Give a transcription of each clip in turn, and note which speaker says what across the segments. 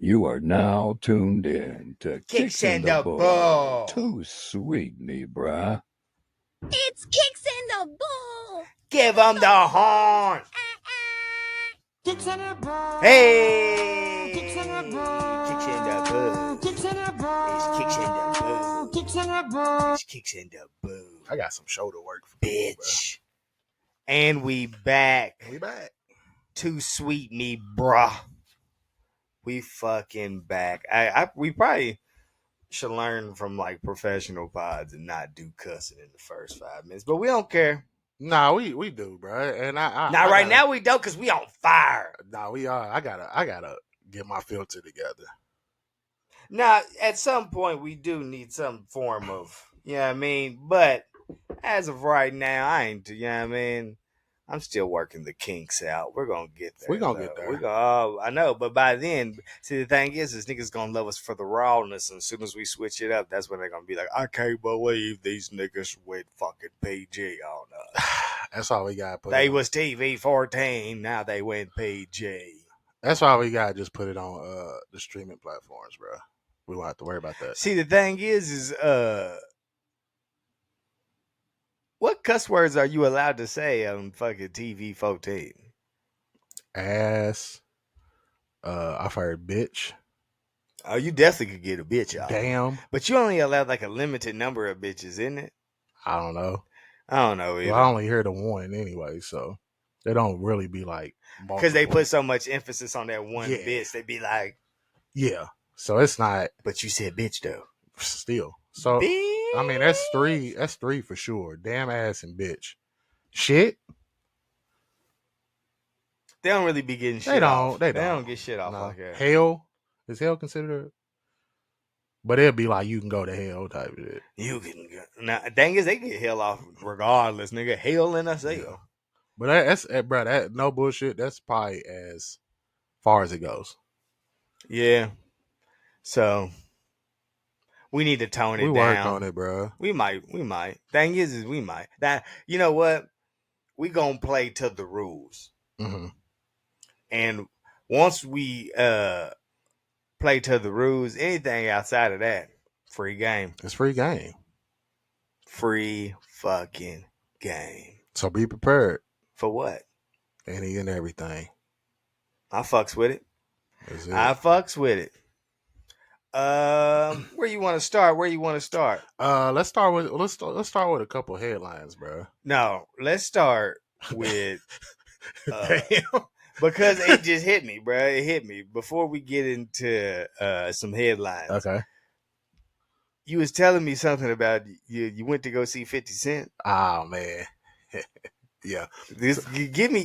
Speaker 1: You are now tuned in to Kicks in the Bull. Too sweet me, bruh.
Speaker 2: It's Kicks in the Bull.
Speaker 3: Give them the horn.
Speaker 4: Kicks in the Bull.
Speaker 3: Hey.
Speaker 4: Kicks in the Bull.
Speaker 3: Kicks in the Bull.
Speaker 4: Kicks in the Bull.
Speaker 3: It's Kicks in the Bull.
Speaker 4: Kicks in the Bull.
Speaker 3: It's Kicks in the Bull.
Speaker 5: I got some shoulder work for
Speaker 3: Bitch. And we back.
Speaker 5: We back.
Speaker 3: TooSweetMeBruh. We fucking back. We probably should learn from like professional pods and not do cussing in the first 5 minutes, but we don't care.
Speaker 5: Nah, we do, bro. And
Speaker 3: Now, right now we don't, because we on fire.
Speaker 5: Nah, we are. I gotta get my filter together.
Speaker 3: Now, at some point, we do need some form of, you know what I mean? But as of right now, I ain't, you know what I mean? I'm still working the kinks out. We're going to get there.
Speaker 5: We're going to get there.
Speaker 3: I know, but by then, see, the thing is niggas going to love us for the rawness. And as soon as we switch it up, that's when they're going to be like, I can't believe these niggas went fucking PG on us.
Speaker 5: That's all we got to put
Speaker 3: They was TV 14, now they went PG.
Speaker 5: That's why we got to just put it on the streaming platforms, bro. We won't have to worry about that.
Speaker 3: See, the thing is what cuss words are you allowed to say on fucking TV 14?
Speaker 5: Ass. I've heard bitch.
Speaker 3: Oh, you definitely could get a bitch out.
Speaker 5: Damn.
Speaker 3: But you only allowed like a limited number of bitches, isn't it?
Speaker 5: I don't know.
Speaker 3: I don't know either.
Speaker 5: Well, I only hear the one anyway, so they don't really be like
Speaker 3: because they put so much emphasis on that one bitch. They be like,
Speaker 5: yeah. So it's not.
Speaker 3: But you said bitch though.
Speaker 5: Still. So
Speaker 3: bitch.
Speaker 5: I mean, that's three. That's three for sure. Damn ass and bitch. Shit.
Speaker 3: They don't really be getting shit.
Speaker 5: They don't.
Speaker 3: Off.
Speaker 5: They
Speaker 3: don't get shit off
Speaker 5: no.
Speaker 3: like that.
Speaker 5: Hell is hell considered? But it'll be like you can go to hell type of shit.
Speaker 3: You can go. Now, the thing is, they get hell off regardless, nigga. Hell in a cell. Yeah.
Speaker 5: But that's bro. That no bullshit. That's probably as far as it goes.
Speaker 3: Yeah. So we need to tone it down.
Speaker 5: We work on it, bro.
Speaker 3: We might. Thing is we might. That you know what? We gonna play to the rules.
Speaker 5: Mm-hmm.
Speaker 3: And once we play to the rules, anything outside of that, free game.
Speaker 5: It's free game.
Speaker 3: Free fucking game.
Speaker 5: So be prepared.
Speaker 3: For what?
Speaker 5: Any and everything.
Speaker 3: I fucks with it.
Speaker 5: That's it.
Speaker 3: I fucks with it. Where you want to start?
Speaker 5: Let's start with a couple headlines, bro.
Speaker 3: No, let's start with because it just hit me, bro. It hit me before we get into some headlines.
Speaker 5: Okay.
Speaker 3: You was telling me something about you went to go see 50 Cent.
Speaker 5: Oh man. Yeah.
Speaker 3: Get me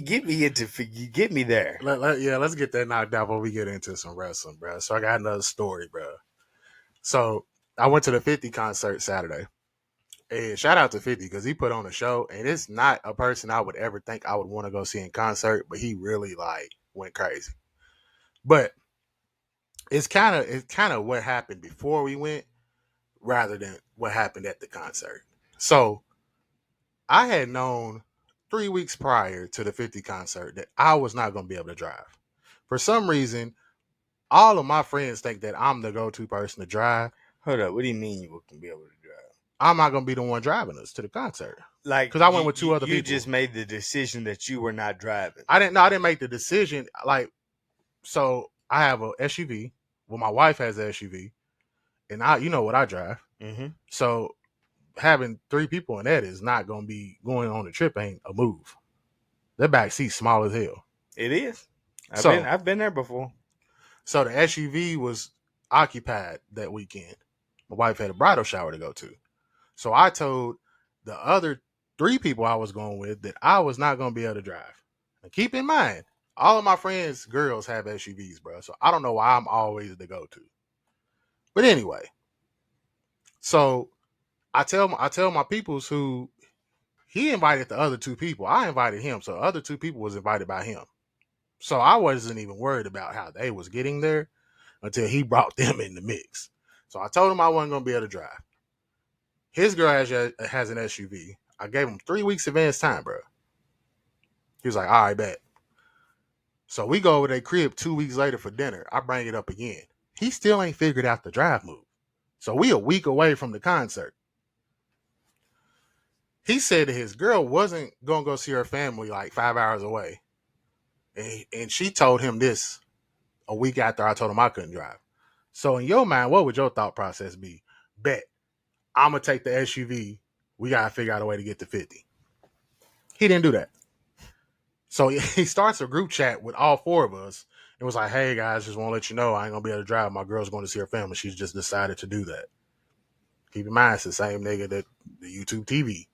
Speaker 3: there.
Speaker 5: Let's get that knocked out before we get into some wrestling, bro. So I got another story, bro. So I went to the 50 concert Saturday. And shout out to 50 because he put on a show, and it's not a person I would ever think I would want to go see in concert, but he really like went crazy. But it's kind of what happened before we went rather than what happened at the concert. So I had known 3 weeks prior to the 50 concert that I was not going to be able to drive. For some reason, all of my friends think that I'm the go-to person to drive.
Speaker 3: Hold up. What do you mean you wouldn't be able to drive?
Speaker 5: I'm not going to be the one driving us to the concert.
Speaker 3: Like,
Speaker 5: because I went with two other people.
Speaker 3: You just made the decision that you were not driving.
Speaker 5: I didn't make the decision. Like, so I have a SUV. Well, my wife has an SUV. And you know what I drive.
Speaker 3: Mm-hmm.
Speaker 5: So having 3 people in that is not going to be going on the trip ain't a move. That back seat's small as hell.
Speaker 3: It is. I've been there before.
Speaker 5: So the SUV was occupied that weekend. My wife had a bridal shower to go to. So I told the other 3 people I was going with that I was not going to be able to drive. And keep in mind, all of my friends' girls have SUVs, bro. So I don't know why I'm always the go-to. But anyway, so I tell my peoples who he invited the other 2 people. I invited him. So the other 2 people was invited by him. So I wasn't even worried about how they was getting there until he brought them in the mix. So I told him I wasn't going to be able to drive. His girl has an SUV. I gave him 3 weeks advance time, bro. He was like, all right, bet. So we go over their crib 2 weeks later for dinner. I bring it up again. He still ain't figured out the drive move. So we a week away from the concert. He said that his girl wasn't going to go see her family like 5 hours away. And she told him this a week after I told him I couldn't drive. So in your mind, what would your thought process be? Bet, I'm going to take the SUV. We got to figure out a way to get to 50. He didn't do that. So he starts a group chat with all four of us. It was like, hey, guys, just want to let you know I ain't going to be able to drive. My girl's going to see her family. She's just decided to do that. Keep in mind, it's the same nigga that the YouTube TV.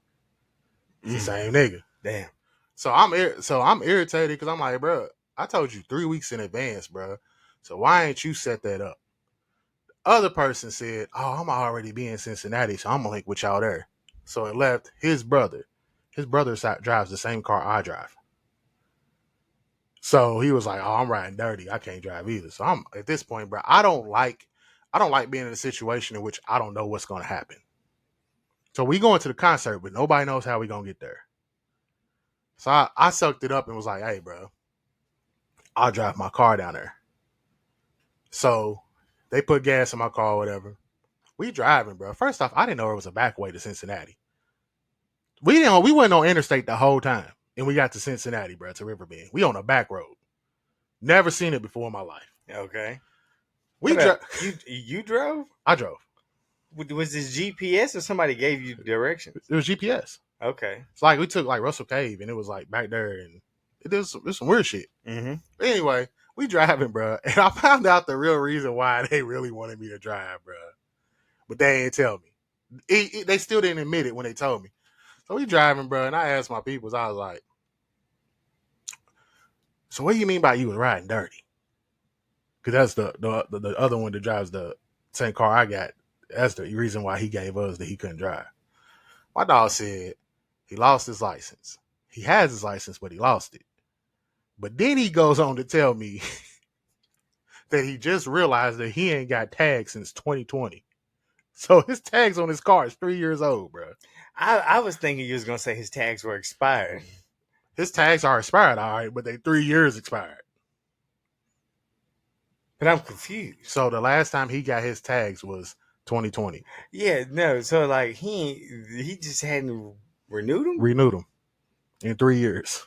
Speaker 5: It's the same nigga.
Speaker 3: Damn.
Speaker 5: So I'm irritated because I'm like, bro, I told you 3 weeks in advance, bro. So why ain't you set that up? Other person said, oh, I'm already be in Cincinnati, so I'm going to link with y'all there. So it left his brother. His brother drives the same car I drive. So he was like, oh, I'm riding dirty. I can't drive either. So I'm at this point, bro, I don't like being in a situation in which I don't know what's going to happen. So we going to the concert, but nobody knows how we going to get there. So I sucked it up and was like, hey, bro, I'll drive my car down there. So they put gas in my car or whatever. We driving, bro. First off, I didn't know it was a back way to Cincinnati. We went on interstate the whole time. And we got to Cincinnati, bro, to Riverbend. We on a back road. Never seen it before in my life.
Speaker 3: Okay.
Speaker 5: You
Speaker 3: drove?
Speaker 5: I drove.
Speaker 3: Was this GPS or somebody gave you directions?
Speaker 5: It was GPS.
Speaker 3: Okay.
Speaker 5: It's like we took like Russell Cave and it was like back there and there's some weird shit.
Speaker 3: Mm-hmm.
Speaker 5: But anyway, we driving, bro. And I found out the real reason why they really wanted me to drive, bro. But they didn't tell me. They still didn't admit it when they told me. So we driving, bro, and I asked my peoples, I was like, so what do you mean by you was riding dirty? Because that's the other one that drives the same car I got. That's the reason why he gave us that he couldn't drive. My dog said he lost his license. He has his license, but he lost it. But then he goes on to tell me that he just realized that he ain't got tags since 2020. So his tags on his car is 3 years old, bro.
Speaker 3: I was thinking you was going to say his tags were expired.
Speaker 5: His tags are expired, all right, but they 3 years expired.
Speaker 3: But I'm confused.
Speaker 5: So the last time he got his tags was 2020.
Speaker 3: Yeah, no. So like he just hadn't renewed them?
Speaker 5: Renewed them in 3 years.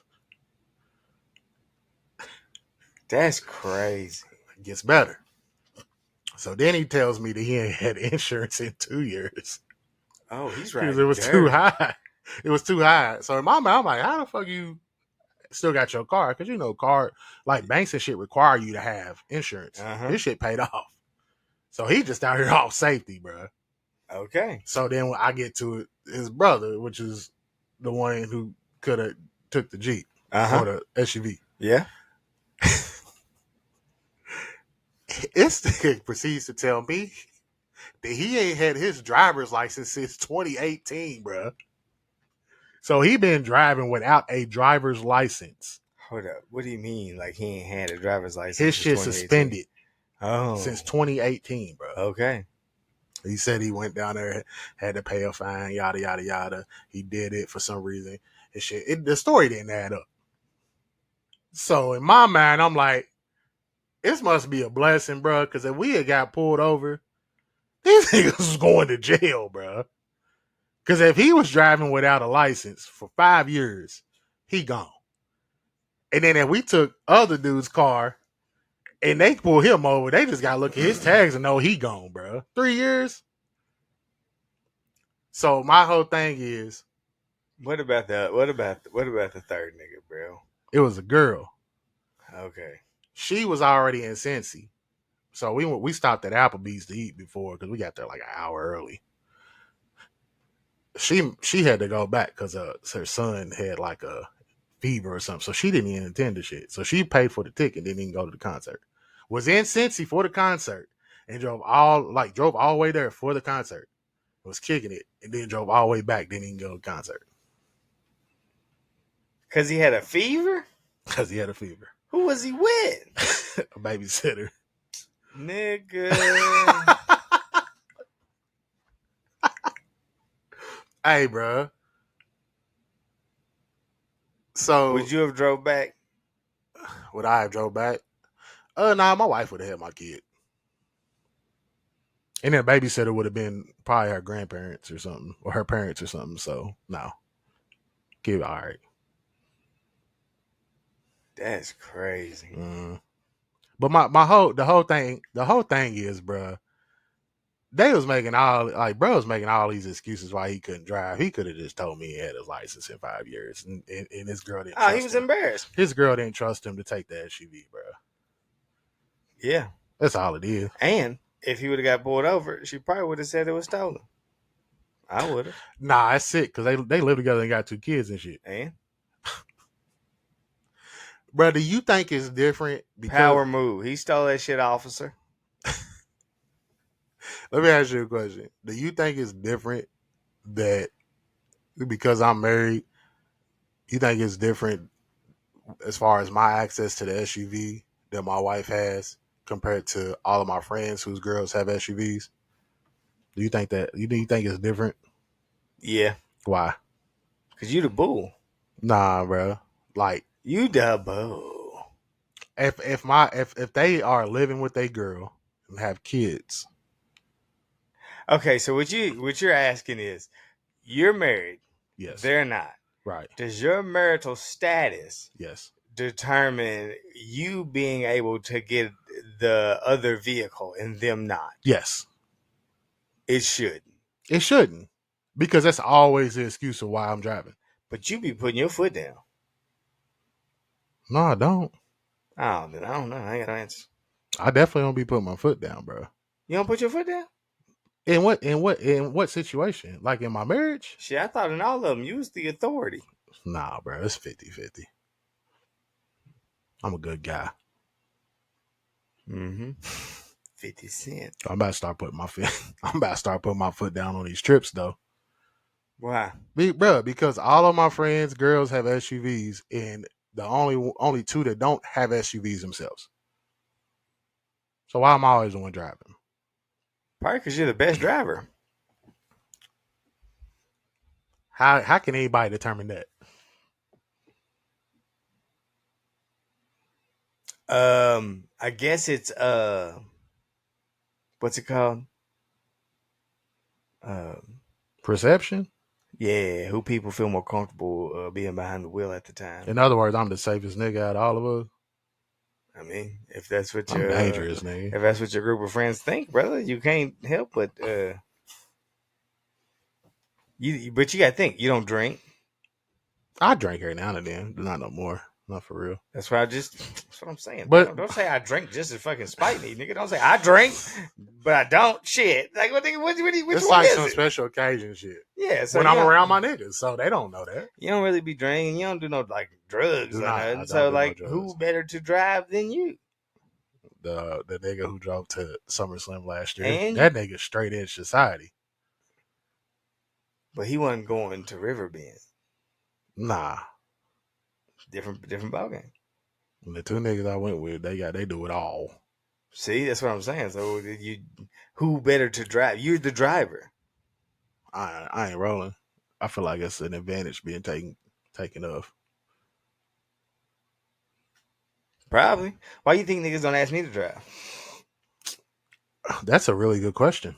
Speaker 3: That's crazy.
Speaker 5: It gets better. So then he tells me that he ain't had insurance in 2 years.
Speaker 3: Oh, he's right.
Speaker 5: Because it was too high. It was too high. So in my mind, I'm like, how the fuck you still got your car? Because you know, like banks and shit require you to have insurance.
Speaker 3: Uh-huh.
Speaker 5: This shit paid off. So he just out here off safety, bro.
Speaker 3: Okay.
Speaker 5: So then when I get to it, his brother, which is the one who could have took the Jeep or the SUV.
Speaker 3: Yeah.
Speaker 5: This nigga proceeds to tell me that he ain't had his driver's license since 2018, bro. So he been driving without a driver's license.
Speaker 3: Hold up. What do you mean? Like he ain't had a driver's license?
Speaker 5: His shit suspended. Since 2018, bro.
Speaker 3: Okay.
Speaker 5: He said he went down there, had to pay a fine, yada, yada, yada. He did it for some reason. His shit, the story didn't add up. So in my mind, I'm like, this must be a blessing, bro. Because if we had got pulled over, these niggas was going to jail, bro. Because if he was driving without a license for 5 years, he gone. And then if we took other dude's car and they pull him over, they just got to look at his tags and know he gone, bro. 3 years. So my whole thing is,
Speaker 3: what about the third nigga, bro?
Speaker 5: it was a girl.
Speaker 3: Okay.
Speaker 5: She was already in Cincy. So we stopped at Applebee's to eat before because we got there like an hour early. She had to go back because her son had like a fever or something. So she didn't even attend the shit. So she paid for the ticket, didn't even go to the concert. Was in Cincy for the concert and drove all the way there for the concert. Was kicking it and then drove all the way back, didn't even go to the concert.
Speaker 3: Because he had a fever?
Speaker 5: Because he had a fever.
Speaker 3: Who was he with?
Speaker 5: A babysitter.
Speaker 3: Nigga.
Speaker 5: Hey, bro. So
Speaker 3: would you have drove back?
Speaker 5: Would I have drove back? Nah, my wife would have had my kid. And then babysitter would have been probably her grandparents or something, or her parents or something. So no, kid, all right.
Speaker 3: That's crazy.
Speaker 5: But the whole thing is, bruh, they was making bro was making all these excuses why he couldn't drive. He could have just told me he had his license in 5 years, and his girl didn't.
Speaker 3: Oh, he was embarrassed.
Speaker 5: His girl didn't trust him to take the SUV, bruh.
Speaker 3: Yeah,
Speaker 5: that's all it is.
Speaker 3: And if he would have got pulled over, she probably would have said it was stolen. I would have.
Speaker 5: Nah, that's sick because they live together and got 2 kids and shit.
Speaker 3: And
Speaker 5: bro, do you think it's different?
Speaker 3: Power move. He stole that shit, officer.
Speaker 5: Let me ask you a question. Do you think it's different that because I'm married, you think it's different as far as my access to the SUV that my wife has compared to all of my friends whose girls have SUVs? Do you think that? You think it's different?
Speaker 3: Yeah.
Speaker 5: Why?
Speaker 3: Because you the bull.
Speaker 5: Nah, bro. Like
Speaker 3: you the bull.
Speaker 5: If they are living with a girl and have kids.
Speaker 3: Okay, so what you're asking is, you're married.
Speaker 5: Yes.
Speaker 3: They're not.
Speaker 5: Right.
Speaker 3: Does your marital status determine you being able to get the other vehicle and them not?
Speaker 5: Yes.
Speaker 3: It shouldn't.
Speaker 5: It shouldn't. Because that's always the excuse of why I'm driving.
Speaker 3: But you be putting your foot down.
Speaker 5: No, I don't.
Speaker 3: Oh, then I don't know. I ain't got no answer.
Speaker 5: I definitely don't be putting my foot down, bro.
Speaker 3: You don't put your foot down?
Speaker 5: In what situation? Like in my marriage?
Speaker 3: Shit, I thought in all of them you was the authority.
Speaker 5: Nah, bro, it's 50-50. I'm a good guy.
Speaker 3: 50 Cent.
Speaker 5: I'm about to start putting my foot down on these trips though.
Speaker 3: Why?
Speaker 5: Bro, because all of my friends' girls have SUVs, and the only 2 that don't have SUVs themselves. So why am I always the one driving?
Speaker 3: Probably because you're the best driver.
Speaker 5: How can anybody determine that?
Speaker 3: I guess it's what's it called?
Speaker 5: Perception?
Speaker 3: Yeah, who people feel more comfortable being behind the wheel at the time.
Speaker 5: In other words, I'm the safest nigga out of all of us.
Speaker 3: I mean, if that's what
Speaker 5: I'm dangerous, nigga.
Speaker 3: If that's what your group of friends think, brother, you can't help but but you gotta think, you don't drink.
Speaker 5: I drink every now and then, but not no more. Not for real.
Speaker 3: That's what I'm saying.
Speaker 5: But
Speaker 3: don't say I drink just to fucking spite me, nigga. Don't say I drink, but I don't. Shit, like what?
Speaker 5: It's like some special occasion shit.
Speaker 3: Yeah, so
Speaker 5: when I'm around my niggas, so they don't know that.
Speaker 3: You don't really be drinking. You don't do no like drugs or nothing. So like, who better to drive than you?
Speaker 5: The nigga who drove to SummerSlam last year. And that nigga straight edge society.
Speaker 3: But he wasn't going to Riverbend.
Speaker 5: Nah.
Speaker 3: Different ballgame.
Speaker 5: And the 2 niggas I went with, they do it all.
Speaker 3: See, that's what I'm saying. So who better to drive? You're the driver.
Speaker 5: I ain't rolling. I feel like it's an advantage being taken off.
Speaker 3: Probably. Why you think niggas don't ask me to drive?
Speaker 5: That's a really good question.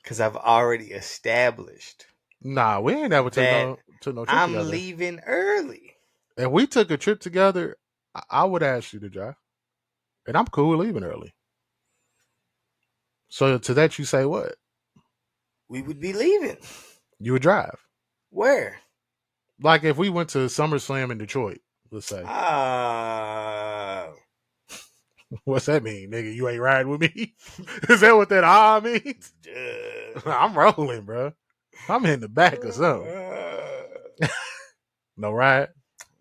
Speaker 3: Because I've already established.
Speaker 5: Nah, we ain't never took no trip
Speaker 3: I'm
Speaker 5: together.
Speaker 3: leaving early.
Speaker 5: If we took a trip together, I would ask you to drive. And I'm cool with leaving early. So to that you say what?
Speaker 3: We would be leaving.
Speaker 5: You would drive.
Speaker 3: Where?
Speaker 5: Like if we went to SummerSlam in Detroit, let's say. What's that mean, nigga? You ain't riding with me? Is that what that means? I'm rolling, bro. I'm in the back or something. No ride?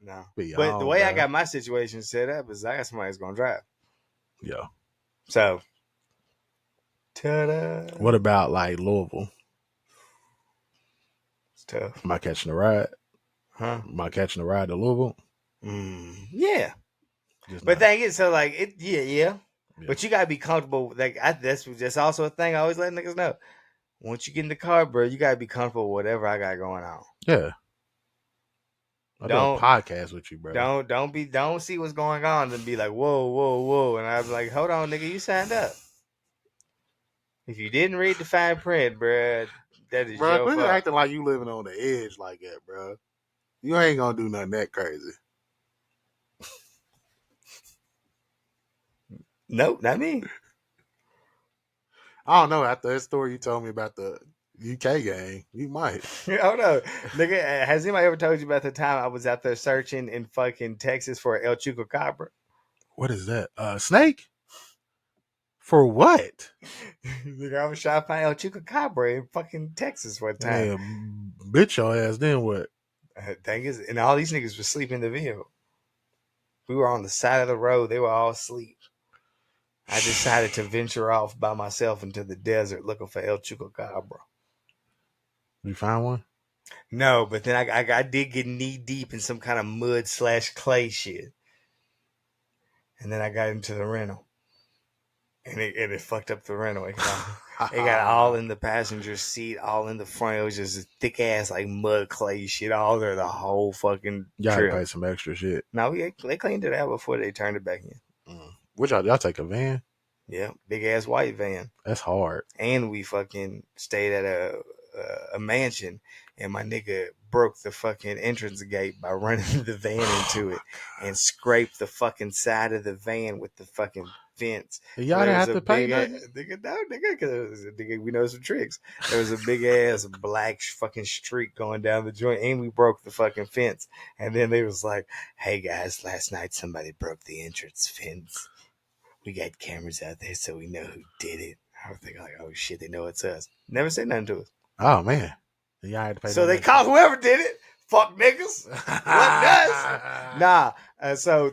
Speaker 3: No. But the way I got my situation set up is I got somebody that's going to drive.
Speaker 5: Yeah.
Speaker 3: So. Ta-da.
Speaker 5: What about like Louisville?
Speaker 3: It's tough.
Speaker 5: Am I catching a ride?
Speaker 3: Huh?
Speaker 5: Am I catching a ride to Louisville?
Speaker 3: Yeah. But thing is, so like it, yeah. But you gotta be comfortable. Like that's also a thing I always let niggas know. Once you get in the car, bro, you gotta be comfortable with whatever I got going on.
Speaker 5: Yeah. I do a podcast with you, bro.
Speaker 3: Don't see what's going on and be like, whoa. And I'm like, hold on, nigga, you signed up. If you didn't read the fine print, bruh, that is
Speaker 5: Bro,
Speaker 3: your
Speaker 5: quit
Speaker 3: fault.
Speaker 5: acting like you living on the edge like that, bro. You ain't gonna do nothing that crazy.
Speaker 3: Nope, not me.
Speaker 5: I don't know. After that story you told me about the UK game, you might.
Speaker 3: Oh no, nigga, has anybody ever told you about the time I was out there searching in fucking Texas for El Chupacabra?
Speaker 5: What is that? Snake? For what?
Speaker 3: Nigga, I was trying to find El Chupacabra in fucking Texas one time.
Speaker 5: Hey, bitch your ass, then what?
Speaker 3: Thing is, and all these niggas were sleeping in the vehicle. We were on the side of the road. They were all asleep. I decided to venture off by myself into the desert looking for El Chupacabra.
Speaker 5: You find one?
Speaker 3: No, but then I did get knee deep in some kind of mud/clay shit. And then I got into the rental. And it fucked up the rental. It got all in the passenger seat, all in the front. It was just a thick ass like mud clay shit all there the whole fucking
Speaker 5: Y'all
Speaker 3: trip.
Speaker 5: pay some extra shit.
Speaker 3: No, they cleaned it out before they turned it back in.
Speaker 5: Which y'all take a van?
Speaker 3: Yeah, big ass white van.
Speaker 5: That's hard.
Speaker 3: And we fucking stayed at a mansion, and my nigga broke the fucking entrance gate by running the van into it and scraped the fucking side of the van with the fucking fence.
Speaker 5: Y'all didn't have to pay nothing?
Speaker 3: Nigga, we know some tricks. There was a big ass black fucking streak going down the joint, and we broke the fucking fence. And then they was like, hey guys, last night somebody broke the entrance fence. We got cameras out there so we know who did it. I was thinking like, oh shit, they know it's us. Never said nothing to us.
Speaker 5: Oh man. Y'all had to pay
Speaker 3: So they called whoever did it. Fuck niggas. What does? Nah. So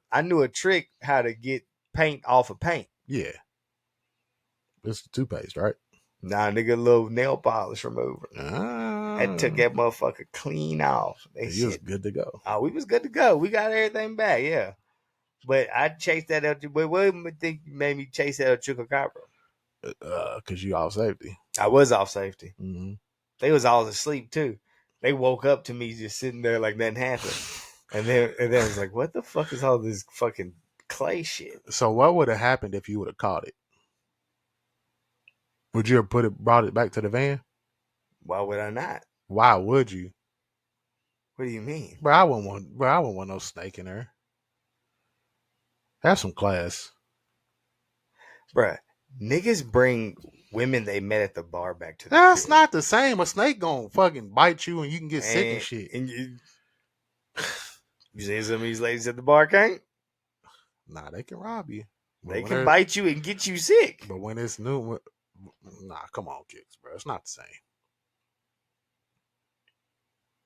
Speaker 3: I knew a trick how to get paint off of paint.
Speaker 5: Yeah. It's toothpaste, right?
Speaker 3: Nah, nigga, a little nail polish remover.
Speaker 5: Ah.
Speaker 3: I took that motherfucker clean off.
Speaker 5: You was good to go.
Speaker 3: Oh, we was good to go. We got everything back, yeah. But I chased that out. But what do you think made me chase that Chupacabra?
Speaker 5: Cause you off safety.
Speaker 3: I was off safety.
Speaker 5: Mm-hmm.
Speaker 3: They was all asleep too. They woke up to me just sitting there like nothing happened. And then I was like, what the fuck is all this fucking clay shit?
Speaker 5: So what would have happened if you would have caught it? Would you have brought it back to the van?
Speaker 3: Why would I not?
Speaker 5: Why would you?
Speaker 3: What do you mean?
Speaker 5: I wouldn't want no snake in there. Have some class.
Speaker 3: Bruh, niggas bring women they met at the bar back to the
Speaker 5: That's
Speaker 3: crib.
Speaker 5: not the same. A snake gonna fucking bite you and you can get sick and shit.
Speaker 3: And you seen some of these ladies at the bar, can't?
Speaker 5: Nah, they can rob you.
Speaker 3: They can bite you and get you sick.
Speaker 5: But when it's new, nah, come on, Kicks, bro. It's not the same.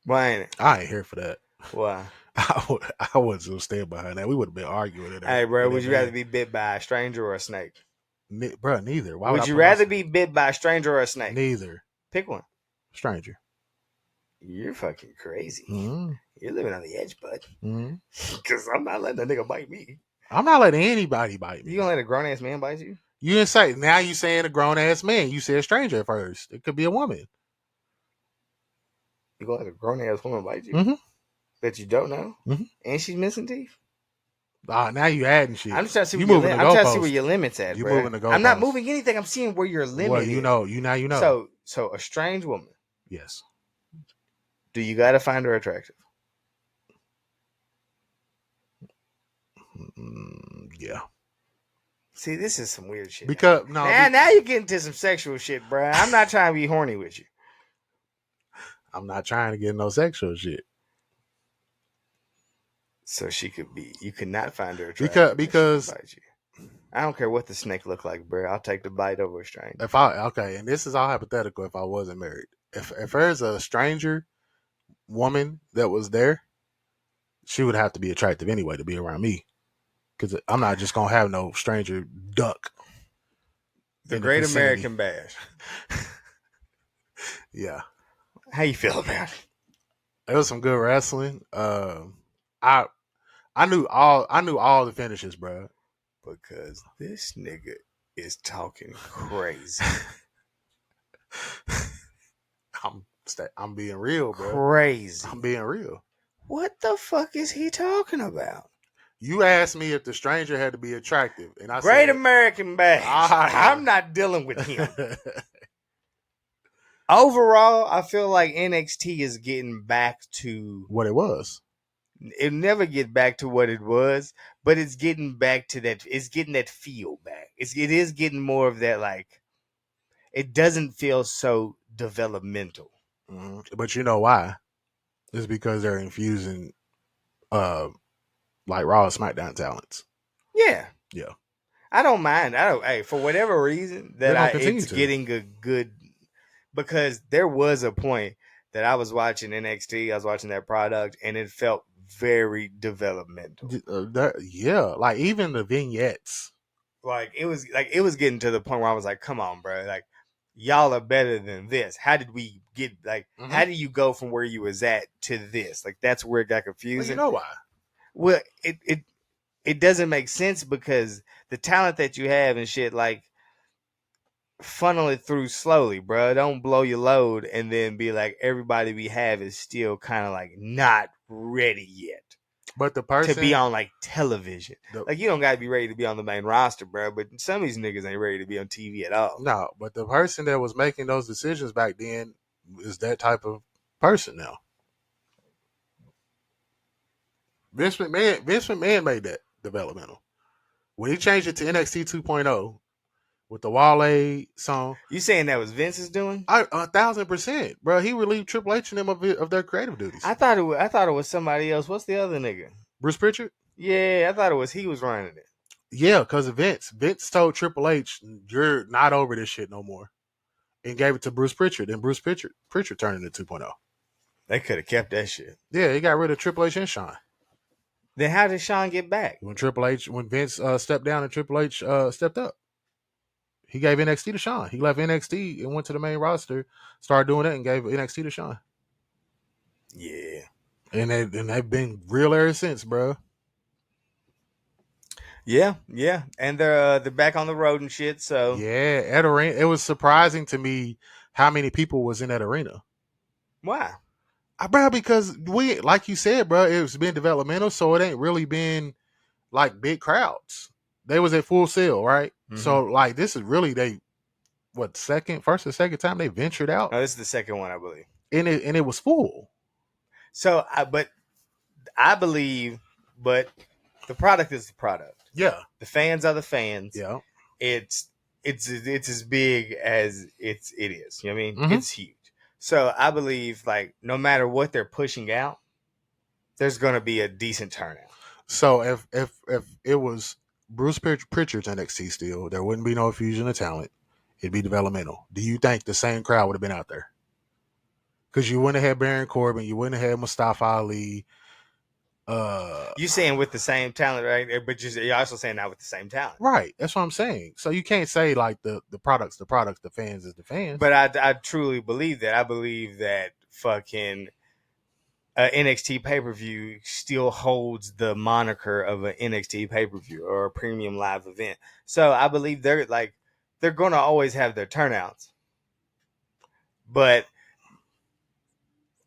Speaker 3: Why ain't it?
Speaker 5: I ain't here for that.
Speaker 3: Why?
Speaker 5: I wasn't stand behind that. We would have been arguing it.
Speaker 3: Hey, bro, would you rather be bit by a stranger or a snake?
Speaker 5: Bro, neither. Why
Speaker 3: would you rather be bit by a stranger or a snake?
Speaker 5: Neither.
Speaker 3: Pick one.
Speaker 5: Stranger.
Speaker 3: You're fucking crazy.
Speaker 5: Mm-hmm.
Speaker 3: You're living on the edge, bud.
Speaker 5: Mm-hmm.
Speaker 3: Because I'm not letting a nigga bite me.
Speaker 5: I'm not letting anybody bite me.
Speaker 3: You gonna let a grown ass man bite you?
Speaker 5: You didn't say. Now you saying a grown ass man. You said stranger at first. It could be a woman.
Speaker 3: You gonna let a grown ass woman bite you?
Speaker 5: Mm-hmm.
Speaker 3: That you don't know?
Speaker 5: Mm-hmm.
Speaker 3: And she's missing teeth?
Speaker 5: Now you adding shit.
Speaker 3: I'm just trying to see, where your limits at,
Speaker 5: you
Speaker 3: bro.
Speaker 5: Moving the goalpost.
Speaker 3: I'm not moving anything. I'm seeing where your limit
Speaker 5: well,
Speaker 3: is.
Speaker 5: you know.
Speaker 3: So a strange woman.
Speaker 5: Yes.
Speaker 3: Do you got to find her attractive?
Speaker 5: Yeah.
Speaker 3: See, this is some weird shit.
Speaker 5: Because
Speaker 3: now you're getting to some sexual shit, bro. I'm not trying to be horny with you.
Speaker 5: I'm not trying to get no sexual shit.
Speaker 3: So you could not find her attractive
Speaker 5: because
Speaker 3: bite you. I don't care what the snake look like, bro. I'll take the bite over a stranger.
Speaker 5: And this is all hypothetical. If I wasn't married, if there's a stranger woman that was there, she would have to be attractive anyway to be around me. Because I'm not just gonna have no stranger duck.
Speaker 3: The Great American Bash.
Speaker 5: Yeah.
Speaker 3: How you feel about it?
Speaker 5: It was some good wrestling. I knew all the finishes, bro.
Speaker 3: Because this nigga is talking crazy.
Speaker 5: I'm being real, bro.
Speaker 3: Crazy.
Speaker 5: I'm being real.
Speaker 3: What the fuck is he talking about?
Speaker 5: You asked me if the stranger had to be attractive, and I
Speaker 3: Great
Speaker 5: said,
Speaker 3: American Bash.
Speaker 5: right.
Speaker 3: I'm not dealing with him. Overall, I feel like NXT is getting back to
Speaker 5: what it was.
Speaker 3: it. Never get back to what it was, but it's getting back to that. It's getting that feel back. It is getting more of that. Like it doesn't feel so developmental.
Speaker 5: But you know why? It's because they're infusing like Raw and SmackDown talents.
Speaker 3: Yeah,
Speaker 5: Yeah.
Speaker 3: I don't mind. I don't. Hey, for whatever reason
Speaker 5: They're
Speaker 3: that
Speaker 5: gonna continue
Speaker 3: it's
Speaker 5: to.
Speaker 3: getting a good because there was a point that I was watching NXT. I was watching that product, and it felt very developmental.
Speaker 5: Yeah, like even the vignettes.
Speaker 3: Like it was getting to the point where I was like, "Come on, bro! Like y'all are better than this. How did we get like? How do you go from where you was at to this? Like that's where it got
Speaker 5: Well,
Speaker 3: confusing.
Speaker 5: you know why?
Speaker 3: Well, it doesn't make sense because the talent that you have and shit like funnel it through slowly, bro. Don't blow your load and then be like everybody we have is still kind of like not ready yet
Speaker 5: But the
Speaker 3: to
Speaker 5: person
Speaker 3: be on like television.
Speaker 5: the,
Speaker 3: Like you don't gotta be ready to be on the main roster, bro. But some of these niggas ain't ready to be on TV at all.
Speaker 5: no, but the person that was making those decisions back then is that type of person now. Vince McMahon made that developmental. When he changed it to NXT 2.0 with the Wale song,
Speaker 3: You saying that was Vince's doing?
Speaker 5: 1,000%, bro. He relieved Triple H and them of their creative duties.
Speaker 3: I thought it was somebody else. What's the other nigga?
Speaker 5: Bruce Pritchard.
Speaker 3: Yeah, I thought it was he was running it.
Speaker 5: Yeah, because Vince told Triple H, "You're not over this shit no more," and gave it to Bruce Pritchard. And Pritchard turned it into 2.0.
Speaker 3: They could have kept that shit.
Speaker 5: Yeah, he got rid of Triple H and Shawn.
Speaker 3: Then how did Sean get back?
Speaker 5: When Vince stepped down and Triple H stepped up, he gave NXT to Shawn. He left NXT and went to the main roster, started doing it, and gave NXT to Shawn.
Speaker 3: Yeah.
Speaker 5: And they've been real ever since, bro.
Speaker 3: Yeah, and they're back on the road and shit. So
Speaker 5: Yeah, at arena, it was surprising to me how many people was in that arena.
Speaker 3: why?
Speaker 5: Bro, because like you said, bro, it's been developmental, so it ain't really been like big crowds. They was at Full Sail, right?
Speaker 3: Mhm.
Speaker 5: So like this is really first or second time they ventured out,
Speaker 3: No, this is the second one, I believe.
Speaker 5: and it was full.
Speaker 3: So, I believe, but the product is the product.
Speaker 5: Yeah,
Speaker 3: The fans are the fans.
Speaker 5: yeah.
Speaker 3: It's as big as it is. You know what I mean?
Speaker 5: Mhm.
Speaker 3: It's huge. So I believe like no matter what they're pushing out, there's gonna be a decent turnout.
Speaker 5: So if it was Bruce Pritchard's NXT still, there wouldn't be no fusion of talent. It'd be developmental. Do you think the same crowd would have been out there? Because you wouldn't have had Baron Corbin, you wouldn't have had Mustafa Ali.
Speaker 3: You saying with the same talent, right? But you're also saying not with the same talent.
Speaker 5: Right. That's what I'm saying. So you can't say like the product's the product, the fans is the fans.
Speaker 3: But I truly believe that. I believe that fucking NXT pay-per-view still holds the moniker of an NXT pay-per-view or a premium live event. So I believe they're going to always have their turnouts. But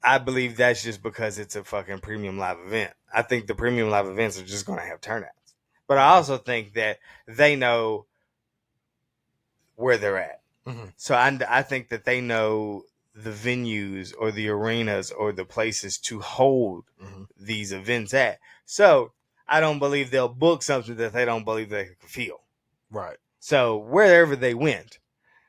Speaker 3: I believe that's just because it's a fucking premium live event. I think the premium live events are just going to have turnouts. But I also think that they know where they're at.
Speaker 5: Mm-hmm.
Speaker 3: So I think that they know the venues or the arenas or the places to hold these events at. So I don't believe they'll book something that they don't believe they can feel.
Speaker 5: Right.
Speaker 3: So wherever they went,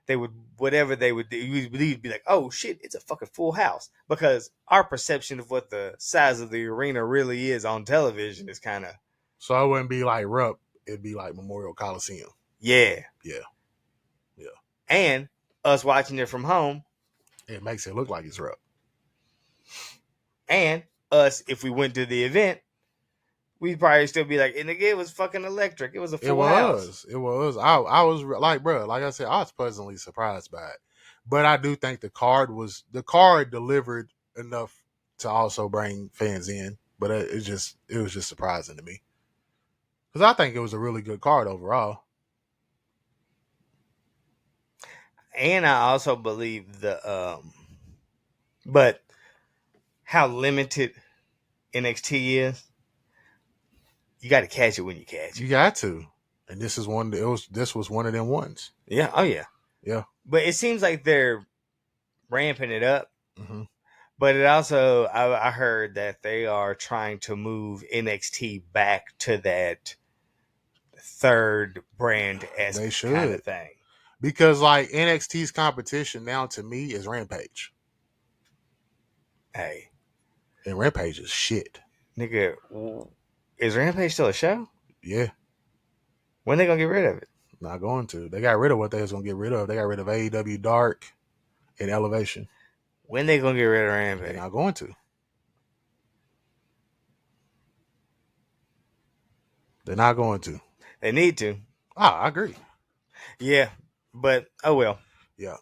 Speaker 3: they would, whatever they would do, you'd be like, oh shit, it's a fucking full house. Because our perception of what the size of the arena really is on television is kind of.
Speaker 5: So it wouldn't be like Rupp, it'd be like Memorial Coliseum.
Speaker 3: Yeah.
Speaker 5: Yeah.
Speaker 3: And us watching it from home.
Speaker 5: It makes it look like it's Rupp.
Speaker 3: And us, if we went to the event, we'd probably still be like, and again, it was fucking electric. It was a full house.
Speaker 5: It was. I was like, bro, like I said, I was pleasantly surprised by it. But I do think the card delivered enough to also bring fans in. But it was just surprising to me. Because I think it was a really good card overall.
Speaker 3: And I also believe but how limited NXT is, you got to catch it when you catch
Speaker 5: You
Speaker 3: it.
Speaker 5: got to. And this is one. This was one of them ones.
Speaker 3: Yeah. Oh yeah.
Speaker 5: Yeah.
Speaker 3: But it seems like they're ramping it up.
Speaker 5: Mm-hmm.
Speaker 3: But it also, I heard that they are trying to move NXT back to that third brand
Speaker 5: They
Speaker 3: esque
Speaker 5: should.
Speaker 3: kind of thing.
Speaker 5: Because like NXT's competition now to me is Rampage.
Speaker 3: Hey,
Speaker 5: And Rampage is shit.
Speaker 3: nigga, is Rampage still a show?
Speaker 5: Yeah.
Speaker 3: When they gonna get rid of it?
Speaker 5: Not going to. They got rid of what they was gonna get rid of. They got rid of AEW Dark and Elevation.
Speaker 3: When they gonna get rid of
Speaker 5: They're
Speaker 3: Rampage?
Speaker 5: not going to. They're not going to.
Speaker 3: They need to.
Speaker 5: I agree.
Speaker 3: Yeah, but oh well.
Speaker 5: Yeah.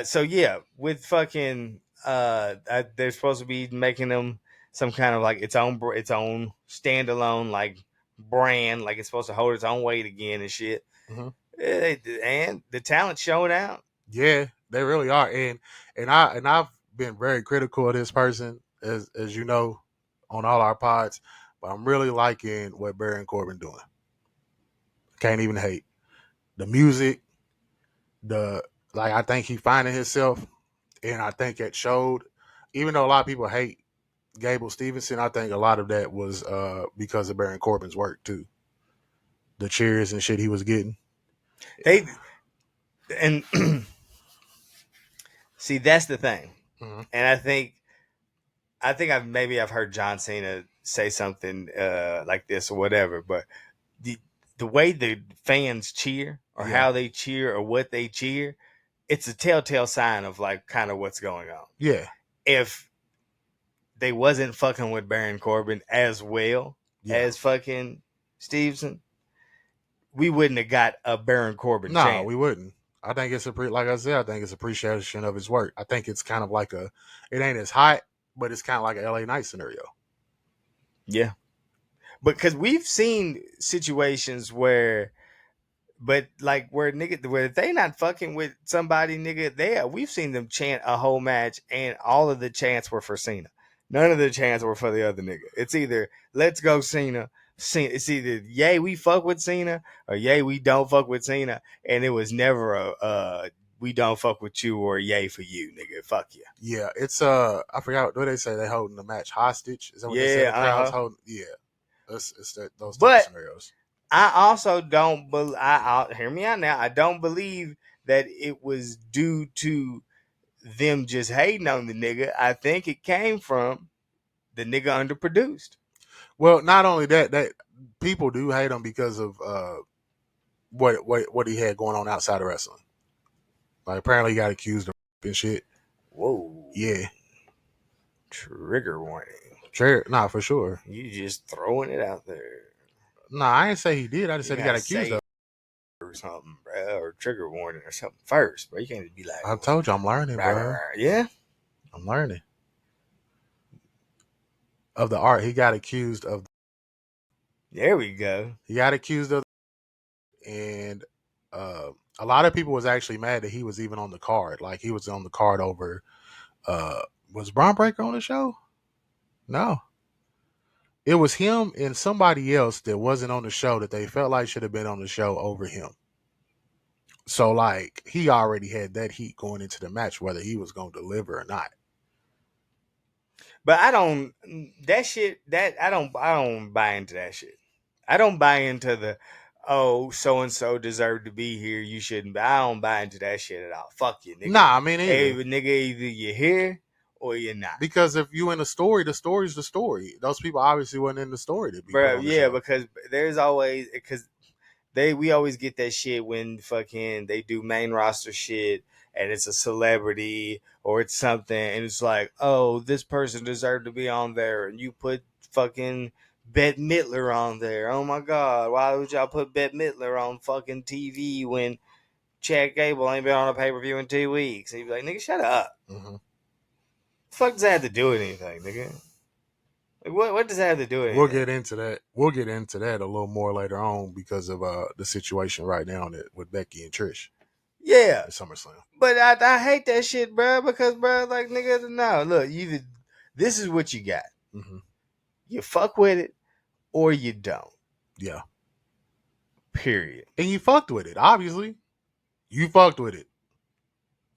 Speaker 3: So yeah, with fucking they're supposed to be making them some kind of like its own standalone like brand, like it's supposed to hold its own weight again and shit.
Speaker 5: Mhm.
Speaker 3: And the talent showing out.
Speaker 5: Yeah, they really are. And I've been very critical of this person, as you know, on all our pods. But I'm really liking what Baron Corbin doing. Can't even hate the music. I think he finding himself, and I think it showed. Even though a lot of people hate Gable Stevenson, I think a lot of that was because of Baron Corbin's work too. The cheers and shit he was getting.
Speaker 3: They and see, that's the thing.
Speaker 5: Mm-hmm.
Speaker 3: And I think I've heard John Cena say something like this or whatever, but the way the fans cheer or how they cheer or what they cheer, it's a telltale sign of like kind of what's going on.
Speaker 5: Yeah.
Speaker 3: If they wasn't fucking with Baron Corbin as well as fucking Stevenson, we wouldn't have got a Baron Corbin
Speaker 5: No,
Speaker 3: chance.
Speaker 5: we wouldn't. I think it's like I said, I think it's appreciation of his work. I think it's kind of like it ain't as hot, but it's kind of like a LA Knight scenario.
Speaker 3: Yeah. Because we've seen situations where where they not fucking with somebody, nigga, we've seen them chant a whole match and all of the chants were for Cena. None of the chants were for the other nigga. It's either let's go Cena. It's either yay we fuck with Cena or yay we don't fuck with Cena. And it was never a we don't fuck with you or yay for you, nigga. Fuck you.
Speaker 5: Yeah, it's I forgot what they say. They holding the match hostage. Is that what they say? The crowd's holding. Yeah, it's those type of scenarios.
Speaker 3: I also don't believe. Hear me out now. I don't believe that it was due to them just hating on the nigga. I think it came from the nigga underproduced.
Speaker 5: Well, not only that people do hate him because of what he had going on outside of wrestling. Like apparently he got accused of and shit.
Speaker 3: Whoa.
Speaker 5: Yeah.
Speaker 3: Trigger warning.
Speaker 5: Nah, for sure.
Speaker 3: You just throwing it out there.
Speaker 5: Nah, I didn't say he did. I just said he got accused of
Speaker 3: or something, bro, or trigger warning or something first, bro. You can't just be like,
Speaker 5: I told you I'm learning, bro.
Speaker 3: Yeah.
Speaker 5: I'm learning. Of the art. He got accused of.
Speaker 3: There we go.
Speaker 5: He got accused of, and a lot of people was actually mad that he was even on the card. Like he was on the card over. Was Braun Breaker on the show? No. It was him and somebody else that wasn't on the show that they felt like should have been on the show over him. So like he already had that heat going into the match, whether he was going to deliver or not.
Speaker 3: But I don't buy into that shit. I don't buy into the so and so deserved to be here. You shouldn't. I don't buy into that shit at all. Fuck you, nigga.
Speaker 5: Nah, I mean,
Speaker 3: hey, nigga, either you're here or you're not.
Speaker 5: Because if you in the story's the story. Those people obviously wasn't in the story to be.
Speaker 3: Bro, yeah, because there's always we always get that shit when fucking they do main roster shit and it's a celebrity or it's something and it's like, oh, this person deserved to be on there and you put fucking Bette Midler on there. Oh my god, why would y'all put Bette Midler on fucking TV when Chad Gable ain't been on a pay-per-view in 2 weeks? And you'd be like, nigga, shut up.
Speaker 5: Mm-hmm.
Speaker 3: The fuck does that have to do with anything, nigga? Like, what does that have to do with anything?
Speaker 5: We'll get into that. We'll get into that a little more later on because of the situation right now with Becky and Trish.
Speaker 3: Yeah.
Speaker 5: At SummerSlam.
Speaker 3: But I hate that shit, bro, because, bro, like, nigga, no, look, this is what you got.
Speaker 5: Mm-hmm.
Speaker 3: You fuck with it or you don't.
Speaker 5: Yeah.
Speaker 3: Period.
Speaker 5: And you fucked with it, obviously. You fucked with it.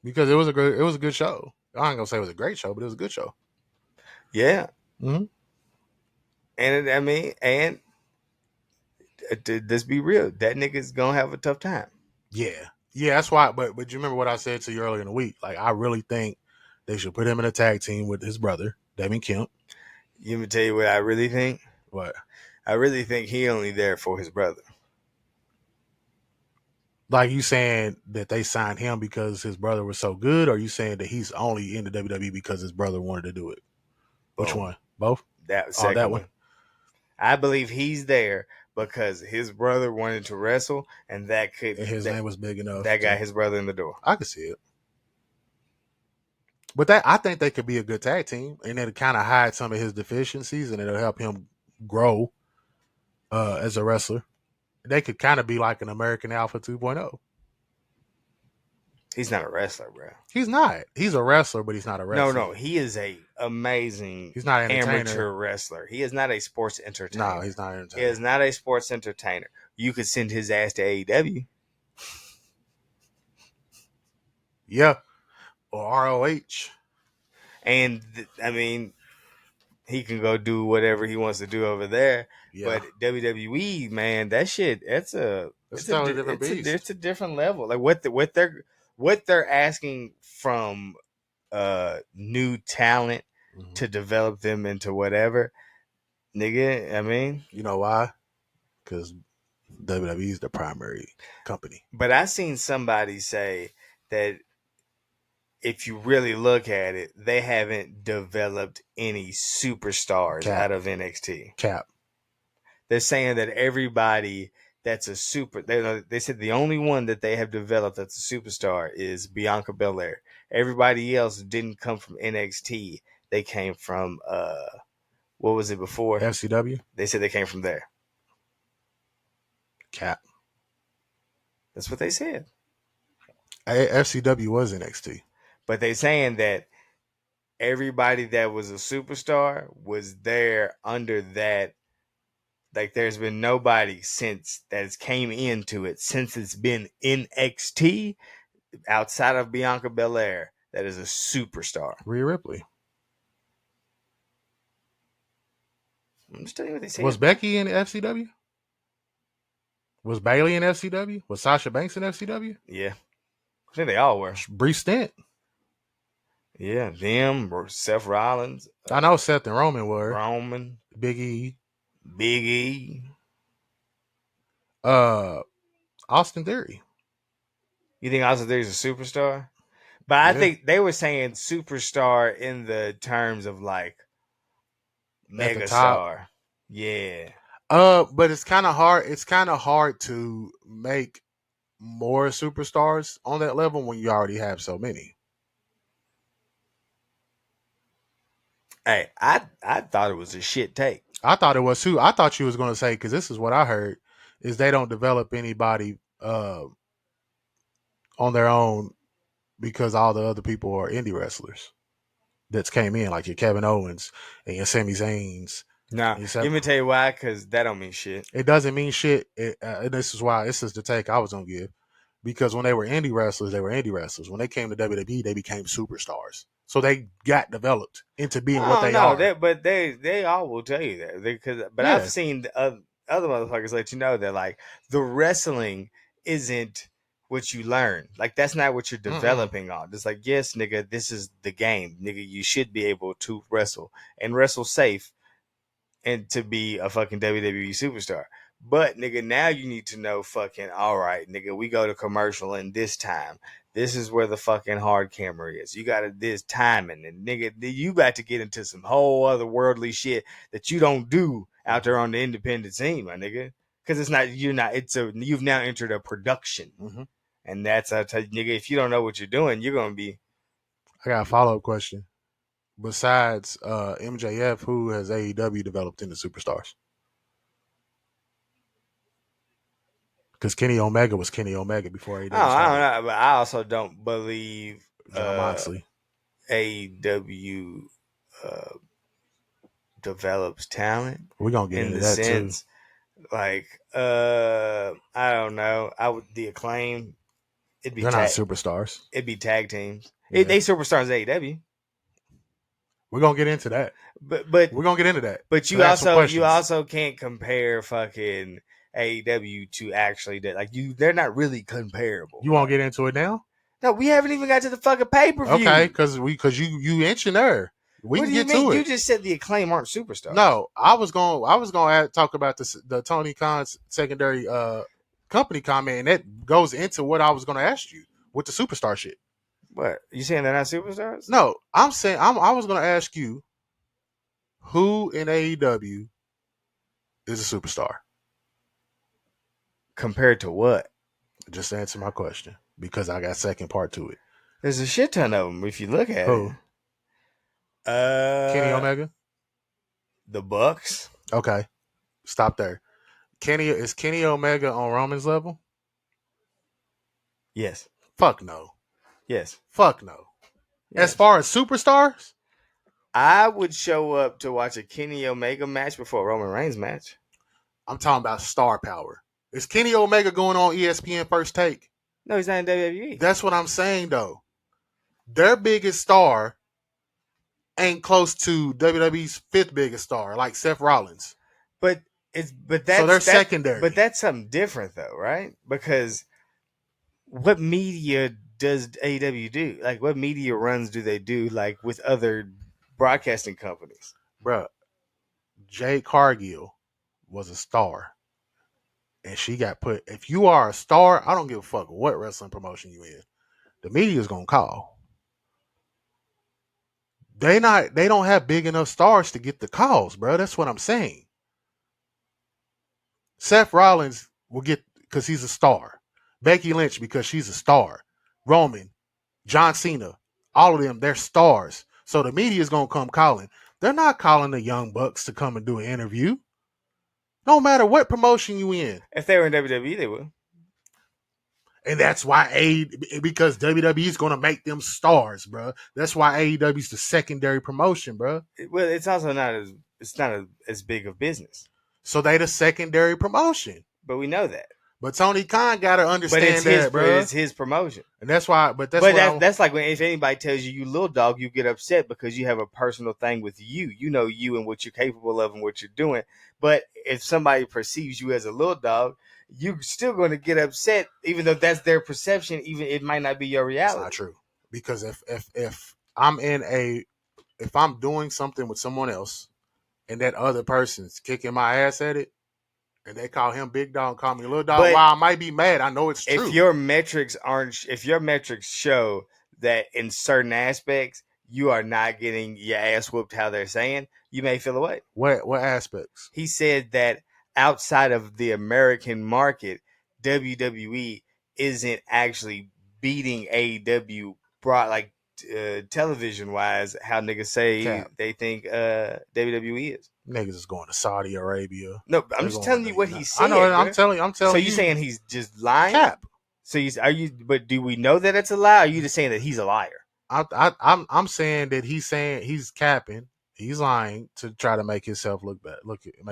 Speaker 5: Because it was a good show. I ain't gonna say it was a great show, but it was a good show.
Speaker 3: Yeah.
Speaker 5: Mm-hmm.
Speaker 3: And let's be real, that nigga's gonna have a tough time.
Speaker 5: Yeah. Yeah, that's why. But you remember what I said to you earlier in the week? Like, I really think they should put him in a tag team with his brother, Damien Kemp.
Speaker 3: Let me tell you what I really think.
Speaker 5: What?
Speaker 3: I really think he only there for his brother.
Speaker 5: Like, you saying that they signed him because his brother was so good, or you saying that he's only in the WWE because his brother wanted to do it? Which
Speaker 3: Boom.
Speaker 5: one? Both?
Speaker 3: That second
Speaker 5: that
Speaker 3: one.
Speaker 5: one.
Speaker 3: I believe he's there because his brother wanted to wrestle, and
Speaker 5: His name was big enough.
Speaker 3: That got his brother in the door.
Speaker 5: I could see it. But I think they could be a good tag team, and it'll kind of hide some of his deficiencies, and it'll help him grow as a wrestler. They could kind of be like an American Alpha 2.0.
Speaker 3: He's not a wrestler, bro.
Speaker 5: He's not. He's a wrestler, but he's not a wrestler.
Speaker 3: No, he is a amazing.
Speaker 5: He's not an
Speaker 3: amateur wrestler. He is not a sports entertainer.
Speaker 5: No, he's not an entertainer.
Speaker 3: He is not a sports entertainer. You could send his ass to AEW.
Speaker 5: Yeah, or ROH.
Speaker 3: And he can go do whatever he wants to do over there.
Speaker 5: Yeah.
Speaker 3: But WWE, man, that shit, it's a
Speaker 5: totally different beast.
Speaker 3: It's a different level. Like what they're asking from new talent to develop them into whatever, nigga.
Speaker 5: You know why? Because WWE is the primary company.
Speaker 3: But I seen somebody say that if you really look at it, they haven't developed any superstars out of NXT.
Speaker 5: Cap.
Speaker 3: They're saying that everybody that's a super, they said the only one that they have developed that's a superstar is Bianca Belair. Everybody else didn't come from NXT. They came from, what was it before?
Speaker 5: FCW?
Speaker 3: They said they came from there.
Speaker 5: Cap.
Speaker 3: That's what they said.
Speaker 5: FCW was NXT.
Speaker 3: But they saying that everybody that was a superstar was there under that. Like, there's been nobody since that has came into it since it's been NXT outside of Bianca Belair that is a superstar.
Speaker 5: Rhea Ripley.
Speaker 3: I'm just telling you what they said.
Speaker 5: Was Becky in FCW? Was Bayley in FCW? Was Sasha Banks in FCW?
Speaker 3: Yeah. I think they all were.
Speaker 5: Bree Stent.
Speaker 3: Yeah, them, Seth Rollins.
Speaker 5: I know Seth and Roman were.
Speaker 3: Roman.
Speaker 5: Big E. Austin Theory.
Speaker 3: You think Austin Theory's a superstar? But I think they were saying superstar in the terms of like megastar. Yeah.
Speaker 5: But it's kind of hard. It's kind of hard to make more superstars on that level when you already have so many.
Speaker 3: Hey, I thought it was a shit take.
Speaker 5: I thought it was too. I thought you was going to say, because this is what I heard, is they don't develop anybody on their own because all the other people are indie wrestlers that's came in, like your Kevin Owens and your Sami Zayns.
Speaker 3: Nah, let me tell you why, because that don't mean shit.
Speaker 5: It doesn't mean shit. And this is why, this is the take I was going to give. Because when they were indie wrestlers, they were indie wrestlers. When they came to WWE, they became superstars. So they got developed into being what they are.
Speaker 3: But they all will tell you that. I've seen other motherfuckers let you know that, like, the wrestling isn't what you learn. Like, that's not what you're developing on. It's like, yes, nigga, this is the game. Nigga, you should be able to wrestle and wrestle safe and to be a fucking WWE superstar. But, nigga, now you need to know fucking, all right, nigga, we go to commercial in this time. This is where the fucking hard camera is. You got this timing. And, nigga, you about to get into some whole other worldly shit that you don't do out there on the independent scene, my nigga. Because you've now entered a production.
Speaker 5: Mm-hmm.
Speaker 3: And that's, I tell you, nigga, if you don't know what you're doing, you're going to be.
Speaker 5: I got a follow-up question. Besides MJF, who has AEW developed into superstars? Because Kenny Omega was Kenny Omega before AEW started.
Speaker 3: I don't know, but I also don't believe
Speaker 5: John Moxley.
Speaker 3: AEW develops talent.
Speaker 5: We're gonna get
Speaker 3: In
Speaker 5: into
Speaker 3: the
Speaker 5: that
Speaker 3: sense, like, I don't know. The Acclaim,
Speaker 5: too. They're not superstars.
Speaker 3: it'd be tag teams.
Speaker 5: Yeah.
Speaker 3: They superstars AEW.
Speaker 5: We're gonna get into that.
Speaker 3: But
Speaker 5: We're gonna get into that.
Speaker 3: But
Speaker 5: So ask some
Speaker 3: you
Speaker 5: questions.
Speaker 3: also can't compare fucking AEW to actually that. Like they're not really comparable.
Speaker 5: You won't get into it now?
Speaker 3: No, we haven't even got to the fucking pay-per-view.
Speaker 5: Okay, because you mentioned there. We
Speaker 3: What
Speaker 5: can
Speaker 3: do you
Speaker 5: get
Speaker 3: mean?
Speaker 5: to it.
Speaker 3: You just said the Acclaim aren't superstars.
Speaker 5: No, I was gonna talk about the Tony Khan's secondary company comment, and that goes into what I was gonna ask you with the superstar shit.
Speaker 3: What? You saying they're not superstars?
Speaker 5: No, I'm saying I was gonna ask you who in AEW is a superstar.
Speaker 3: Compared to what?
Speaker 5: Just answer my question because I got second part to it.
Speaker 3: There's a shit ton of them if you look at
Speaker 5: Who?
Speaker 3: it.
Speaker 5: Kenny Omega?
Speaker 3: The Bucks.
Speaker 5: Okay. Stop there. Is Kenny Omega on Roman's level?
Speaker 3: Yes.
Speaker 5: Fuck no.
Speaker 3: Yes.
Speaker 5: Fuck no.
Speaker 3: Yes.
Speaker 5: As far as superstars,
Speaker 3: I would show up to watch a Kenny Omega match before a Roman Reigns match.
Speaker 5: I'm talking about star power. Is Kenny Omega going on ESPN First Take?
Speaker 3: No, he's not in WWE.
Speaker 5: That's what I'm saying, though. Their biggest star ain't close to WWE's fifth biggest star, like Seth Rollins.
Speaker 3: But that's
Speaker 5: so they're secondary.
Speaker 3: But that's something different, though, right? Because what media does AEW do? Like, what media runs do they do? Like with other broadcasting companies,
Speaker 5: Bruh, Jade Cargill was a star. And she got put. If you are a star, I don't give a fuck what wrestling promotion you in. The media's gonna call. They don't have big enough stars to get the calls, bro. That's what I'm saying. Seth Rollins will get because he's a star. Becky Lynch because she's a star. Roman, John Cena, all of them, they're stars. So the media is gonna come calling. They're not calling the Young Bucks to come and do an interview. No matter what promotion you in.
Speaker 3: If they were in WWE, they would.
Speaker 5: And that's why because WWE is going to make them stars, bro. That's why AEW is the secondary promotion, bro.
Speaker 3: Well, it's also not as big of business.
Speaker 5: So they the secondary promotion.
Speaker 3: But we know that.
Speaker 5: But Tony Khan got to understand that, bro.
Speaker 3: It's his promotion.
Speaker 5: And that's why.
Speaker 3: That's like when if anybody tells you little dog, you get upset because you have a personal thing with you. You know you and what you're capable of and what you're doing. But if somebody perceives you as a little dog, you're still going to get upset, even though that's their perception. Even it might not be your reality.
Speaker 5: It's not true, because if I'm doing something with someone else, and that other person's kicking my ass at it, and they call him big dog, call me little dog, while I might be mad, I know it's true.
Speaker 3: If your metrics show that in certain aspects you are not getting your ass whooped how they're saying, you may feel away.
Speaker 5: What aspects?
Speaker 3: He said that outside of the American market, WWE isn't actually beating AEW television wise. How niggas say they think WWE is.
Speaker 5: Niggas is going to Saudi Arabia.
Speaker 3: No, I'm just telling you what he said.
Speaker 5: I know. I'm telling you.
Speaker 3: So you saying he's just lying?
Speaker 5: Cap.
Speaker 3: So but do we know that it's a lie? Or are you just saying that he's a liar?
Speaker 5: I'm saying that he's capping. He's lying to try to make himself look bad.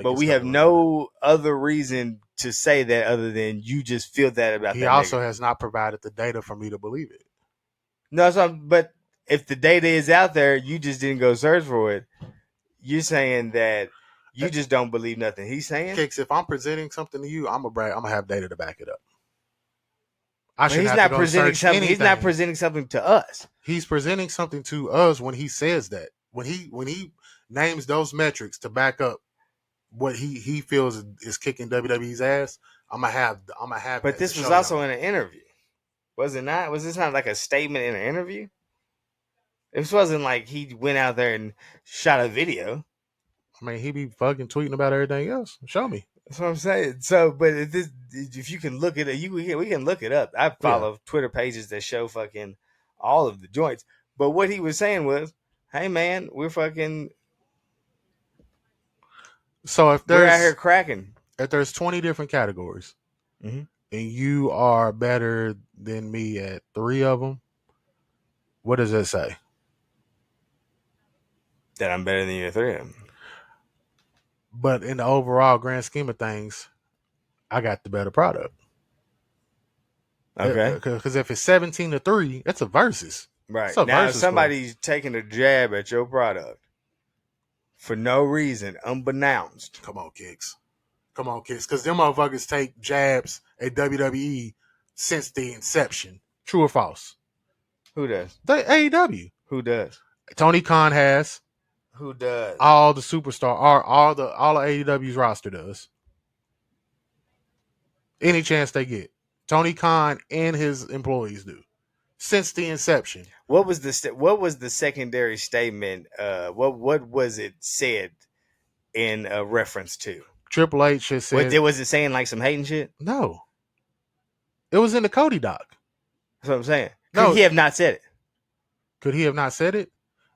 Speaker 3: But we have no other reason to say that other than you just feel that about that.
Speaker 5: He also has not provided the data for me to believe it.
Speaker 3: No, but if the data is out there, you just didn't go search for it. You're saying that you just don't believe nothing he's saying.
Speaker 5: Kicks, if I'm presenting something to you, I'm gonna have data to back it up.
Speaker 3: He's not presenting something. He's not presenting something to us.
Speaker 5: He's presenting something to us when he says that. When he names those metrics to back up what he feels is kicking WWE's ass, I'm gonna have.
Speaker 3: But this was also in an interview, was it not? Was this not like a statement in an interview? This wasn't like he went out there and shot a video.
Speaker 5: I mean, he be fucking tweeting about everything else. Show me.
Speaker 3: That's what I'm saying. So, but if you can look it up, we can look it up. I follow Twitter pages that show fucking all of the joints. But what he was saying was, hey man, we're fucking.
Speaker 5: So we're
Speaker 3: out here cracking.
Speaker 5: If there's 20 different categories,
Speaker 3: mm-hmm.
Speaker 5: and you are better than me at 3 of them, what does that say?
Speaker 3: That I'm better than you at 3 of them.
Speaker 5: But in the overall grand scheme of things, I got the better product.
Speaker 3: Okay.
Speaker 5: Because if it's 17-3, that's a versus.
Speaker 3: Right.
Speaker 5: It's a
Speaker 3: Now, if
Speaker 5: versus
Speaker 3: somebody's taking a jab at your product for no reason, unbeknownst.
Speaker 5: Come on, Kicks. Because them motherfuckers take jabs at WWE since the inception. True or false?
Speaker 3: Who does?
Speaker 5: They AEW.
Speaker 3: Who does?
Speaker 5: Tony Khan has.
Speaker 3: Who does?
Speaker 5: All the superstar, all the AEW's roster does. Any chance they get. Tony Khan and his employees do. Since the inception.
Speaker 3: What was the secondary statement? What was it said in reference to?
Speaker 5: Triple H has said.
Speaker 3: Was it saying like some hating shit?
Speaker 5: No. It was in the Cody doc.
Speaker 3: That's what I'm saying.
Speaker 5: No.
Speaker 3: Could he have not said it?
Speaker 5: Could he have not said it?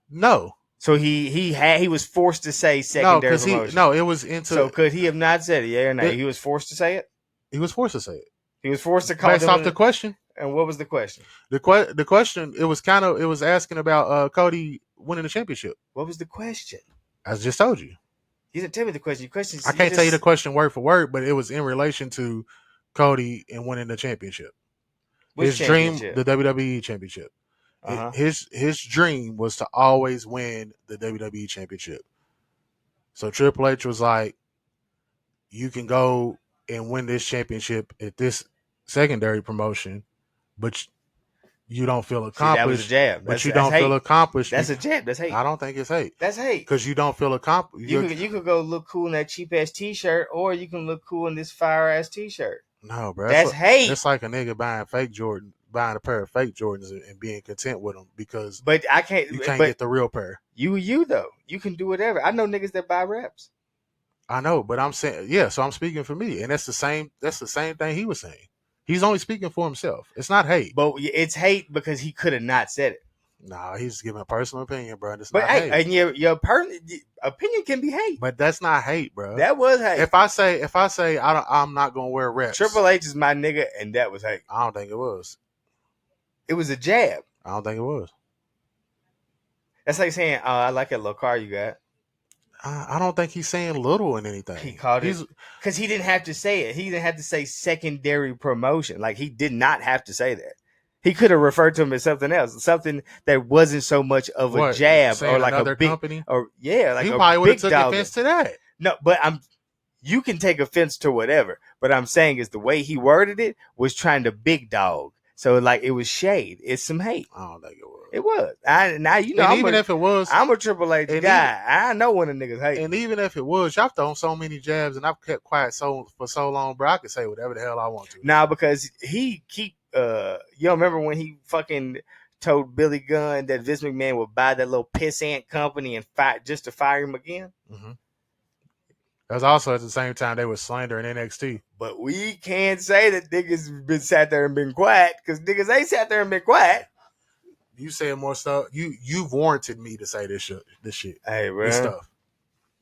Speaker 5: No.
Speaker 3: So he was forced to say secondary promotion.
Speaker 5: It was into.
Speaker 3: So could he have not said it? Yeah or no? He was forced to say it.
Speaker 5: He was forced to say it.
Speaker 3: He was forced to call.
Speaker 5: Based off the question.
Speaker 3: And what was the question?
Speaker 5: The question it was asking about Cody winning the championship.
Speaker 3: What was the question?
Speaker 5: I just told you.
Speaker 3: You didn't tell me the question.
Speaker 5: I can't tell you the question word for word, but it was in relation to Cody and winning the championship.
Speaker 3: Which
Speaker 5: his dream, the WWE championship. Uh-huh. His dream was to always win the WWE championship. So Triple H was like, you can go and win this championship at this secondary promotion, but you don't feel accomplished.
Speaker 3: That was a jab.
Speaker 5: But you don't feel accomplished.
Speaker 3: That's a jab. That's hate.
Speaker 5: I don't think it's hate.
Speaker 3: That's hate.
Speaker 5: Because you don't feel accomplished.
Speaker 3: You could go look cool in that cheap ass t-shirt, or you can look cool in this fire ass t-shirt.
Speaker 5: No, bro.
Speaker 3: That's hate.
Speaker 5: It's like a nigga buying a pair of fake Jordans and being content with them because.
Speaker 3: But I can't.
Speaker 5: You can't get the real pair.
Speaker 3: You though. You can do whatever. I know niggas that buy reps.
Speaker 5: I know, but I'm saying, yeah. So I'm speaking for me, and that's the same. That's the same thing he was saying. He's only speaking for himself. It's not hate.
Speaker 3: But it's hate because he could have not said it.
Speaker 5: Nah, he's giving a personal opinion, bro. It's
Speaker 3: but
Speaker 5: not
Speaker 3: hey,
Speaker 5: hate.
Speaker 3: And your opinion can be hate.
Speaker 5: But that's not hate, bro.
Speaker 3: That was hate.
Speaker 5: If I say I'm not gonna wear reps.
Speaker 3: Triple H is my nigga, and that was hate.
Speaker 5: I don't think it was.
Speaker 3: It was a jab.
Speaker 5: I don't think it was.
Speaker 3: That's like saying, I like that little car you got.
Speaker 5: I don't think he's saying little in anything.
Speaker 3: He called it because he didn't have to say it. He didn't have to say secondary promotion. Like, he did not have to say that. He could have referred to him as something else, something that wasn't so much of a jab or like a big
Speaker 5: company.
Speaker 3: Or like
Speaker 5: he probably would have took offense to that.
Speaker 3: No, but you can take offense to whatever. But I'm saying is the way he worded it was trying to big dog. So like it was shade. It's some hate.
Speaker 5: I don't think it was.
Speaker 3: It was.
Speaker 5: If it was,
Speaker 3: I'm a Triple H guy. I know when the niggas hate.
Speaker 5: And even if it was, y'all thrown so many jabs, and I've kept quiet for so long, bro. I could say whatever the hell I want to.
Speaker 3: Nah, because he keep. You don't remember when he fucking told Billy Gunn that Vince McMahon would buy that little pissant company and just to fire him again?
Speaker 5: Mm-hmm. That was also at the same time they were slandering NXT.
Speaker 3: But we can't say that niggas been sat there and been quiet because niggas ain't sat there and been quiet.
Speaker 5: You saying more stuff. You've warranted me to say this shit.
Speaker 3: Hey, bro.
Speaker 5: This stuff.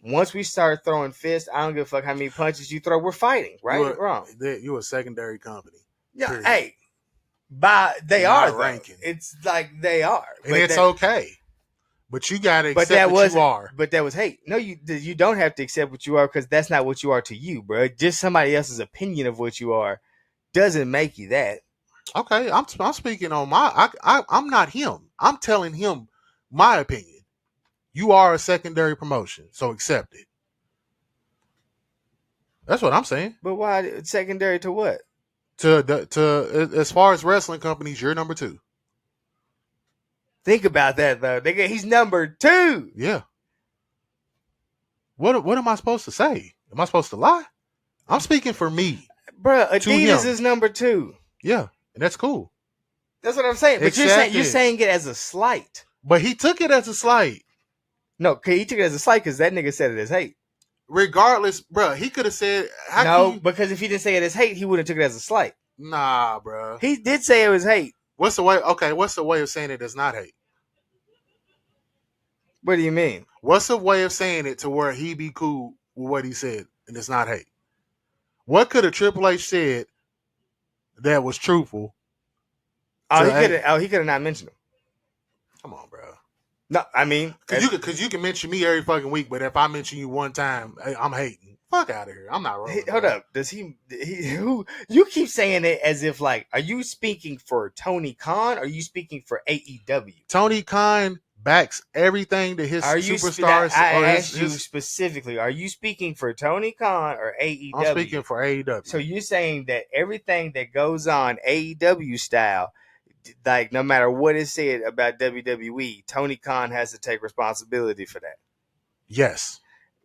Speaker 3: Once we start throwing fists, I don't give a fuck how many punches you throw. We're fighting, right? Wrong.
Speaker 5: You're a secondary company.
Speaker 3: Yeah.
Speaker 5: Period.
Speaker 3: Hey. They are ranking. It's like they are,
Speaker 5: and it's okay. But you gotta accept what you are.
Speaker 3: But that was hate. No, you don't have to accept what you are because that's not what you are to you, bro. Just somebody else's opinion of what you are doesn't make you that.
Speaker 5: Okay, I'm speaking on I'm not him. I'm telling him my opinion. You are a secondary promotion, so accept it. That's what I'm saying.
Speaker 3: But why secondary to what?
Speaker 5: To as far as wrestling companies, you're number 2.
Speaker 3: Think about that though. He's number 2.
Speaker 5: Yeah. What am I supposed to say? Am I supposed to lie? I'm speaking for me.
Speaker 3: Bruh, Adidas is number 2.
Speaker 5: Yeah, and that's cool.
Speaker 3: That's what I'm saying. But you're saying it as a slight.
Speaker 5: But he took it as a slight.
Speaker 3: No, he took it as a slight because that nigga said it as hate.
Speaker 5: Regardless, bro, he could have said...
Speaker 3: because if he didn't say it as hate, he wouldn't have took it as a slight.
Speaker 5: Nah, bro.
Speaker 3: He did say it was hate.
Speaker 5: What's the way? Okay, what's the way of saying it that's not hate?
Speaker 3: What do you mean?
Speaker 5: What's the way of saying it to where he be cool with what he said and it's not hate? What could a Triple H said that was truthful?
Speaker 3: He could have not mentioned him.
Speaker 5: Come on, bro.
Speaker 3: No, I mean,
Speaker 5: Cause you can mention me every fucking week, but if I mention you one time, I'm hating. Fuck out of here. I'm not rolling.
Speaker 3: hold up. Does he who you keep saying it as if like, are you speaking for Tony Khan? Or are you speaking for AEW?
Speaker 5: Tony Khan backs everything that his superstars.
Speaker 3: I asked you specifically, are you speaking for Tony Khan or AEW?
Speaker 5: I'm speaking for AEW.
Speaker 3: So you're saying that everything that goes on AEW style, like no matter what is said about WWE, Tony Khan has to take responsibility for that.
Speaker 5: Yes.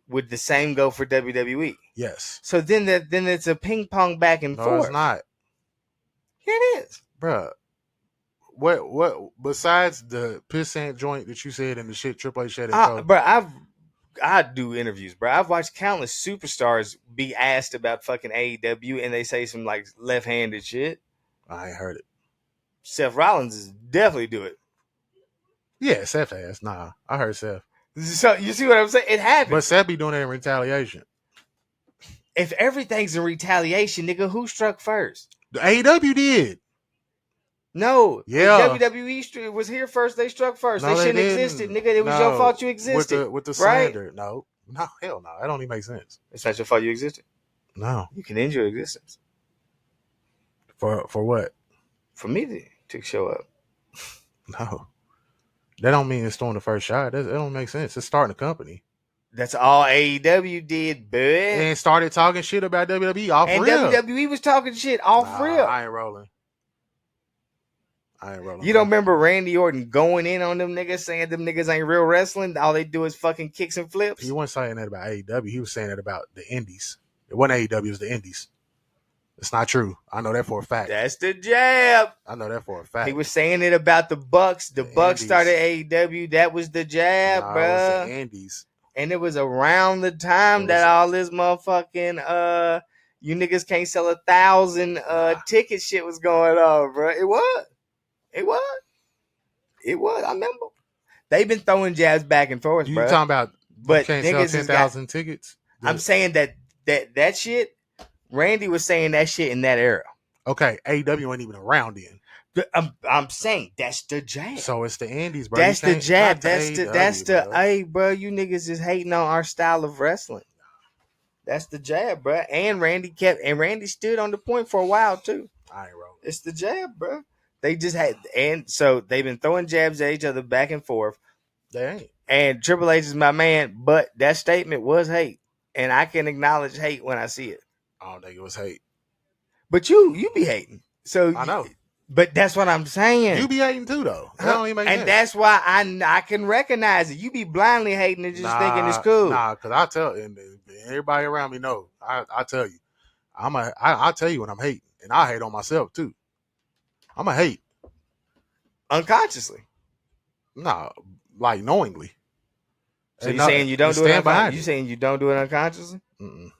Speaker 3: Would the same go for WWE?
Speaker 5: Yes.
Speaker 3: So then it's a ping pong back and forth.
Speaker 5: No, it's not.
Speaker 3: Yeah, it is.
Speaker 5: Bruh. What besides the pissant joint that you said and the shit Triple H said?
Speaker 3: Bro, I do interviews, bro. I've watched countless superstars be asked about fucking AEW and they say some like left-handed shit.
Speaker 5: I ain't heard it.
Speaker 3: Seth Rollins is definitely do it.
Speaker 5: Yeah, Seth has. Nah, I heard Seth.
Speaker 3: So you see what I'm saying? It happens.
Speaker 5: But Seth be doing that in retaliation.
Speaker 3: If everything's in retaliation, nigga, who struck first?
Speaker 5: The AEW did.
Speaker 3: No.
Speaker 5: Yeah.
Speaker 3: WWE was here first. They struck first.
Speaker 5: No,
Speaker 3: they shouldn't have existed, nigga. It was your fault you existed.
Speaker 5: With the slander. Right? No, hell no. That don't even make sense.
Speaker 3: It's not your fault you existed.
Speaker 5: No.
Speaker 3: You can end your existence.
Speaker 5: For what?
Speaker 3: For me to show up.
Speaker 5: No. That don't mean it's throwing the first shot. That don't make sense. It's starting a company.
Speaker 3: That's all AEW did, bud.
Speaker 5: And started talking shit about WWE off real.
Speaker 3: And WWE was talking shit off real.
Speaker 5: I ain't rolling.
Speaker 3: You don't remember Randy Orton going in on them niggas, saying them niggas ain't real wrestling? All they do is fucking kicks and flips?
Speaker 5: He wasn't saying that about AEW. He was saying that about the indies. It wasn't AEW, it was the indies. It's not true. I know that for a fact.
Speaker 3: That's the jab.
Speaker 5: I know that for a fact.
Speaker 3: He was saying it about the Bucks. The Bucks indies. Started AEW. That was the jab, bro. It was
Speaker 5: the indies.
Speaker 3: And it was around the time that all this motherfucking you niggas can't sell 1,000 ticket shit was going on, bro. It was. I remember. They've been throwing jabs back and forth, bro.
Speaker 5: You talking about
Speaker 3: but
Speaker 5: you can't sell 10,000 tickets?
Speaker 3: I'm saying that shit, Randy was saying that shit in that era.
Speaker 5: Okay, AEW ain't even around then.
Speaker 3: I'm saying that's the jab.
Speaker 5: So it's the indies, bro.
Speaker 3: That's the jab. That's the
Speaker 5: bro.
Speaker 3: Hey, bro, you niggas is hating on our style of wrestling. That's the jab, bro. And Randy stood on the point for a while too.
Speaker 5: I ain't rolling.
Speaker 3: It's the jab, bro. They just had, and so they've been throwing jabs at each other back and forth.
Speaker 5: They ain't.
Speaker 3: And Triple H is my man, but that statement was hate, and I can acknowledge hate when I see it.
Speaker 5: I don't think it was hate.
Speaker 3: But you be hating, so
Speaker 5: I know.
Speaker 3: But that's what I'm saying.
Speaker 5: You be hating too, though. That don't even make sense.
Speaker 3: And that's why I can recognize it. You be blindly hating and just thinking it's cool.
Speaker 5: Nah, because I tell, and everybody around me know. I tell you, I tell you when I'm hating, and I hate on myself too. I'm a hate
Speaker 3: unconsciously.
Speaker 5: Nah, like knowingly.
Speaker 3: So you saying you don't do it unconsciously? You saying you don't do it unconsciously?
Speaker 5: Mm-mm.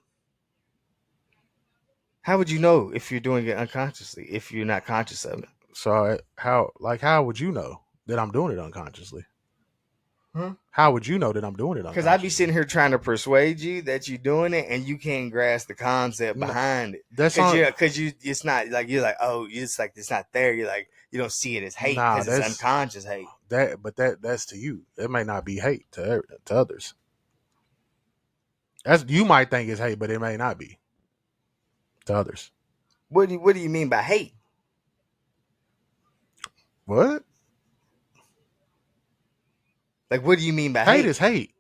Speaker 3: How would you know if you're doing it unconsciously if you're not conscious of it?
Speaker 5: So how would you know that I'm doing it unconsciously?
Speaker 3: Huh?
Speaker 5: How would you know that I'm doing it unconsciously?
Speaker 3: Because I'd be sitting here trying to persuade you that you're doing it and you can't grasp the concept behind it.
Speaker 5: That's
Speaker 3: because it's not like you're like, oh, it's like it's not there. You're like, you don't see it as hate because it's unconscious hate.
Speaker 5: That's to you. It may not be hate to others. You might think it's hate, but it may not be to others.
Speaker 3: What do you mean by hate?
Speaker 5: What?
Speaker 3: Like, what do you mean by hate?
Speaker 5: Hate is hate.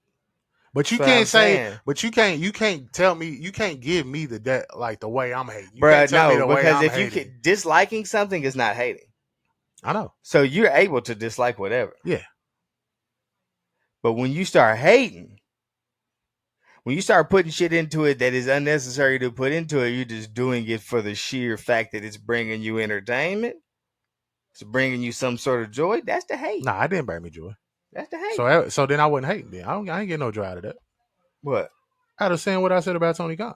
Speaker 5: But you can't say. But you can't tell me. You can't give me the way I'm hating.
Speaker 3: Bruh, no, because if you can, disliking something is not hating.
Speaker 5: I know.
Speaker 3: So you're able to dislike whatever.
Speaker 5: Yeah.
Speaker 3: But when you start hating, when you start putting shit into it that is unnecessary to put into it, you're just doing it for the sheer fact that it's bringing you entertainment. It's bringing you some sort of joy. That's the hate.
Speaker 5: Nah, it didn't bring me joy.
Speaker 3: That's the hate.
Speaker 5: So then I wasn't hating. Then I ain't getting no joy out of that.
Speaker 3: What?
Speaker 5: Out of saying what I said about Tony Khan.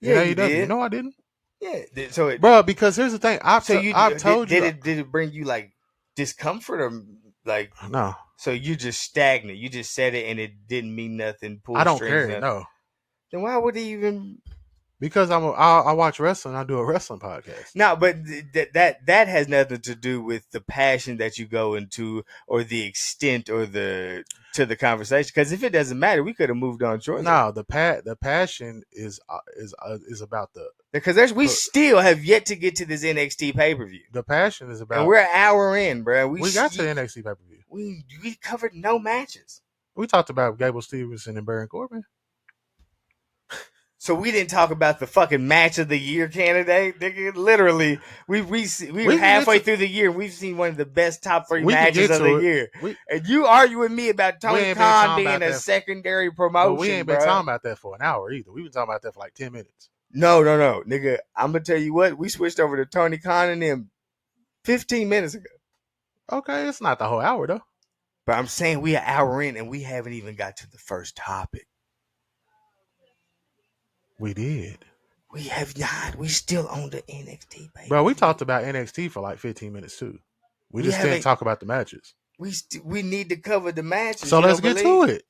Speaker 3: Yeah, you did.
Speaker 5: No, I didn't.
Speaker 3: Yeah. So
Speaker 5: bro, because here's the thing. I've told you.
Speaker 3: Did it bring you like discomfort or like?
Speaker 5: No.
Speaker 3: So you just stagnant. You just said it and it didn't mean nothing.
Speaker 5: I don't care. No.
Speaker 3: Then why would he even?
Speaker 5: Because I watch wrestling. I do a wrestling podcast.
Speaker 3: No, but that has nothing to do with the passion that you go into or the extent or the conversation. Because if it doesn't matter, we could have moved on shortly.
Speaker 5: No, the passion is about
Speaker 3: because we still have yet to get to this NXT pay per view.
Speaker 5: The passion is about,
Speaker 3: and we're an hour in, bro.
Speaker 5: We got to the NXT pay per view.
Speaker 3: We covered no matches.
Speaker 5: We talked about Gable Stevenson and Baron Corbin.
Speaker 3: So we didn't talk about the fucking match of the year candidate. Nigga, literally, we were halfway through the year. We've seen one of the best top 3 matches of the year. And you argue with me about Tony Khan being a secondary promotion.
Speaker 5: But we ain't been talking about that for an hour either. We've been talking about that for like 10 minutes.
Speaker 3: No, nigga. I'm gonna tell you what. We switched over to Tony Khan and them 15 minutes ago.
Speaker 5: Okay, it's not the whole hour though.
Speaker 3: But I'm saying we an hour in and we haven't even got to the first topic.
Speaker 5: We did.
Speaker 3: We have not. We still on the NXT, baby.
Speaker 5: Bro, we talked about NXT for like 15 minutes too. We just didn't talk about the matches.
Speaker 3: We need to cover the matches.
Speaker 5: So let's get to it.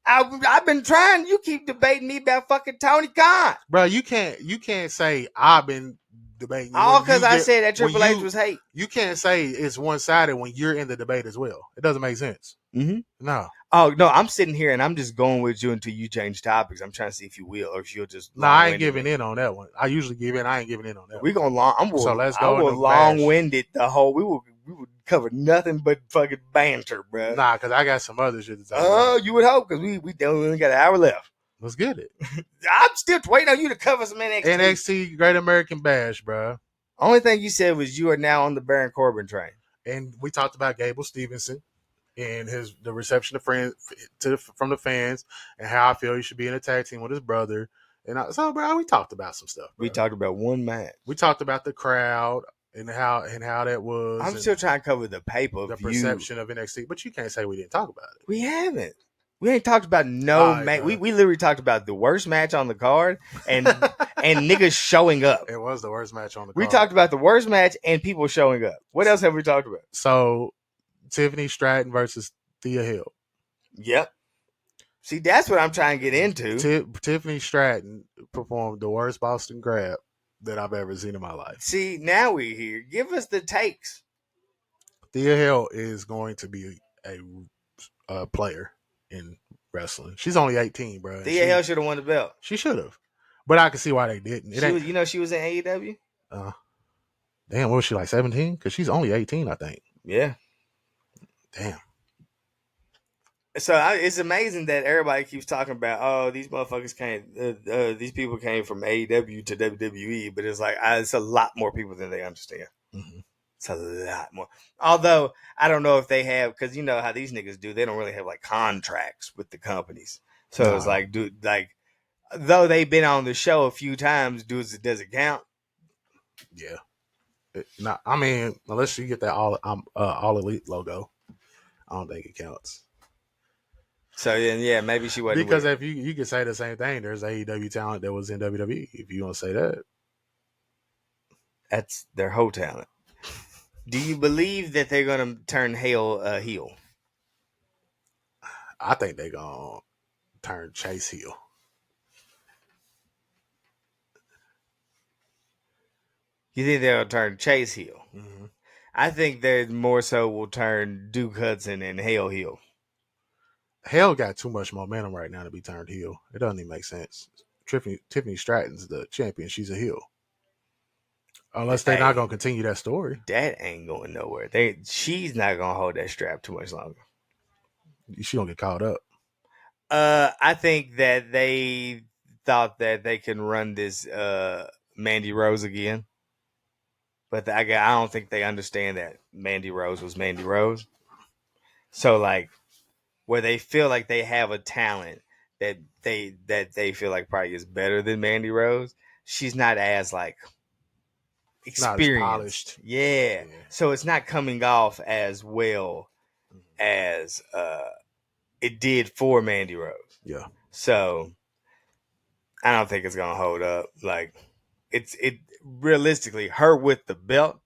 Speaker 3: I've been trying. You keep debating me about fucking Tony Khan.
Speaker 5: Bro, you can't say I've been debating.
Speaker 3: All because I said that Triple H was hate.
Speaker 5: You can't say it's one-sided when you're in the debate as well. It doesn't make sense.
Speaker 3: Mm-hmm.
Speaker 5: No.
Speaker 3: Oh, no, I'm sitting here and I'm just going with you until you change topics. I'm trying to see if you will or if you'll just...
Speaker 5: No, I ain't giving in on that one. I usually give in. I ain't giving in on that
Speaker 3: one. Let's go. I will long-winded the whole... We will cover nothing but fucking banter, bro.
Speaker 5: Nah, because I got some other shit to talk
Speaker 3: about. You would hope, because we only got an hour left.
Speaker 5: Let's get it.
Speaker 3: I'm still waiting on you to cover some NXT.
Speaker 5: NXT Great American Bash, bro.
Speaker 3: Only thing you said was you are now on the Baron Corbin train.
Speaker 5: And we talked about Gable Stevenson and the reception of friends from the fans and how I feel he should be in a tag team with his brother. And so, bro, we talked about some stuff. Bro.
Speaker 3: We talked about one match.
Speaker 5: We talked about the crowd and how that was.
Speaker 3: I'm still trying to cover the pay-per-view.
Speaker 5: The perception of NXT, but you can't say we didn't talk about it.
Speaker 3: We haven't. We ain't talked about no match. We literally talked about the worst match on the card and niggas showing up.
Speaker 5: It was the worst match on the card.
Speaker 3: We talked about the worst match and people showing up. What else have we talked about?
Speaker 5: So, Tiffany Stratton versus Thea Hill.
Speaker 3: Yep. See, that's what I'm trying to get into.
Speaker 5: Tiffany Stratton performed the worst Boston Crab that I've ever seen in my life.
Speaker 3: See, now we're here. Give us the takes.
Speaker 5: Thea Hill is going to be a player in wrestling. She's only 18, bro.
Speaker 3: Thea Hill should have won the belt.
Speaker 5: She should have. But I can see why they didn't.
Speaker 3: She was in AEW?
Speaker 5: Damn, what was she, like 17? Because she's only 18, I think.
Speaker 3: Yeah.
Speaker 5: Damn.
Speaker 3: So it's amazing that everybody keeps talking about, these motherfuckers these people came from AEW to WWE, but it's like, it's a lot more people than they understand.
Speaker 5: Mm-hmm.
Speaker 3: It's a lot more. Although, I don't know if they have, because you know how these niggas do, they don't really have like contracts with the companies. So it's like, dude, like, though they've been on the show a few times, does it count?
Speaker 5: Yeah. I mean, unless you get that all elite logo, I don't think it counts.
Speaker 3: So then, yeah, maybe she wasn't.
Speaker 5: Because if you could say the same thing, there's AEW talent that was in WWE. If you want to say that,
Speaker 3: that's their whole talent. Do you believe that they're gonna turn Hale heel?
Speaker 5: I think they're gonna turn Chase heel.
Speaker 3: You think they'll turn Chase heel?
Speaker 5: Mm-hmm.
Speaker 3: I think they more so will turn Duke Hudson and Hale heel.
Speaker 5: Hale got too much momentum right now to be turned heel. It doesn't even make sense. Tiffany Stratton's the champion. She's a heel. Unless they're not going to continue that story.
Speaker 3: That ain't going nowhere. She's not going to hold that strap too much longer.
Speaker 5: She going to get caught up.
Speaker 3: I think that they thought that they can run this Mandy Rose again. But I don't think they understand that Mandy Rose was Mandy Rose. So, like, where they feel like they have a talent that they feel like probably is better than Mandy Rose, she's not as, like, experienced.
Speaker 5: Not as polished.
Speaker 3: Yeah. So it's not coming off as well as it did for Mandy Rose.
Speaker 5: Yeah.
Speaker 3: So I don't think it's gonna hold up. Like it realistically, her with the belt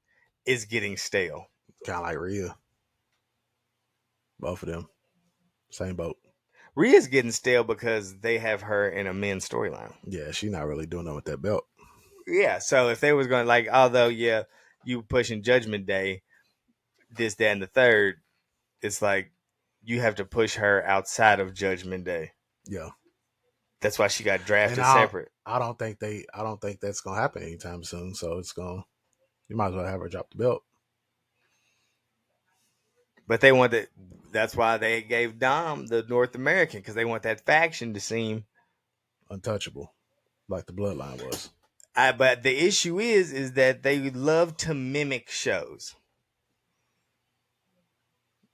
Speaker 3: is getting stale.
Speaker 5: Kind of like Rhea. Both of them. Same boat.
Speaker 3: Rhea's getting stale because they have her in a men's storyline.
Speaker 5: Yeah, she's not really doing that with that belt.
Speaker 3: Yeah, so if they was going like, although you pushing Judgment Day, this, that, and the third, it's like you have to push her outside of Judgment Day.
Speaker 5: Yeah,
Speaker 3: that's why she got drafted
Speaker 5: and
Speaker 3: separate.
Speaker 5: I don't think that's gonna happen anytime soon. So you might as well have her drop the belt.
Speaker 3: But that's why they gave Dom the North American, because they want that faction to seem
Speaker 5: untouchable, like the Bloodline was.
Speaker 3: But the issue is that they love to mimic shows.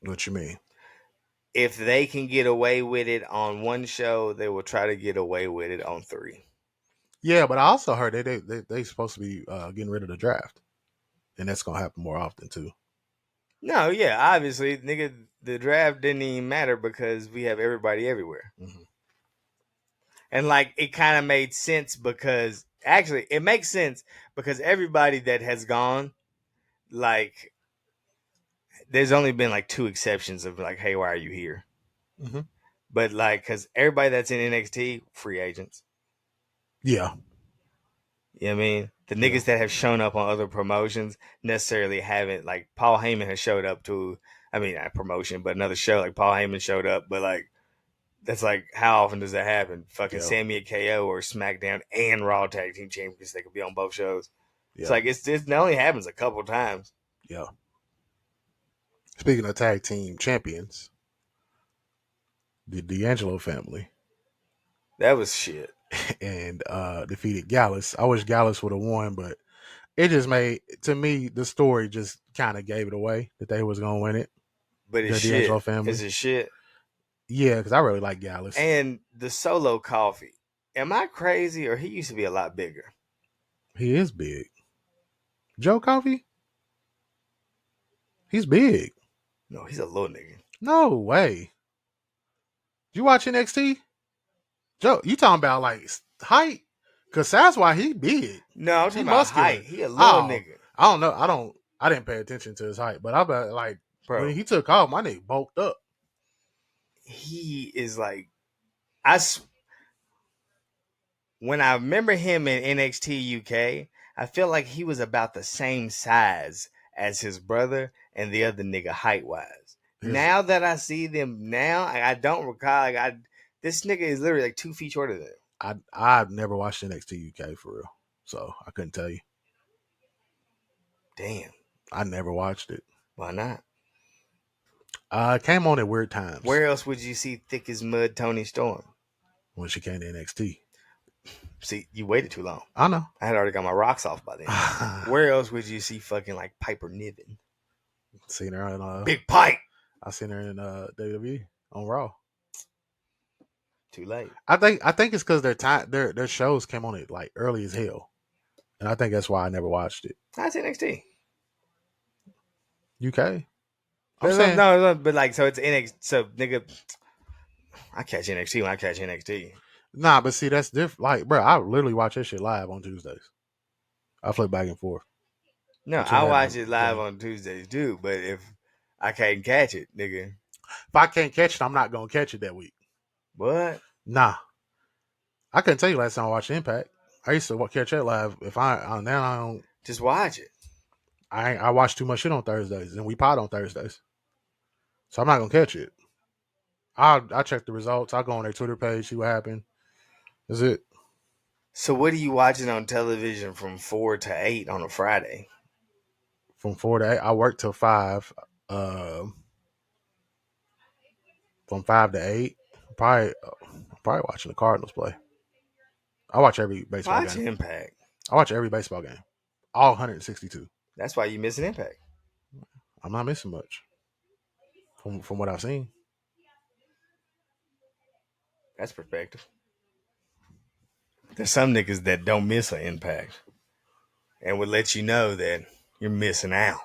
Speaker 5: What you mean?
Speaker 3: If they can get away with it on one show, they will try to get away with it on 3.
Speaker 5: Yeah, but I also heard they supposed to be getting rid of the draft, and that's gonna happen more often too.
Speaker 3: No, yeah, obviously, nigga, the draft didn't even matter because we have everybody everywhere.
Speaker 5: Mm-hmm.
Speaker 3: And like it kind of made sense because actually it makes sense because everybody that has gone, like, there's only been like 2 exceptions of like, hey, why are you here?
Speaker 5: Mm-hmm.
Speaker 3: But like, because everybody that's in NXT, free agents.
Speaker 5: Yeah.
Speaker 3: You know what I mean? The niggas that have shown up on other promotions necessarily haven't, like, Paul Heyman has showed up to, I mean, not promotion, but another show, like, Paul Heyman showed up, but, like, that's like, how often does that happen? Fucking Sammy and KO or SmackDown and Raw Tag Team Champions, they could be on both shows. Yeah. It's like, it only happens a couple times.
Speaker 5: Yeah. Speaking of tag team champions, the D'Angelo family.
Speaker 3: That was shit.
Speaker 5: And defeated Gallus. I wish Gallus would have won, but it just made, to me, the story just kind of gave it away that they was gonna win it.
Speaker 3: But it's
Speaker 5: the
Speaker 3: shit.
Speaker 5: D'Angelo family.
Speaker 3: Is it shit?
Speaker 5: Yeah, because I really like Gallus.
Speaker 3: And the Solo Coffee. Am I crazy, or he used to be a lot bigger?
Speaker 5: He is big. Joe Coffey? He's big.
Speaker 3: No, he's a little nigga.
Speaker 5: No way. Did you watch NXT? Joe, you talking about like height? Because that's why he big.
Speaker 3: No, I'm talking about height. He a little nigga.
Speaker 5: I don't know. I didn't pay attention to his height, but I bet like, bro, when he took off, my nigga bulked up.
Speaker 3: He is like, when I remember him in NXT UK, I feel like he was about the same size as his brother and the other nigga height wise. Now that I see them now, I don't recall. Like, this nigga is literally like 2 feet shorter than him.
Speaker 5: I've never watched NXT UK for real, so I couldn't tell you.
Speaker 3: Damn,
Speaker 5: I never watched it.
Speaker 3: Why not?
Speaker 5: It came on at weird times.
Speaker 3: Where else would you see thick as mud Tony Storm?
Speaker 5: When she came to NXT.
Speaker 3: See, you waited too long.
Speaker 5: I know.
Speaker 3: I had already got my rocks off by then. Where else would you see fucking like Piper Niven?
Speaker 5: Seen her in
Speaker 3: Big Pipe.
Speaker 5: I seen her in WWE on Raw.
Speaker 3: Too late.
Speaker 5: I think it's because their shows came on it like early as hell, and I think that's why I never watched it.
Speaker 3: That's NXT.
Speaker 5: UK.
Speaker 3: No, but like, so it's NXT. So nigga, I catch NXT when I catch NXT.
Speaker 5: Nah, but see, that's different. Like, bro, I literally watch that shit live on Tuesdays. I flip back and forth.
Speaker 3: No, I watch it live on Tuesdays too. But if I can't catch it, nigga,
Speaker 5: if I can't catch it, I'm not gonna catch it that week.
Speaker 3: What?
Speaker 5: Nah, I couldn't tell you last time I watched Impact. I used to catch that live. Now I don't.
Speaker 3: Just watch it.
Speaker 5: I watch too much shit on Thursdays, and we pod on Thursdays, so I'm not gonna catch it. I check the results. I go on their Twitter page, see what happened. That's it.
Speaker 3: So what are you watching on television from 4 to 8 on a Friday?
Speaker 5: From 4 to 8, I work till 5. From 5 to 8, probably watching the Cardinals play. I watch every baseball game.
Speaker 3: Watch Impact.
Speaker 5: I watch every baseball game. All 162.
Speaker 3: That's why you missing Impact.
Speaker 5: I'm not missing much. From what I've seen.
Speaker 3: That's perspective. There's some niggas that don't miss an Impact and would let you know that you're missing out.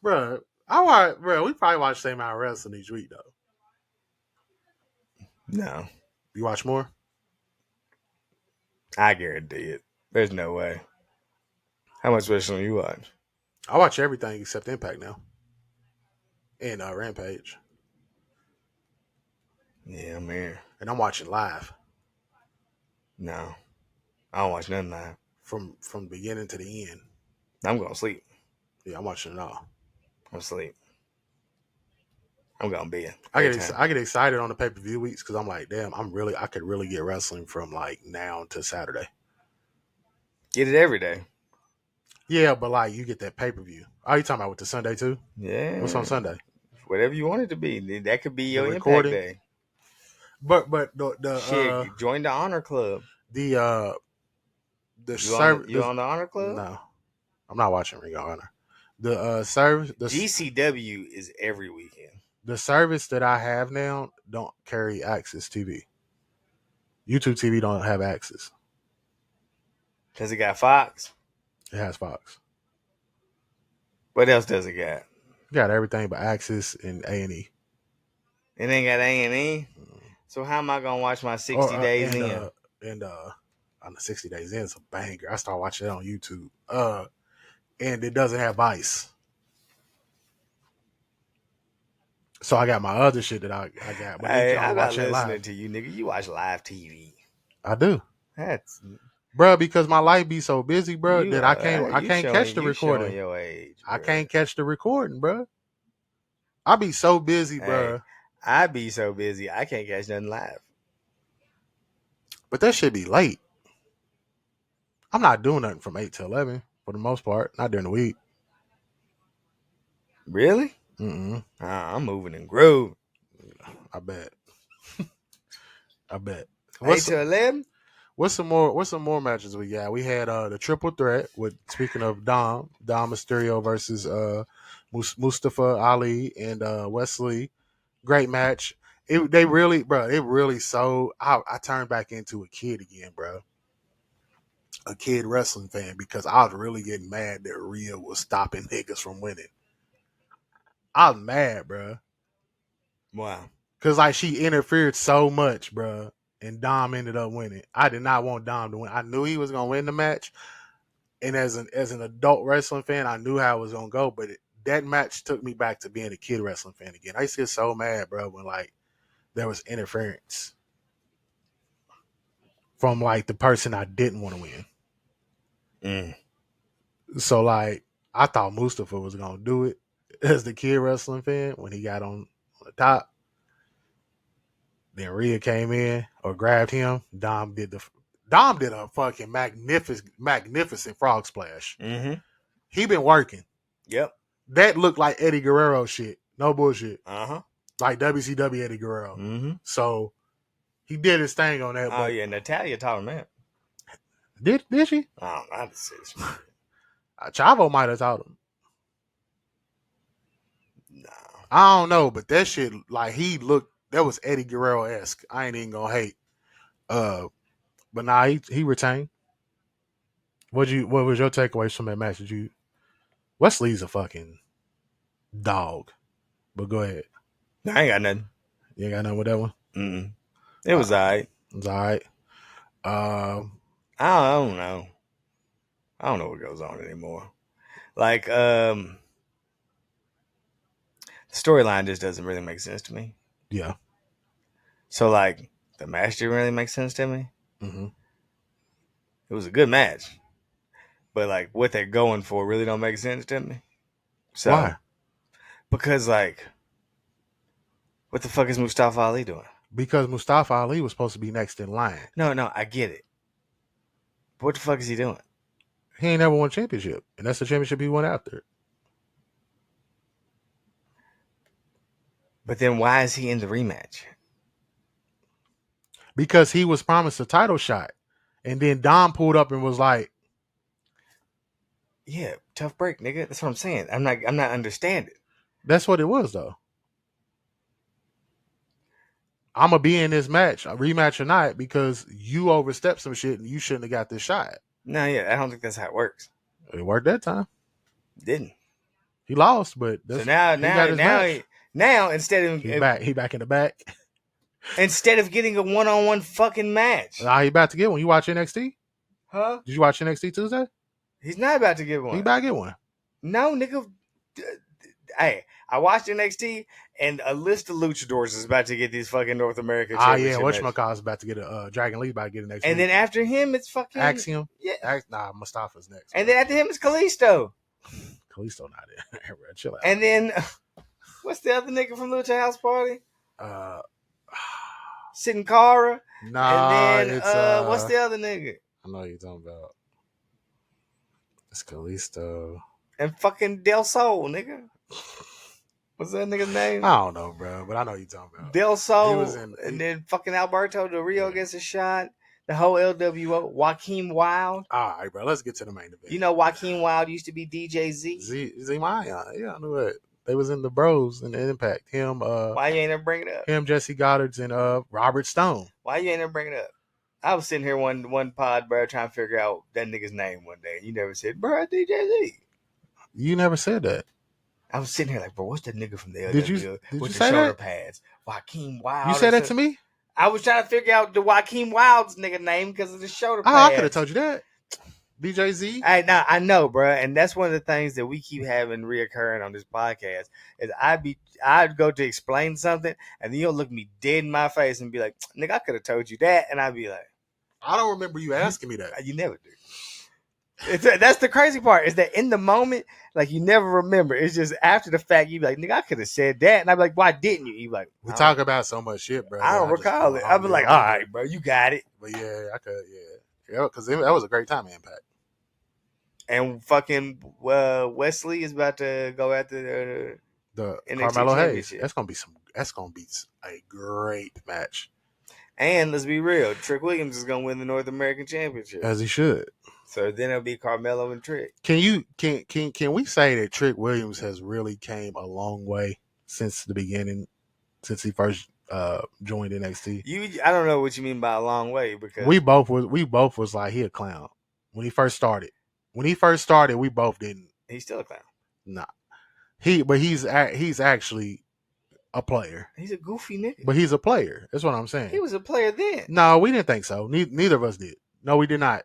Speaker 5: Bro, we probably watch the same amount of wrestling each week though.
Speaker 3: No.
Speaker 5: You watch more?
Speaker 3: I guarantee it. There's no way. How much wrestling you watch?
Speaker 5: I watch everything except Impact now. And Rampage.
Speaker 3: Yeah, I'm here.
Speaker 5: And I'm watching live.
Speaker 3: No, I don't watch nothing live.
Speaker 5: From beginning to the end.
Speaker 3: I'm going to sleep.
Speaker 5: Yeah, I'm watching it all.
Speaker 3: I'm asleep. I'm going to be in.
Speaker 5: I get excited on the pay-per-view weeks because I'm like, damn, I could really get wrestling from like now to Saturday.
Speaker 3: Get it every day.
Speaker 5: Yeah, but like you get that pay-per-view. Are you talking about with the Sunday too?
Speaker 3: Yeah.
Speaker 5: What's on Sunday?
Speaker 3: Whatever you want it to be. That could be your Impact
Speaker 5: recording?
Speaker 3: Day.
Speaker 5: But the
Speaker 3: Shit, join the Honor Club.
Speaker 5: The
Speaker 3: You on the Honor Club?
Speaker 5: No, I'm not watching Ring of Honor. The service, the
Speaker 3: GCW is every weekend.
Speaker 5: The service that I have now don't carry Access TV. YouTube TV don't have Access.
Speaker 3: Does it got Fox?
Speaker 5: It has Fox.
Speaker 3: What else does it got?
Speaker 5: It got everything but Access and A&E.
Speaker 3: It ain't got A&E? So how am I gonna watch my 60 days in?
Speaker 5: And on the 60 Days in, it's a banger. I started watching it on YouTube. And it doesn't have Vice. So I got my other shit that I got. But
Speaker 3: Hey,
Speaker 5: I'm
Speaker 3: I'm not
Speaker 5: watching
Speaker 3: listening
Speaker 5: live.
Speaker 3: to you, nigga. You watch live TV.
Speaker 5: I do.
Speaker 3: That's
Speaker 5: Bro, because my life be so busy, bro, that I can't catch the recording.
Speaker 3: Your age,
Speaker 5: I can't catch the recording, bro. I be so busy, bro.
Speaker 3: I be so busy I can't catch nothing live.
Speaker 5: But that should be late. I'm not doing nothing from 8 to 11 for the most part. Not during the week.
Speaker 3: Really?
Speaker 5: Mm-mm.
Speaker 3: I'm moving and groove.
Speaker 5: I bet. I bet.
Speaker 3: 8 to 11?
Speaker 5: What's some more matches we got? We had the triple threat with, speaking of Dom Mysterio versus Mustafa Ali and Wesley. Great match. I turned back into a kid again, bro. A kid wrestling fan, because I was really getting mad that Rhea was stopping niggas from winning. I was mad, bro.
Speaker 3: Wow.
Speaker 5: Because like she interfered so much, bro. And Dom ended up winning. I did not want Dom to win. I knew he was gonna win the match, and as an adult wrestling fan, I knew how it was gonna go. But that match took me back to being a kid wrestling fan again. I used to get so mad, bro, when like there was interference from like the person I didn't want to win. So like I thought Mustafa was gonna do it as the kid wrestling fan when he got on the top. Then Rhea came in or grabbed him. Dom did a fucking magnificent frog splash.
Speaker 3: Mm-hmm.
Speaker 5: He been working.
Speaker 3: Yep.
Speaker 5: That looked like Eddie Guerrero shit. No bullshit.
Speaker 3: Uh-huh.
Speaker 5: Like WCW Eddie Guerrero.
Speaker 3: Mm-hmm.
Speaker 5: So he did his thing on that.
Speaker 3: Oh yeah, Natalia taught him that.
Speaker 5: Did she?
Speaker 3: I don't know how to say this.
Speaker 5: Chavo might have taught him.
Speaker 3: No.
Speaker 5: I don't know, but that shit, like that was Eddie Guerrero-esque. I ain't even gonna hate. But nah, he retained. What was your takeaways from that match? Wesley's a fucking dog. But go ahead.
Speaker 3: I ain't got nothing.
Speaker 5: You ain't got nothing with that one?
Speaker 3: Mm-mm. It was alright.
Speaker 5: It was alright.
Speaker 3: I don't know. I don't know what goes on anymore. Like, the storyline just doesn't really make sense to me.
Speaker 5: Yeah.
Speaker 3: So, like, the match didn't really make sense to me.
Speaker 5: Mm-hmm.
Speaker 3: It was a good match. But, like, what they're going for really don't make sense to me. So,
Speaker 5: why?
Speaker 3: Because, like, what the fuck is Mustafa Ali doing?
Speaker 5: Because Mustafa Ali was supposed to be next in line.
Speaker 3: No, I get it. But what the fuck is he doing?
Speaker 5: He ain't never won a championship. And that's the championship he went after.
Speaker 3: But then why is he in the rematch?
Speaker 5: Because he was promised a title shot. And then Dom pulled up and was like,
Speaker 3: yeah, tough break, nigga. That's what I'm saying. I'm not understanding.
Speaker 5: That's what it was, though. I'm going to be in this match, a rematch or not, because you overstepped some shit and you shouldn't have got this shot.
Speaker 3: No, yeah, I don't think that's how it works.
Speaker 5: It worked that time.
Speaker 3: Didn't.
Speaker 5: He lost, but
Speaker 3: so now instead of
Speaker 5: he back in the back.
Speaker 3: Instead of getting a one-on-one fucking match.
Speaker 5: Nah, he about to get one. You watch NXT?
Speaker 3: Huh?
Speaker 5: Did you watch NXT Tuesday?
Speaker 3: He's not about to get one.
Speaker 5: He about to get one.
Speaker 3: No, nigga. Hey, I watched NXT, and a list of luchadors is about to get these fucking North American
Speaker 5: Yeah,
Speaker 3: championship matches.
Speaker 5: whatchamacallit's about to get a Dragon Lee about to get it next
Speaker 3: And
Speaker 5: week.
Speaker 3: then after him, it's fucking
Speaker 5: Axiom.
Speaker 3: Yeah.
Speaker 5: Mustafa's next.
Speaker 3: And then after him, it's Kalisto.
Speaker 5: Kalisto not in there, bro. Chill out.
Speaker 3: And then what's the other nigga from Lucha House Party? Sin Cara.
Speaker 5: Nah,
Speaker 3: And then
Speaker 5: it's
Speaker 3: what's the other nigga?
Speaker 5: I know what you're talking about. It's Kalisto.
Speaker 3: And fucking Del Sol, nigga. What's that nigga's name?
Speaker 5: I don't know, bro, but I know what you're talking about.
Speaker 3: Del Sol. Then fucking Alberto Del Rio gets a shot. The whole LWO. Joaquin Wild.
Speaker 5: All right, bro. Let's get to the main event.
Speaker 3: You know Joaquin Wild used to be DJ Z.
Speaker 5: Z Maya. Yeah, I knew it. They was in the Bros in the Impact. Him,
Speaker 3: Why you ain't never bring it up?
Speaker 5: Him, Jesse Goddards, and Robert Stone.
Speaker 3: Why you ain't never bring it up? I was sitting here one pod, bro, trying to figure out that nigga's name one day. You never said, bro, DJ Z.
Speaker 5: You never said that.
Speaker 3: I was sitting here like, bro, what's that nigga from the LWO
Speaker 5: Did you
Speaker 3: with the
Speaker 5: say
Speaker 3: shoulder
Speaker 5: that?
Speaker 3: pads? Joaquin Wild.
Speaker 5: You said that to me?
Speaker 3: I was trying to figure out the Joaquin Wild's nigga name because of the shoulder pads.
Speaker 5: Oh, I could have told you that. DJ Z.
Speaker 3: Now I know, bro, and that's one of the things that we keep having reoccurring on this podcast. Is I'd go to explain something, and then you'll look me dead in my face and be like, "Nigga, I could have told you that," and I'd be like,
Speaker 5: I don't remember you asking me that.
Speaker 3: "You never do." That's the crazy part, is that in the moment, like, you never remember. It's just after the fact, you be like, "Nigga, I could have said that," and I'm like, "Why didn't you?" You be like,
Speaker 5: We talk about so much shit, bro.
Speaker 3: I don't recall it. I'd be like, "All right, bro, you got it."
Speaker 5: But yeah, I could, yeah, because that was a great time in Impact.
Speaker 3: And fucking Wesley is about to go after
Speaker 5: The
Speaker 3: NXT
Speaker 5: Carmelo Hayes.
Speaker 3: Championship.
Speaker 5: That's gonna be a great match.
Speaker 3: And let's be real, Trick Williams is gonna win the North American Championship,
Speaker 5: As he should.
Speaker 3: so then it'll be Carmelo and Trick.
Speaker 5: Can we say that Trick Williams has really came a long way since the beginning, since he first joined NXT?
Speaker 3: I don't know what you mean by a long way, because
Speaker 5: We both was like, he a clown when he first started. When he first started, we both didn't.
Speaker 3: he's still a clown.
Speaker 5: Nah, he's actually a player.
Speaker 3: He's a goofy nigga.
Speaker 5: But he's a player. That's what I'm saying.
Speaker 3: He was a player then.
Speaker 5: No, we didn't think so. Neither of us did. No, we did not.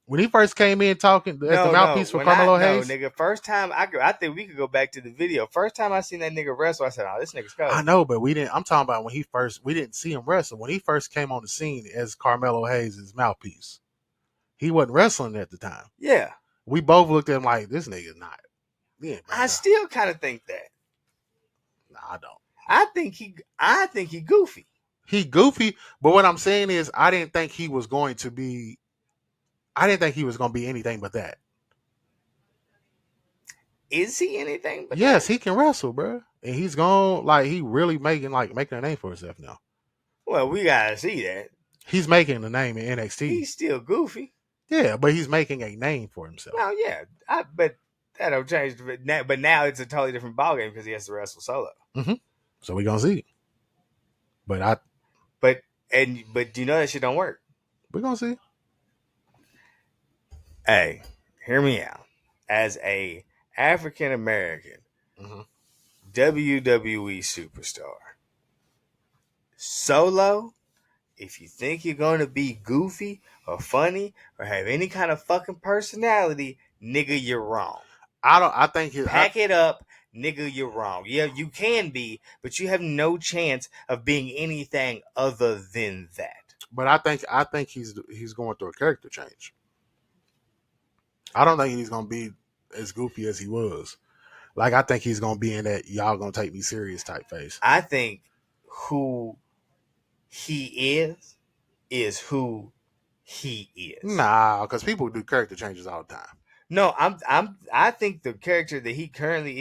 Speaker 5: When he first came in talking as the mouthpiece for Carmelo Hayes.
Speaker 3: No, nigga, first time I think we could go back to the video. First time I seen that nigga wrestle, I said, "Oh, this nigga's cold."
Speaker 5: I know, but we didn't. I'm talking about when we didn't see him wrestle. When he first came on the scene as Carmelo Hayes' mouthpiece, he wasn't wrestling at the time.
Speaker 3: Yeah.
Speaker 5: We both looked at him like, this nigga's not. Yeah,
Speaker 3: I still kind of think that.
Speaker 5: No, I don't.
Speaker 3: I think he goofy.
Speaker 5: He goofy, but what I'm saying is I didn't think he was going to be anything but that.
Speaker 3: Is he anything but
Speaker 5: Yes,
Speaker 3: that?
Speaker 5: he can wrestle, bro. And he's gone, like, he really making a name for himself now.
Speaker 3: Well, we gotta see that.
Speaker 5: He's making a name in NXT.
Speaker 3: He's still goofy.
Speaker 5: Yeah, but he's making a name for himself.
Speaker 3: No, yeah. But that don't change. But now it's a totally different ballgame because he has to wrestle solo.
Speaker 5: Mm-hmm. So we're gonna see. But
Speaker 3: you know that shit don't work.
Speaker 5: We're gonna see.
Speaker 3: Hey, hear me out. As a African American WWE superstar, solo, if you think you're gonna be goofy or funny or have any kind of fucking personality, nigga, you're wrong. Pack it up, nigga, you're wrong. Yeah, you can be, but you have no chance of being anything other than that.
Speaker 5: But I think he's going through a character change. I don't think he's gonna be as goofy as he was. Like, I think he's gonna be in that y'all gonna take me serious type face.
Speaker 3: I think who he is who he is.
Speaker 5: Nah, because people do character changes all the time.
Speaker 3: No, I think the character that he currently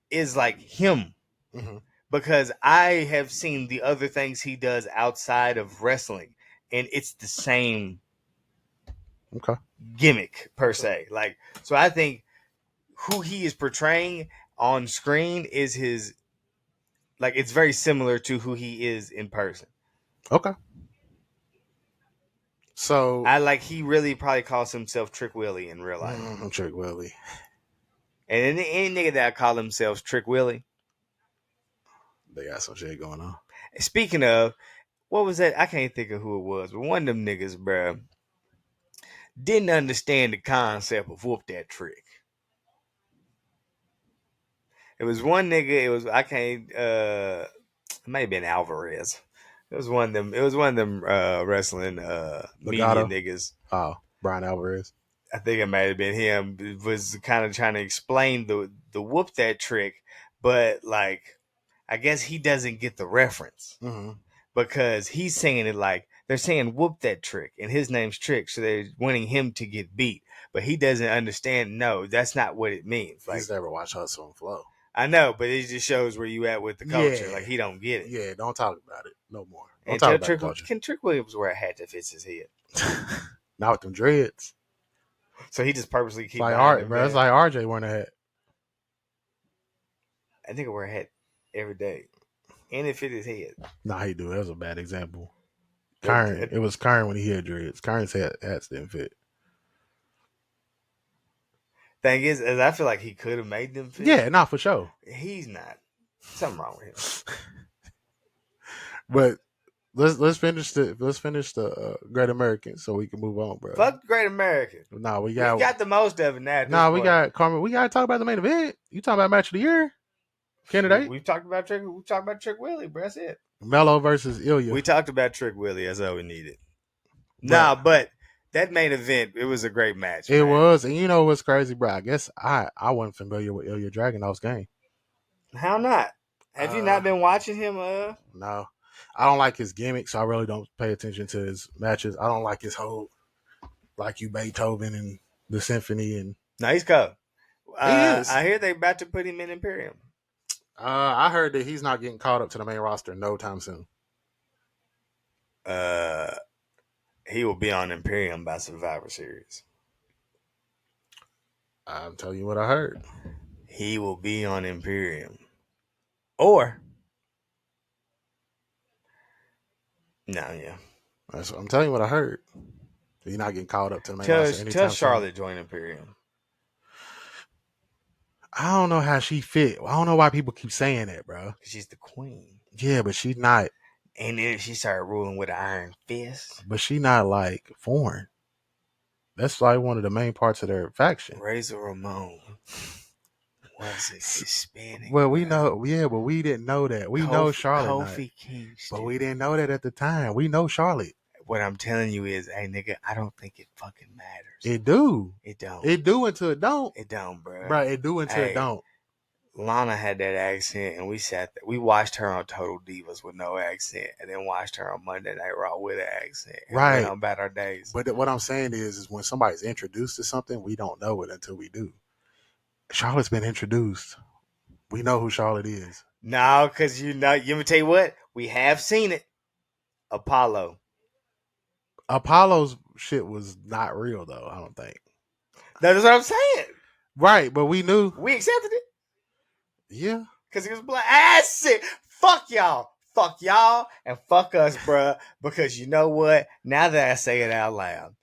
Speaker 3: is like him.
Speaker 5: Mm-hmm.
Speaker 3: Because I have seen the other things he does outside of wrestling, and it's the same gimmick per se. Like, so I think who he is portraying on screen is his, like, it's very similar to who he is in person.
Speaker 5: Okay. So
Speaker 3: he really probably calls himself Trick Willie in real life.
Speaker 5: Trick Willie.
Speaker 3: And any nigga that call themselves Trick Willie,
Speaker 5: they got some shit going on.
Speaker 3: Speaking of, what was that? I can't think of who it was, but one of them niggas, bro, didn't understand the concept of whoop that trick. It was one nigga. It was I can't. It might have been Alvarez. It was one of them. It was one of them wrestling media niggas.
Speaker 5: Oh, Brian Alvarez.
Speaker 3: I think it might have been him. It was kind of trying to explain the whoop that trick, but like I guess he doesn't get the reference because he's saying it like they're saying whoop that trick, and his name's Trick, so they're wanting him to get beat, but he doesn't understand. No, that's not what it means. Like,
Speaker 5: he's never watched Hustle and Flow.
Speaker 3: I know, but it just shows where you at with the culture.
Speaker 5: Yeah.
Speaker 3: Like he don't get it.
Speaker 5: Yeah, don't talk about it no more. Don't
Speaker 3: And
Speaker 5: talk about
Speaker 3: Trick,
Speaker 5: the culture.
Speaker 3: can Trick Williams wear a hat that fits his head?
Speaker 5: Not with them dreads.
Speaker 3: So he just purposely keep
Speaker 5: it's like Art, bro. It's like RJ wearing a hat.
Speaker 3: I think I wear a hat every day, and it fit his head.
Speaker 5: Nah, he do. That was a bad example. Karen, it was Karen when he had dreads. Karen's hats didn't fit.
Speaker 3: Thing is I feel like he could have made them fit.
Speaker 5: Yeah, not for sure.
Speaker 3: He's not. Something wrong with him.
Speaker 5: But let's finish the Great American so we can move on, bro.
Speaker 3: Fuck Great American.
Speaker 5: Nah, we
Speaker 3: got the most of it now.
Speaker 5: We got Carmen. We gotta talk about the main event. You talking about match of the year candidate?
Speaker 3: We talked about Trick. We talked about Trick Willie, bro. That's it.
Speaker 5: Melo versus Ilya.
Speaker 3: We talked about Trick Willie. That's all we needed. But that main event, it was a great match.
Speaker 5: It was, and you know what's crazy, bro? I guess I wasn't familiar with Ilya Dragunov's game.
Speaker 3: How not? Have you not been watching him?
Speaker 5: No, I don't like his gimmick, so I really don't pay attention to his matches. I don't like his whole, like you Beethoven and the symphony and.
Speaker 3: No, he's cool.
Speaker 5: He is.
Speaker 3: I hear they about to put him in Imperium.
Speaker 5: I heard that he's not getting caught up to the main roster no time soon.
Speaker 3: He will be on Imperium by Survivor Series.
Speaker 5: I'm telling you what I heard.
Speaker 3: He will be on Imperium. Or
Speaker 5: I'm telling you what I heard. He's not getting caught up to the main roster anytime
Speaker 3: Tell Charlotte join Imperium.
Speaker 5: I don't know how she fit. I don't know why people keep saying that, bro.
Speaker 3: She's the queen.
Speaker 5: Yeah, but she's not.
Speaker 3: And then she started ruling with an iron fist.
Speaker 5: But she not like foreign. That's like one of the main parts of their faction.
Speaker 3: Razor Ramon was a Hispanic.
Speaker 5: Well, we know, but we didn't know that. We know Charlotte.
Speaker 3: Kofi Kingston.
Speaker 5: But we didn't know that at the time. We know Charlotte.
Speaker 3: What I'm telling you is, hey, nigga, I don't think it fucking matters.
Speaker 5: It do.
Speaker 3: It don't.
Speaker 5: It do until it don't.
Speaker 3: It don't, bro.
Speaker 5: Bro, it do until it don't.
Speaker 3: Lana had that accent, and we sat there. We watched her on Total Divas with no accent, and then watched her on Monday Night Raw with an accent. And
Speaker 5: right.
Speaker 3: went on about our days.
Speaker 5: But what I'm saying is when somebody's introduced to something, we don't know it until we do. Charlotte's been introduced. We know who Charlotte is.
Speaker 3: No, because you know, let me tell you what, we have seen it. Apollo's
Speaker 5: shit was not real though, I don't think.
Speaker 3: That's what I'm saying.
Speaker 5: Right, but we knew.
Speaker 3: We accepted it.
Speaker 5: Yeah.
Speaker 3: Because he was black. Ass shit. Fuck y'all. Fuck y'all and fuck us, bruh. Because you know what? Now that I say it out loud,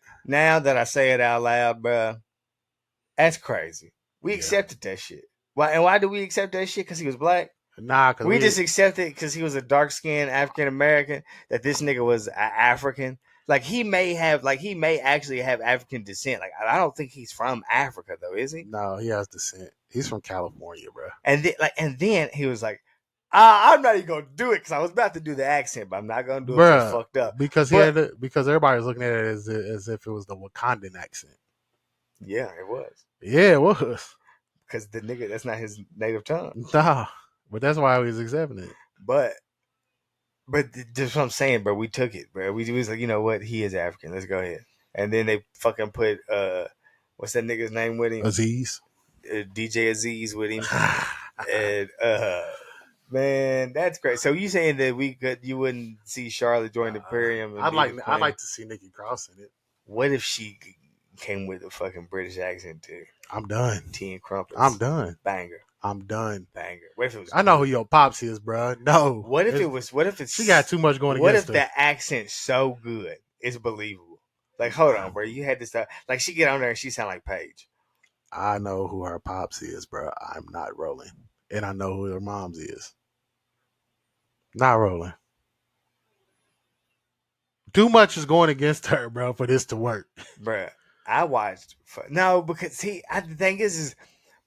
Speaker 3: bruh, that's crazy. We accepted that shit. Why? And why do we accept that shit? Because he was black?
Speaker 5: Nah, because
Speaker 3: we just accepted because he was a dark-skinned African American, that this nigga was African. Like he may actually have African descent. Like I don't think he's from Africa though, is he?
Speaker 5: No, he has descent. He's from California, bro.
Speaker 3: And then he was like, I'm not even gonna do it because I was about to do the accent, but I'm not gonna do it. It's fucked up
Speaker 5: because because everybody was looking at it as if it was the Wakandan accent.
Speaker 3: Yeah, it was.
Speaker 5: Yeah, it was.
Speaker 3: Because the nigga, that's not his native tongue.
Speaker 5: Nah, but that's why he was accepting it.
Speaker 3: But just what I'm saying, bro, we took it, bro. We was like, you know what? He is African. Let's go ahead. And then they fucking put what's that nigga's name with him?
Speaker 5: Aziz.
Speaker 3: DJ Aziz with him. And man, that's great. So you saying that you wouldn't see Charlotte join the Imperium?
Speaker 5: I'd like to see Nikki Cross in it.
Speaker 3: What if she came with a fucking British accent too?
Speaker 5: I'm done.
Speaker 3: Tea and crumpets.
Speaker 5: I'm done.
Speaker 3: Banger.
Speaker 5: I'm done.
Speaker 3: Banger. What if it was?
Speaker 5: I know who your pops is, bro. No.
Speaker 3: What if it's?
Speaker 5: She got too much going against her.
Speaker 3: What if the accent's so good, it's believable? Like, hold on, bro. You had this stuff. Like, she get on there and she sound like Paige.
Speaker 5: I know who her pops is, bro. I'm not rolling, and I know who her mom's is. Not rolling. Too much is going against her, bro, for this to work,
Speaker 3: bro. I watched. No, because the thing is,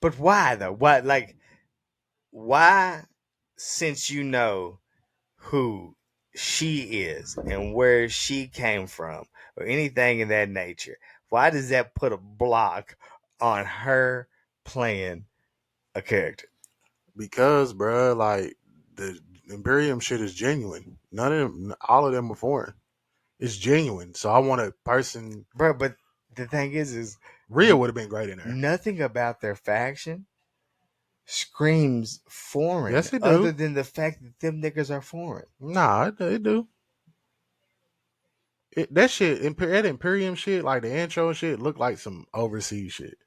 Speaker 3: but why though? What, like, why, since you know who she is and where she came from or anything in that nature, why does that put a block on her playing a character?
Speaker 5: Because, bro, like the Imperium shit is genuine. None of them, all of them are foreign. It's genuine. So I want a person.
Speaker 3: Bro, but the thing is
Speaker 5: Rhea would have been great in there.
Speaker 3: nothing about their faction screams foreign.
Speaker 5: Yes, it do.
Speaker 3: Other than the fact that them niggas are foreign.
Speaker 5: Nah, it do. That shit, that Imperium shit, like the intro shit, looked like some overseas shit.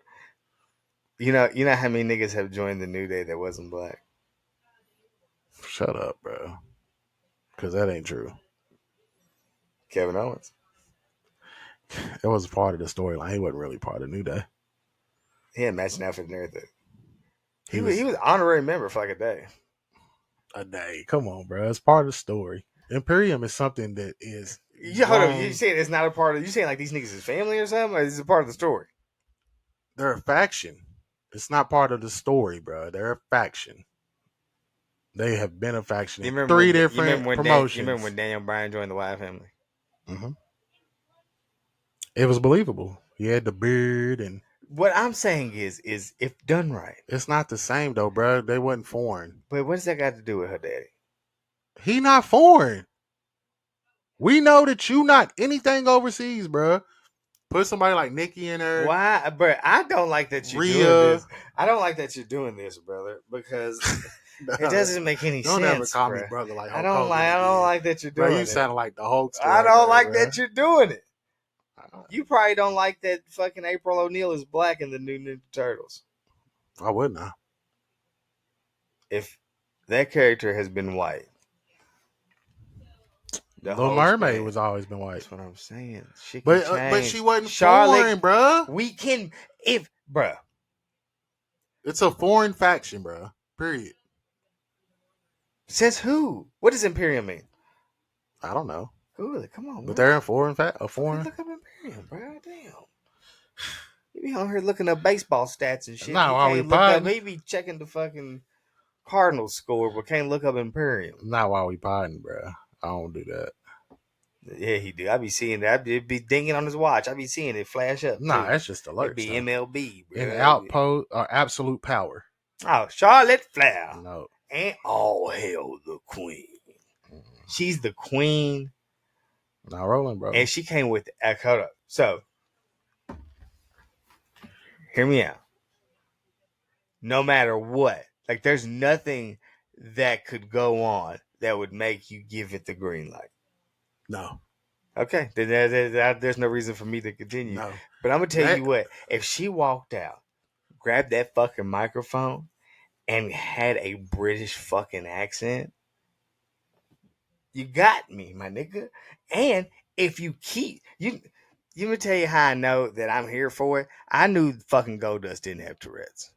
Speaker 3: You know how many niggas have joined the New Day that wasn't black?
Speaker 5: Shut up, bro. Because that ain't true.
Speaker 3: Kevin Owens.
Speaker 5: It was part of the storyline. He wasn't really part of New Day.
Speaker 3: He had matching outfit and everything. He was honorary member for like a day.
Speaker 5: A day. Come on, bro. It's part of the story. Imperium is something that is.
Speaker 3: Yeah, hold on. You saying it's not a part of? You saying like these niggas is family or something? Or is it a part of the story?
Speaker 5: They're a faction. It's not part of the story, bro. They're a faction. They have been a faction in three different promotions.
Speaker 3: You remember when Daniel Bryan joined the Wyatt family?
Speaker 5: Mm-hmm. It was believable. He had the beard and.
Speaker 3: What I'm saying is if done right.
Speaker 5: It's not the same though, bro. They wasn't foreign.
Speaker 3: But what does that got to do with her daddy?
Speaker 5: He not foreign. We know that you not anything overseas, bro. Put somebody like Nikki in there.
Speaker 3: Why, bro? I don't like that you're doing this. I don't like that you're doing this, brother, because it doesn't make any sense.
Speaker 5: Don't ever call
Speaker 3: bro.
Speaker 5: me brother like
Speaker 3: I don't like that you're doing
Speaker 5: bro, you
Speaker 3: it.
Speaker 5: sound like the Hulk.
Speaker 3: I don't like that you're doing it. You probably don't like that fucking April O'Neil is black in the new Ninja Turtles.
Speaker 5: I would not.
Speaker 3: If that character has been white.
Speaker 5: The Mermaid was always been white.
Speaker 3: That's what I'm saying.
Speaker 5: But she wasn't foreign, bro.
Speaker 3: We can, bro.
Speaker 5: It's a foreign faction, bro. Period.
Speaker 3: Says who? What does Imperium mean?
Speaker 5: I don't know.
Speaker 3: Google it. Come on,
Speaker 5: but
Speaker 3: man.
Speaker 5: they're a foreign a foreign.
Speaker 3: Look up Imperium, bro. Damn. You be on here looking up baseball stats and shit.
Speaker 5: Not while we pod.
Speaker 3: He be checking the fucking Cardinals score, but can't look up Imperium.
Speaker 5: Not while we podding, bro. I don't do that.
Speaker 3: Yeah, he do. I be seeing that. It be dinging on his watch. I be seeing it flash up.
Speaker 5: Nah, that's just alerts.
Speaker 3: It be MLB, bro.
Speaker 5: In outpost or absolute power.
Speaker 3: Oh, Charlotte Flair.
Speaker 5: No.
Speaker 3: And all hail the queen. She's the queen.
Speaker 5: Not rolling, bro.
Speaker 3: And she came with hold up. So, hear me out. No matter what, like there's nothing that could go on that would make you give it the green light.
Speaker 5: No.
Speaker 3: Okay, then there's no reason for me to continue.
Speaker 5: No.
Speaker 3: But I'm gonna tell you what: if she walked out, grabbed that fucking microphone, and had a British fucking accent, you got me, my nigga. And if you keep let me tell you how I know that I'm here for it. I knew fucking Goldust didn't have Tourette's.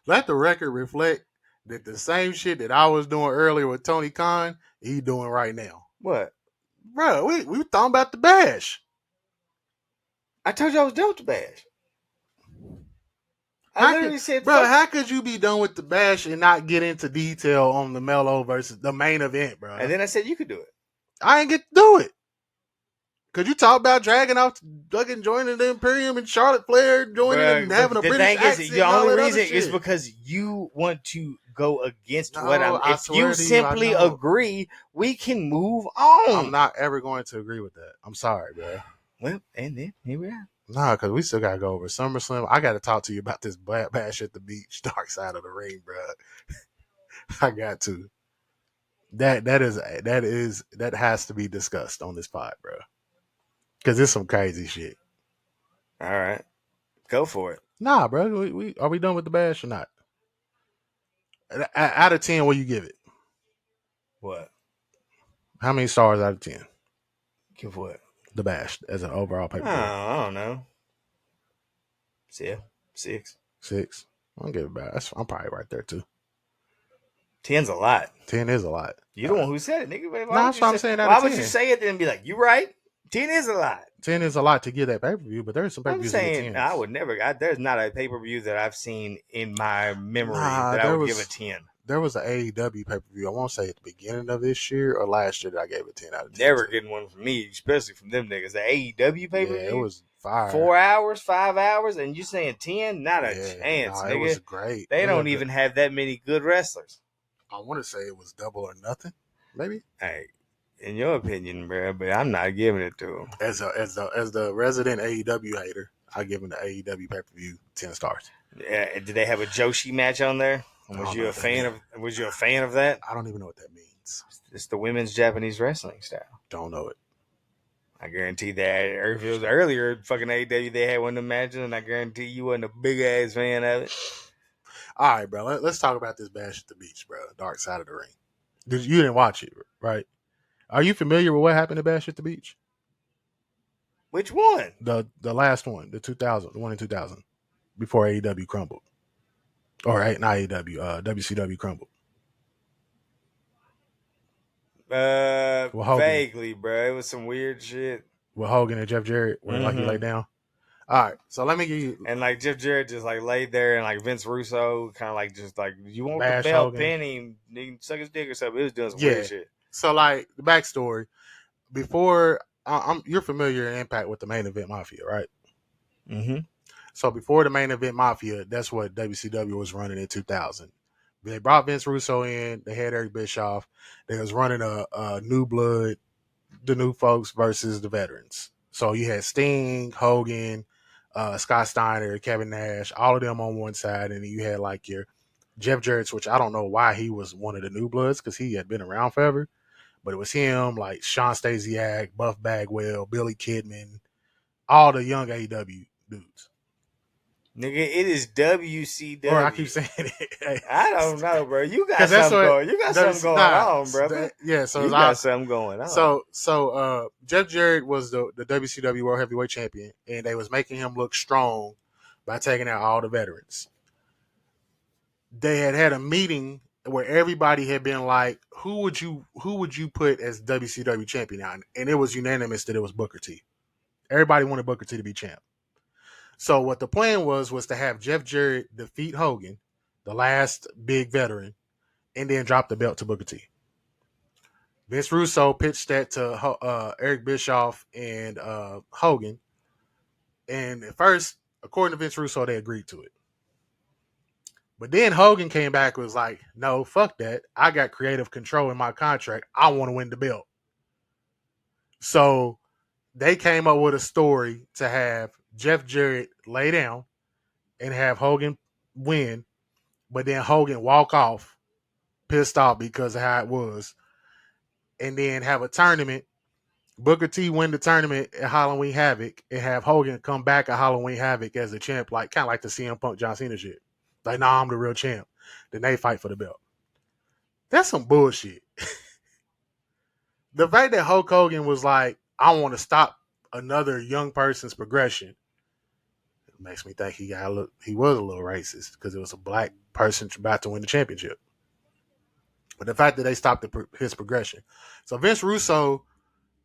Speaker 5: Let the record reflect that the same shit that I was doing earlier with Tony Khan, he doing right now.
Speaker 3: What?
Speaker 5: Bro, we were talking about the bash.
Speaker 3: I told you I was done with the bash. I literally said,
Speaker 5: bro, how could you be done with the bash and not get into detail on the Melo versus the main event, bro?
Speaker 3: And then I said you could do it.
Speaker 5: I ain't get to do it. Could you talk about dragging off fucking joining the Imperium and Charlotte Flair joining and having a British accent? The thing is,
Speaker 3: the only reason is because you want to go against what I'm. If you simply agree, we can move on.
Speaker 5: I'm not ever going to agree with that. I'm sorry, bro.
Speaker 3: Well, and then here we are.
Speaker 5: Nah, because we still got to go over SummerSlam. I got to talk to you about this bash at the beach, dark side of the ring, bro. I got to. That has to be discussed on this pod, bro. Because it's some crazy shit.
Speaker 3: All right. Go for it.
Speaker 5: Nah, bro. We are we done with the bash or not? Out of 10, what you give it?
Speaker 3: What?
Speaker 5: How many stars out of 10?
Speaker 3: Give what?
Speaker 5: The bash as an overall paper.
Speaker 3: I don't know. 6.
Speaker 5: 6. I'll give it back. I'm probably right there too.
Speaker 3: 10's a lot.
Speaker 5: 10 is a lot.
Speaker 3: You the one who said it, nigga.
Speaker 5: That's what I'm saying.
Speaker 3: Why would you say it then and be like, you right? 10 is a lot.
Speaker 5: 10 is a lot to get that pay-per-view, but there's some
Speaker 3: I'm
Speaker 5: pay-per-views that get
Speaker 3: saying
Speaker 5: 10s.
Speaker 3: I would never. There's not a pay per view that I've seen in my memory that I
Speaker 5: there
Speaker 3: would
Speaker 5: was-
Speaker 3: give a 10.
Speaker 5: There was an AEW pay-per-view, I won't say at the beginning of this year or last year, that I gave a 10 out of 10.
Speaker 3: Never getting one from me, especially from them niggas. The AEW pay per view.
Speaker 5: Yeah, it was fire.
Speaker 3: 4 hours, 5 hours, and you saying 10? Not a chance,
Speaker 5: nah,
Speaker 3: nigga.
Speaker 5: It was great.
Speaker 3: They
Speaker 5: It
Speaker 3: don't
Speaker 5: was
Speaker 3: even have that many good wrestlers.
Speaker 5: I want to say it was Double or Nothing, maybe.
Speaker 3: Hey, in your opinion, bro, but I'm not giving it to them.
Speaker 5: As the resident AEW hater, I give him the AEW pay-per-view 10 stars.
Speaker 3: Yeah, did they have a Joshi match on there? Was you a fan of that?
Speaker 5: I don't even know what that means.
Speaker 3: It's the women's Japanese wrestling style.
Speaker 5: Don't know it.
Speaker 3: I guarantee that if it was earlier fucking AEW, they had one of them matches, and I guarantee you wasn't a big ass fan of it.
Speaker 5: All right, bro. Let's talk about this Bash at the Beach, bro. Dark Side of the Ring. You didn't watch it, right? Are you familiar with what happened to Bash at the Beach?
Speaker 3: Which one?
Speaker 5: The last one, the one in 2000, before AEW crumbled. Or not AEW, WCW crumbled.
Speaker 3: Vaguely, bro. It was some weird shit.
Speaker 5: With Hogan and Jeff Jarrett, where like he laid down. All right, so let me give you.
Speaker 3: And like Jeff Jarrett just like laid there, and like Vince Russo kind of like just like, you want
Speaker 5: Bash
Speaker 3: the belt,
Speaker 5: Hogan.
Speaker 3: pin him, he suck his dick or something. It was doing some weird shit.
Speaker 5: So like the backstory, before you're familiar in Impact with the Main Event Mafia, right?
Speaker 3: Mm-hmm.
Speaker 5: So before the Main Event Mafia, that's what WCW was running in 2000. They brought Vince Russo in. They had Eric Bischoff. They was running a new blood, the new folks versus the veterans. So you had Sting, Hogan, Scott Steiner, Kevin Nash, all of them on one side, and then you had like your Jeff Jarrett, which I don't know why he was one of the new bloods because he had been around forever. But it was him, like Sean Stasiak, Buff Bagwell, Billy Kidman, all the young AEW dudes.
Speaker 3: Nigga, it is WCW.
Speaker 5: Or I keep saying it. Hey.
Speaker 3: I don't know, bro. You got something going. You got something going on, brother.
Speaker 5: So
Speaker 3: you got something going on.
Speaker 5: So Jeff Jarrett was the WCW World Heavyweight Champion, and they was making him look strong by taking out all the veterans. They had a meeting where everybody had been like, who would you put as WCW champion now? And it was unanimous that it was Booker T. Everybody wanted Booker T to be champ. So what the plan was to have Jeff Jarrett defeat Hogan, the last big veteran, and then drop the belt to Booker T. Vince Russo pitched that to Eric Bischoff and Hogan. And at first, according to Vince Russo, they agreed to it. But then Hogan came back and was like, no, fuck that. I got creative control in my contract. I want to win the belt. So they came up with a story to have Jeff Jarrett lay down and have Hogan win, but then Hogan walk off pissed off because of how it was, and then have a tournament. Booker T win the tournament at Halloween Havoc and have Hogan come back at Halloween Havoc as a champ, like kind of like the CM Punk John Cena shit. Like, nah, I'm the real champ. Then they fight for the belt. That's some bullshit. The fact that Hulk Hogan was like, I want to stop another young person's progression, it makes me think he was a little racist because it was a black person about to win the championship. But the fact that they stopped his progression. So Vince Russo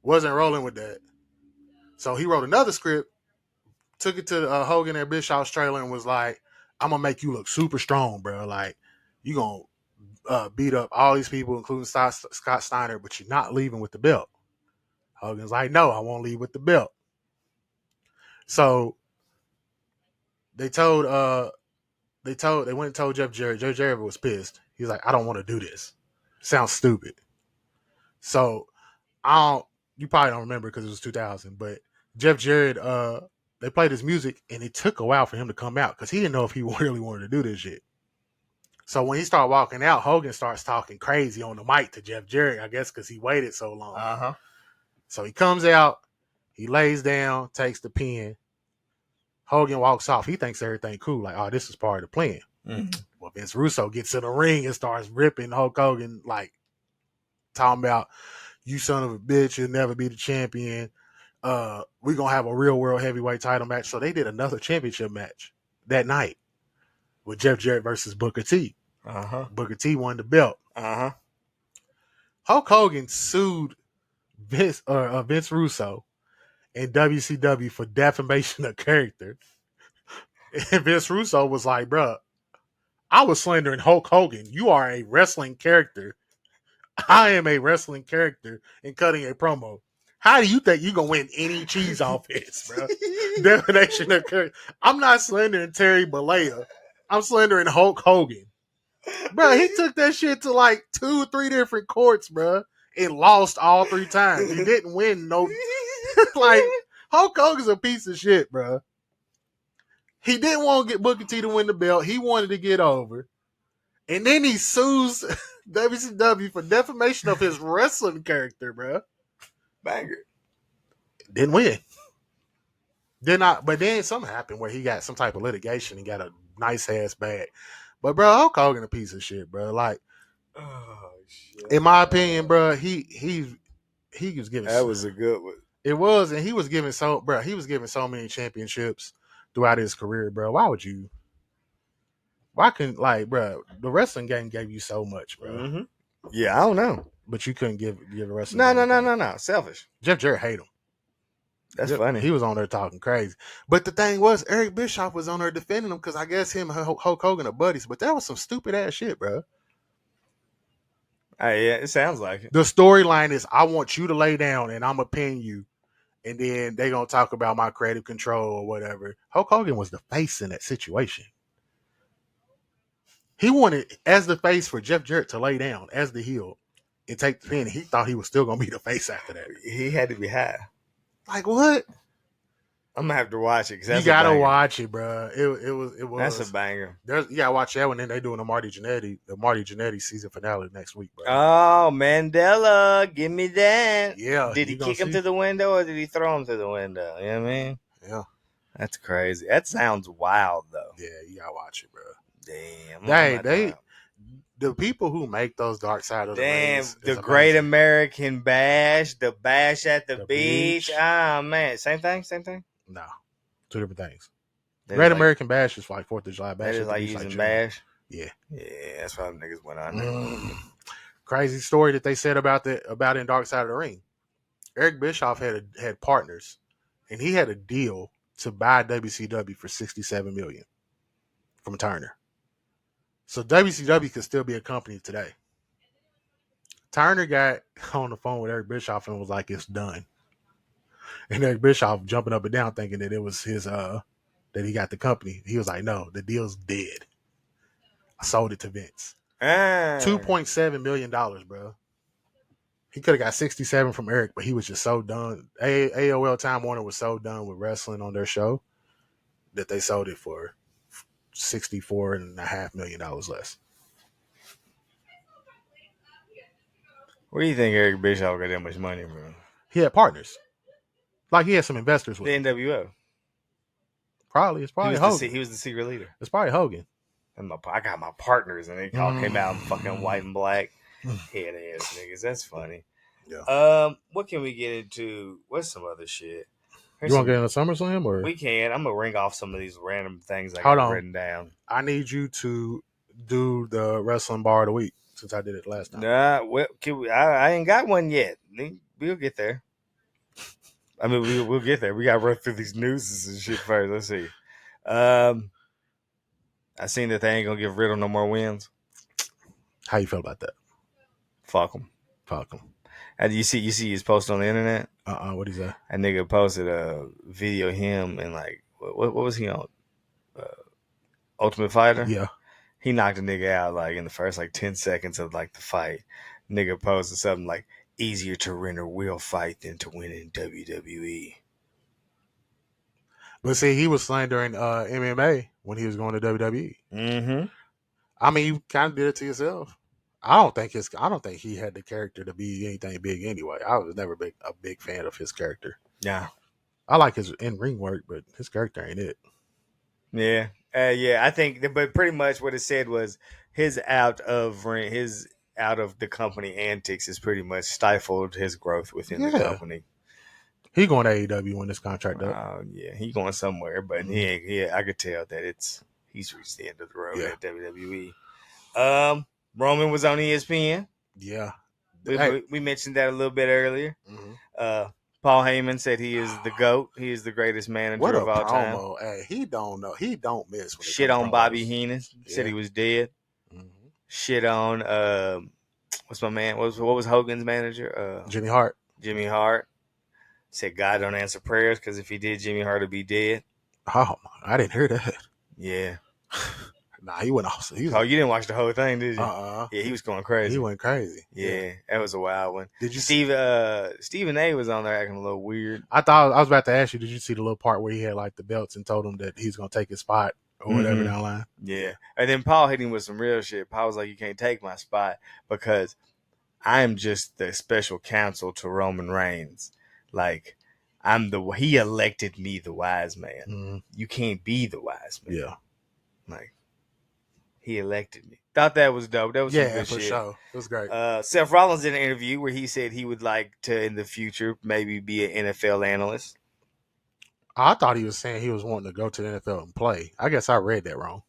Speaker 5: wasn't rolling with that. So he wrote another script, took it to Hogan and Bischoff's trailer and was like, I'm going to make you look super strong, bro. Like, you going to beat up all these people, including Scott Steiner, but you're not leaving with the belt. Hogan's like, no, I won't leave with the belt. So they went and told Jeff Jarrett. Jeff Jarrett was pissed. He's like, I don't want to do this. Sounds stupid. So you probably don't remember because it was 2000, but Jeff Jarrett, they played his music and it took a while for him to come out because he didn't know if he really wanted to do this shit. So when he started walking out, Hogan starts talking crazy on the mic to Jeff Jarrett, I guess because he waited so long.
Speaker 3: Uh-huh.
Speaker 5: So he comes out, he lays down, takes the pin. Hogan walks off. He thinks everything cool, like, oh, this is part of the plan.
Speaker 3: Mm-hmm.
Speaker 5: Well, Vince Russo gets in the ring and starts ripping Hulk Hogan, like, talking about, you son of a bitch, you'll never be the champion. We're going to have a real world heavyweight title match. So they did another championship match that night with Jeff Jarrett versus Booker T.
Speaker 3: Uh-huh.
Speaker 5: Booker T won the belt.
Speaker 3: Uh-huh.
Speaker 5: Hulk Hogan sued Vince Russo in WCW for defamation of character. And Vince Russo was like, bruh, I was slandering Hulk Hogan. You are a wrestling character. I am a wrestling character and cutting a promo. How do you think you gonna win any cheese off this, bro? Defamation of character. I'm not slandering Terry Bollea. I'm slandering Hulk Hogan. Bro, he took that shit to like 2-3 different courts, bro, and lost all 3 times. He didn't win no. Like, Hulk Hogan's a piece of shit, bro. He didn't want to get Booker T to win the belt. He wanted to get over. And then he sues WCW for defamation of his wrestling character, bro.
Speaker 3: Banger.
Speaker 5: Didn't win. But then something happened where he got some type of litigation and got a nice ass bag. But bro, Hulk Hogan a piece of shit, bro. Like,
Speaker 3: Oh shit.
Speaker 5: in my opinion, bro, he was giving.
Speaker 3: That was a good one.
Speaker 5: It was, and he was giving so many championships throughout his career, bro. Why couldn't, like, bro, the wrestling game gave you so much, bro.
Speaker 3: Mm-hmm. Yeah, I don't know.
Speaker 5: But you couldn't give the wrestling game.
Speaker 3: No. Selfish.
Speaker 5: Jeff Jarrett hate him.
Speaker 3: That's funny.
Speaker 5: He was on there talking crazy. But the thing was, Eric Bischoff was on there defending him because I guess him and Hulk Hogan are buddies. But that was some stupid ass shit, bro.
Speaker 3: Yeah, it sounds like it.
Speaker 5: The storyline is, I want you to lay down and I'm going to pin you. And then they going to talk about my creative control or whatever. Hulk Hogan was the face in that situation. He wanted, as the face, for Jeff Jarrett to lay down as the heel and take the pin. He thought he was still going to be the face after that.
Speaker 3: He had to be high.
Speaker 5: Like, what?
Speaker 3: I'm going to have to watch it.
Speaker 5: You got to watch it, bro. It was.
Speaker 3: That's a banger.
Speaker 5: You got to watch that one. Then they doing the Marty Jannetty season finale next week, bro.
Speaker 3: Oh, Mandela. Give me that.
Speaker 5: Yeah.
Speaker 3: Did he kick him through the window or did he throw him through the window? You know what I mean?
Speaker 5: Yeah.
Speaker 3: That's crazy. That sounds wild, though.
Speaker 5: Yeah, you got to watch it, bro.
Speaker 3: Damn.
Speaker 5: The people who make those Dark Side of the Ring
Speaker 3: the Great American Bash, the Bash at the beach. Ah, man. Same thing?
Speaker 5: No. 2 different things.
Speaker 3: That
Speaker 5: Great
Speaker 3: like,
Speaker 5: American Bash is like 4th of July Bash.
Speaker 3: That is like using Bash?
Speaker 5: Yeah.
Speaker 3: Yeah, that's why them niggas went on there.
Speaker 5: Crazy story that they said about in Dark Side of the Ring. Eric Bischoff had partners, and he had a deal to buy WCW for $67 million from Turner. So WCW could still be a company today. Turner got on the phone with Eric Bischoff and was like, it's done. And Eric Bischoff jumping up and down thinking that it was his, that he got the company. He was like, no, the deal's dead. I sold it to Vince. $2.7 million, bro. He could have got 67 from Eric, but he was just so done. AOL Time Warner was so done with wrestling on their show that they sold it for $64.5 million less.
Speaker 3: Where do you think Eric Bischoff got that much money from?
Speaker 5: He had partners. Like, he had some investors with
Speaker 3: the
Speaker 5: him.
Speaker 3: NWO.
Speaker 5: It's probably Hogan.
Speaker 3: He was the secret leader.
Speaker 5: It's probably Hogan.
Speaker 3: And I got my partners, and they all came out in fucking white and black. Head ass niggas. That's funny.
Speaker 5: Yeah.
Speaker 3: What can we get into? What's some other shit?
Speaker 5: You want to get into SummerSlam? Or?
Speaker 3: We can. I'm going to ring off some of these random things I got written down.
Speaker 5: I need you to do the wrestling bar of the week since I did it last time.
Speaker 3: Nah, well, I ain't got one yet. We'll get there. I mean, we'll get there. We got to run through these newses and shit first. Let's see. I seen that they ain't going to give Riddle no more wins.
Speaker 5: How you feel about that?
Speaker 3: Fuck him. And you see his post on the internet?
Speaker 5: What is that?
Speaker 3: That nigga posted a video of him and like, what was he on? Ultimate Fighter?
Speaker 5: Yeah.
Speaker 3: He knocked a nigga out like in the first like 10 seconds of like the fight. Nigga posted something like, easier to win a real fight than to win in WWE.
Speaker 5: But see, he was slandering MMA when he was going to WWE.
Speaker 3: Mm-hmm.
Speaker 5: I mean, you kind of did it to yourself. I don't think he had the character to be anything big anyway. I was never a big fan of his character.
Speaker 3: Yeah.
Speaker 5: I like his in-ring work, but his character ain't it.
Speaker 3: Yeah. I think, but pretty much what it said was his out of the company antics has pretty much stifled his growth within the company.
Speaker 5: He going to AEW when this contract up.
Speaker 3: Yeah, he going somewhere, but I could tell that he's reached the end of the road at WWE. Roman was on ESPN.
Speaker 5: Yeah.
Speaker 3: We mentioned that a little bit earlier.
Speaker 5: Mm-hmm.
Speaker 3: Paul Heyman said he is the GOAT. He is the greatest manager
Speaker 5: What a
Speaker 3: of all time.
Speaker 5: promo! Hey, he don't know. He don't miss. When it
Speaker 3: Shit
Speaker 5: comes to
Speaker 3: on Bobby
Speaker 5: promos.
Speaker 3: Heenan. Said
Speaker 5: Yeah.
Speaker 3: he was dead.
Speaker 5: Mhm.
Speaker 3: Shit on what's my man? What was Hogan's manager?
Speaker 5: Jimmy Hart.
Speaker 3: Jimmy Hart. Said God don't answer prayers because if he did, Jimmy Hart would be dead.
Speaker 5: Oh, I didn't hear that.
Speaker 3: Yeah.
Speaker 5: Nah, he went off.
Speaker 3: Oh, you didn't watch the whole thing, did you? Yeah, he was going crazy.
Speaker 5: He went crazy.
Speaker 3: Yeah, that was a wild one.
Speaker 5: Did you
Speaker 3: Stephen A was on there acting a little weird.
Speaker 5: I thought I was about to ask you, did you see the little part where he had like the belts and told him that he's gonna take his spot or whatever down the line?
Speaker 3: Yeah. And then Paul hit him with some real shit. Paul was like, you can't take my spot because I am just the special counsel to Roman Reigns. Like, he elected me the wise man.
Speaker 5: Mm-hmm.
Speaker 3: You can't be the wise man.
Speaker 5: Yeah.
Speaker 3: Like, he elected me. Thought that was dope. That was some good
Speaker 5: for
Speaker 3: shit.
Speaker 5: sure. It was great.
Speaker 3: Seth Rollins did an interview where he said he would like to, in the future, maybe be an NFL analyst.
Speaker 5: I thought he was saying he was wanting to go to the NFL and play. I guess I read that wrong.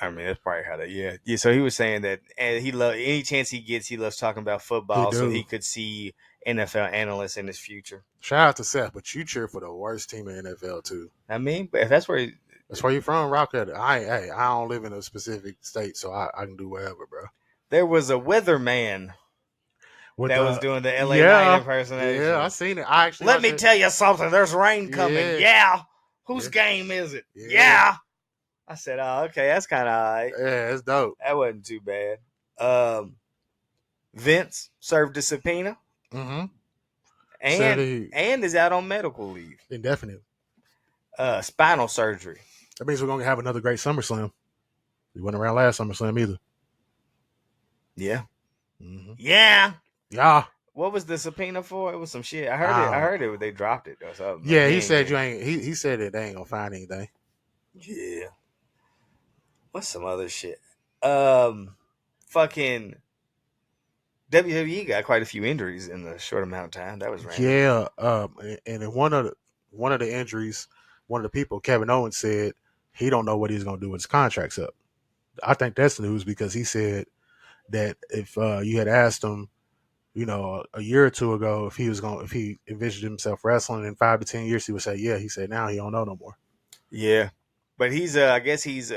Speaker 3: I mean, that's probably how that. Yeah. So he was saying that, and he loves any chance he gets. He loves talking about football, so he could see NFL analysts in his future.
Speaker 5: Shout out to Seth, but you cheer for the worst team in NFL too.
Speaker 3: I mean, but if that's where
Speaker 5: you're from, rock at it. I don't live in a specific state, so I can do whatever, bro.
Speaker 3: There was a weatherman that was doing the LA Knight impersonation.
Speaker 5: Yeah, I seen it.
Speaker 3: Let me tell you something. There's rain coming. Yeah. Whose game is it? Yeah. I said, oh, okay, that's kind of all right.
Speaker 5: Yeah, it's dope.
Speaker 3: That wasn't too bad. Vince served a subpoena.
Speaker 5: Mm-hmm.
Speaker 3: And is out on medical leave.
Speaker 5: Indefinite.
Speaker 3: Spinal surgery.
Speaker 5: That means we're going to have another great SummerSlam. We went around last SummerSlam either.
Speaker 3: Yeah.
Speaker 5: Mm-hmm.
Speaker 3: Yeah.
Speaker 5: Yeah.
Speaker 3: What was the subpoena for? It was some shit. I heard it. They dropped it or something.
Speaker 5: Yeah, he said you ain't. He said that they ain't gonna find anything.
Speaker 3: Yeah. What's some other shit? Fucking WWE got quite a few injuries in a short amount of time. That was random.
Speaker 5: Yeah. And in one of the injuries, one of the people, Kevin Owens, said he don't know what he's gonna do when his contract's up. I think that's news because he said that if you had asked him, a year or two ago, if he envisioned himself wrestling in 5 to 10 years, he would say, yeah. He said now he don't know no more.
Speaker 3: Yeah, but I guess he's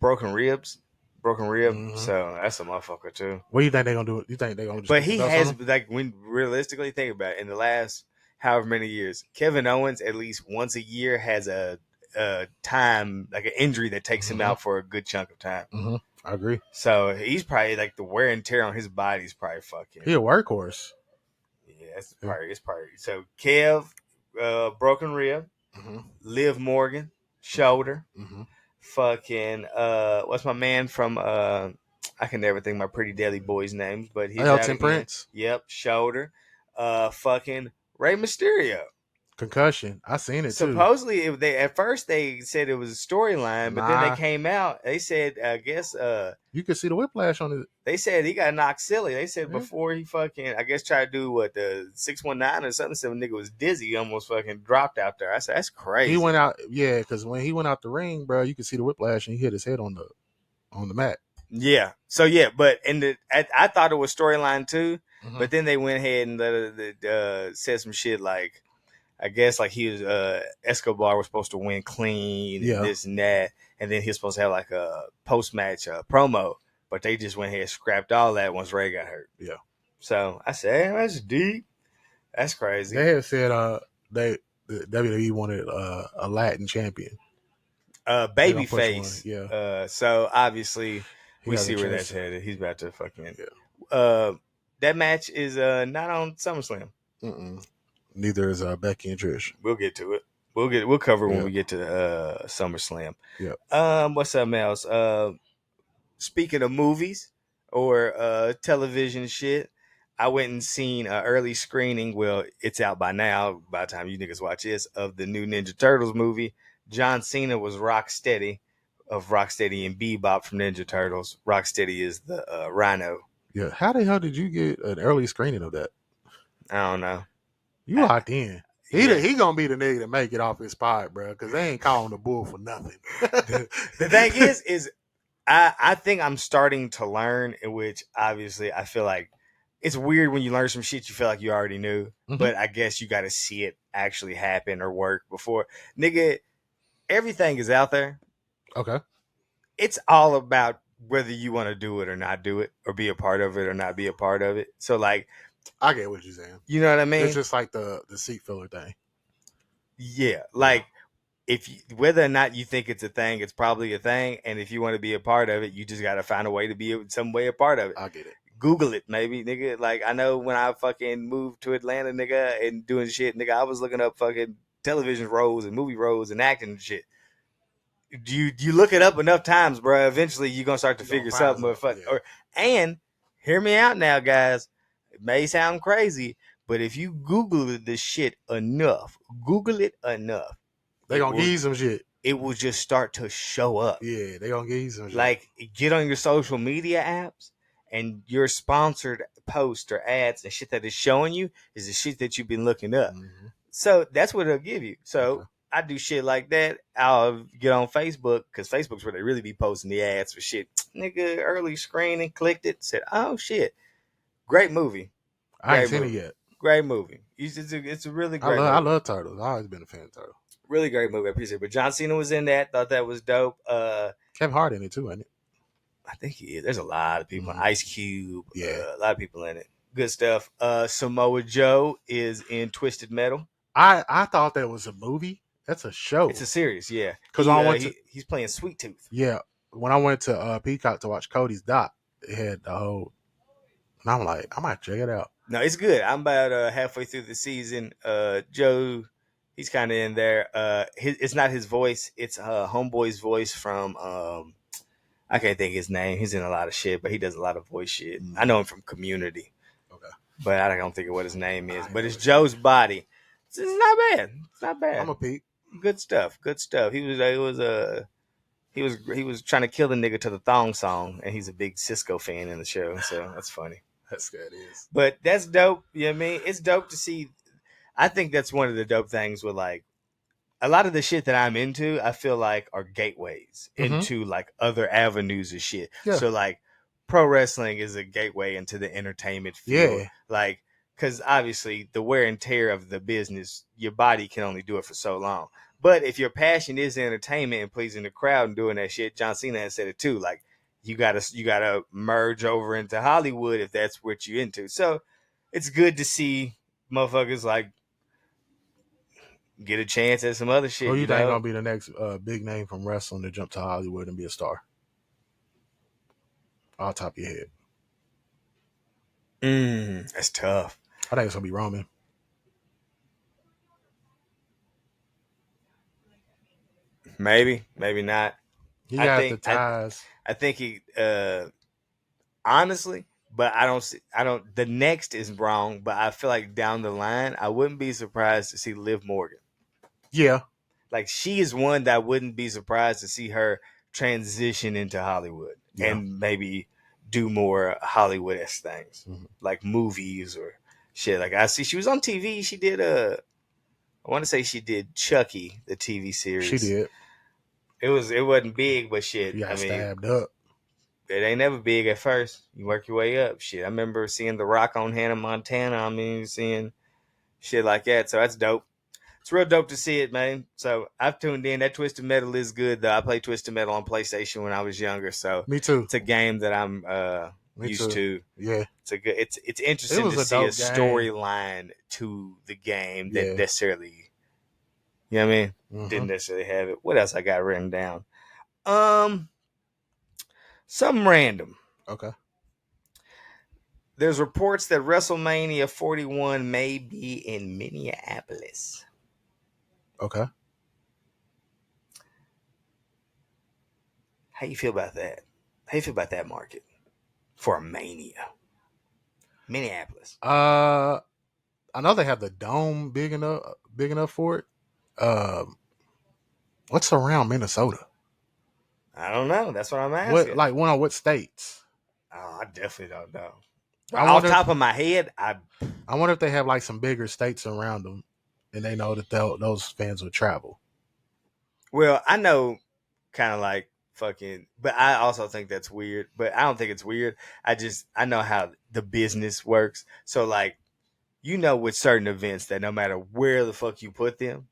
Speaker 3: broken ribs.
Speaker 5: Mm-hmm.
Speaker 3: So that's a motherfucker too.
Speaker 5: What do you think they're gonna do? You think they're gonna?
Speaker 3: But he has, like, when realistically think about it, in the last however many years, Kevin Owens at least once a year has a time, like an injury that takes him out for a good chunk of time.
Speaker 5: Mm-hmm. I agree.
Speaker 3: So he's probably like the wear and tear on his body is probably fucking.
Speaker 5: He a workhorse.
Speaker 3: Yeah, it's probably. So Kev, broken rib.
Speaker 5: Mm-hmm.
Speaker 3: Liv Morgan, shoulder.
Speaker 5: Mm-hmm.
Speaker 3: Fucking what's my man from I can never think of my Pretty Deadly Boy's names, but he's
Speaker 5: Elton Prince.
Speaker 3: Yep, shoulder. Fucking Rey Mysterio.
Speaker 5: Concussion. I seen it too.
Speaker 3: Supposedly, at first they said it was a storyline, but then they came out. They said, I guess,
Speaker 5: you could see the whiplash on it.
Speaker 3: They said he got knocked silly. They said before he fucking, I guess, tried to do what the 619 or something. Some nigga was dizzy, he almost fucking dropped out there. I said that's crazy.
Speaker 5: He went out, because when he went out the ring, bro, you could see the whiplash and he hit his head on the mat.
Speaker 3: Yeah. So yeah, but I thought it was storyline too, but then they went ahead and said some shit like, I guess like he was Escobar was supposed to win clean, this and that, and then he was supposed to have like a post match promo, but they just went ahead and scrapped all that once Ray got hurt.
Speaker 5: Yeah.
Speaker 3: So I said, hey, that's deep. That's crazy.
Speaker 5: They had said the WWE wanted a Latin champion,
Speaker 3: babyface.
Speaker 5: Yeah.
Speaker 3: So obviously we see where that's headed. He's about to fucking. That match is not on SummerSlam.
Speaker 5: Mm-mm. Neither is Becky and Trish.
Speaker 3: We'll get to it. We'll cover it when we get to SummerSlam.
Speaker 5: Yeah.
Speaker 3: What's something else? Speaking of movies or television shit, I went and seen an early screening. Well, it's out by now. By the time you niggas watch this, of the new Ninja Turtles movie. John Cena was Rocksteady of Rocksteady and Bebop from Ninja Turtles. Rocksteady is the Rhino.
Speaker 5: Yeah. How the hell did you get an early screening of that?
Speaker 3: I don't know.
Speaker 5: You locked in. He gonna be the nigga to make it off his spot, bro, because they ain't calling the bull for nothing.
Speaker 3: The thing is I think I'm starting to learn, in which obviously I feel like it's weird when you learn some shit you feel like you already knew,
Speaker 5: Mhm.
Speaker 3: but I guess you got to see it actually happen or work before. Nigga, everything is out there.
Speaker 5: Okay.
Speaker 3: It's all about whether you want to do it or not do it, or be a part of it or not be a part of it. So, like,
Speaker 5: I get what you're saying.
Speaker 3: you know what I mean?
Speaker 5: It's just like the seat filler thing.
Speaker 3: Yeah, like if you, whether or not you think it's a thing, it's probably a thing, and if you want to be a part of it, you just got to find a way to be some way a part of it.
Speaker 5: I get it.
Speaker 3: Google it, maybe, nigga. Like, I know when I fucking moved to Atlanta, nigga, and doing shit, nigga, I was looking up fucking television roles and movie roles and acting and shit. You look it up enough times, bro, eventually you're gonna start to figure something. And hear me out now, guys. It may sound crazy, but if you Google this shit enough, Google it enough,
Speaker 5: They gonna give you some shit.
Speaker 3: it will just start to show up.
Speaker 5: Yeah, they gonna give you some shit.
Speaker 3: Like, get on your social media apps, and your sponsored posts or ads and shit that is showing you is the shit that you've been looking up.
Speaker 5: Mhm.
Speaker 3: So that's what it'll give you. So
Speaker 5: Okay.
Speaker 3: I do shit like that. I'll get on Facebook, because Facebook's where they really be posting the ads for shit. Nigga, early screening, clicked it, said, oh shit, great movie.
Speaker 5: I ain't
Speaker 3: Great
Speaker 5: seen
Speaker 3: movie.
Speaker 5: it yet.
Speaker 3: Great movie. It's a really great movie.
Speaker 5: I love Turtles. I've always been a fan of Turtles.
Speaker 3: Really great movie. I appreciate it. But John Cena was in that. Thought that was dope.
Speaker 5: Kevin Hart in it too, ain't it?
Speaker 3: I think he is. There's a lot of people.
Speaker 5: Mhm.
Speaker 3: Ice Cube.
Speaker 5: Yeah.
Speaker 3: A lot of people in it. Good stuff. Samoa Joe is in Twisted Metal.
Speaker 5: I thought that was a movie. That's a show.
Speaker 3: It's a series, yeah.
Speaker 5: 'Cause
Speaker 3: he's playing Sweet Tooth.
Speaker 5: Yeah. When I went to Peacock to watch Cody's doc, it had the whole. And I'm like, I might check it out.
Speaker 3: No, it's good. I'm about halfway through the season. Joe, he's kind of in there. It's not his voice. It's Homeboy's voice from I can't think his name. He's in a lot of shit, but he does a lot of voice shit. I know him from Community.
Speaker 5: Okay.
Speaker 3: But I don't think of what his name is. But it's Joe's body. It's not bad. It's not bad.
Speaker 5: I'm a peep.
Speaker 3: Good stuff. Good stuff. He was trying to kill the nigga to the thong song, and he's a big Cisco fan in the show, so that's funny.
Speaker 5: That's good. It is.
Speaker 3: But that's dope. You know what I mean? It's dope to see. I think that's one of the dope things with, like, a lot of the shit that I'm into, I feel like are gateways into like other avenues of shit.
Speaker 5: Yeah.
Speaker 3: So like pro wrestling is a gateway into the entertainment field.
Speaker 5: Yeah.
Speaker 3: Like, because obviously the wear and tear of the business, your body can only do it for so long. But if your passion is entertainment and pleasing the crowd and doing that shit, John Cena has said it too. Like, you gotta merge over into Hollywood if that's what you're into. So it's good to see motherfuckers like get a chance at some other shit.
Speaker 5: Who you think
Speaker 3: know?
Speaker 5: gonna be the next big name from wrestling to jump to Hollywood and be a star? Off the top of your head.
Speaker 3: That's tough.
Speaker 5: I think it's gonna be Roman.
Speaker 3: Maybe not.
Speaker 5: He got the ties.
Speaker 3: I think he honestly, but I don't the next is wrong, but I feel like down the line, I wouldn't be surprised to see Liv Morgan.
Speaker 5: Yeah.
Speaker 3: Like, she is one that I wouldn't be surprised to see her transition into Hollywood and maybe do more Hollywood-esque things, like movies or shit. Like, I see she was on TV. She did I want to say she did Chucky, the TV series.
Speaker 5: She did.
Speaker 3: It wasn't big, but shit.
Speaker 5: She got stabbed up.
Speaker 3: It ain't never big at first. You work your way up. Shit, I remember seeing The Rock on Hannah Montana. I mean, seeing shit like that. So that's dope. It's real dope to see it, man. So I've tuned in. That Twisted Metal is good, though. I played Twisted Metal on PlayStation when I was younger. So
Speaker 5: Me too.
Speaker 3: it's a game that I'm used to.
Speaker 5: Yeah.
Speaker 3: It's a good. It's interesting to see a storyline to the game that necessarily, you know what I mean? Didn't necessarily have it. What else I got written down? Something random.
Speaker 5: Okay.
Speaker 3: There's reports that WrestleMania 41 may be in Minneapolis.
Speaker 5: Okay.
Speaker 3: How you feel about that? How you feel about that market for a Mania? Minneapolis.
Speaker 5: I know they have the dome big enough for it. What's around Minnesota?
Speaker 3: I don't know. That's what I'm asking.
Speaker 5: What states?
Speaker 3: Oh, I definitely don't know.
Speaker 5: Off
Speaker 3: the top of my head,
Speaker 5: I wonder if they have like some bigger states around them, and they know that those fans will travel.
Speaker 3: Well, I know, kind of like fucking. But I also think that's weird. But I don't think it's weird. I know how the business works. So like, with certain events that no matter where the fuck you put them,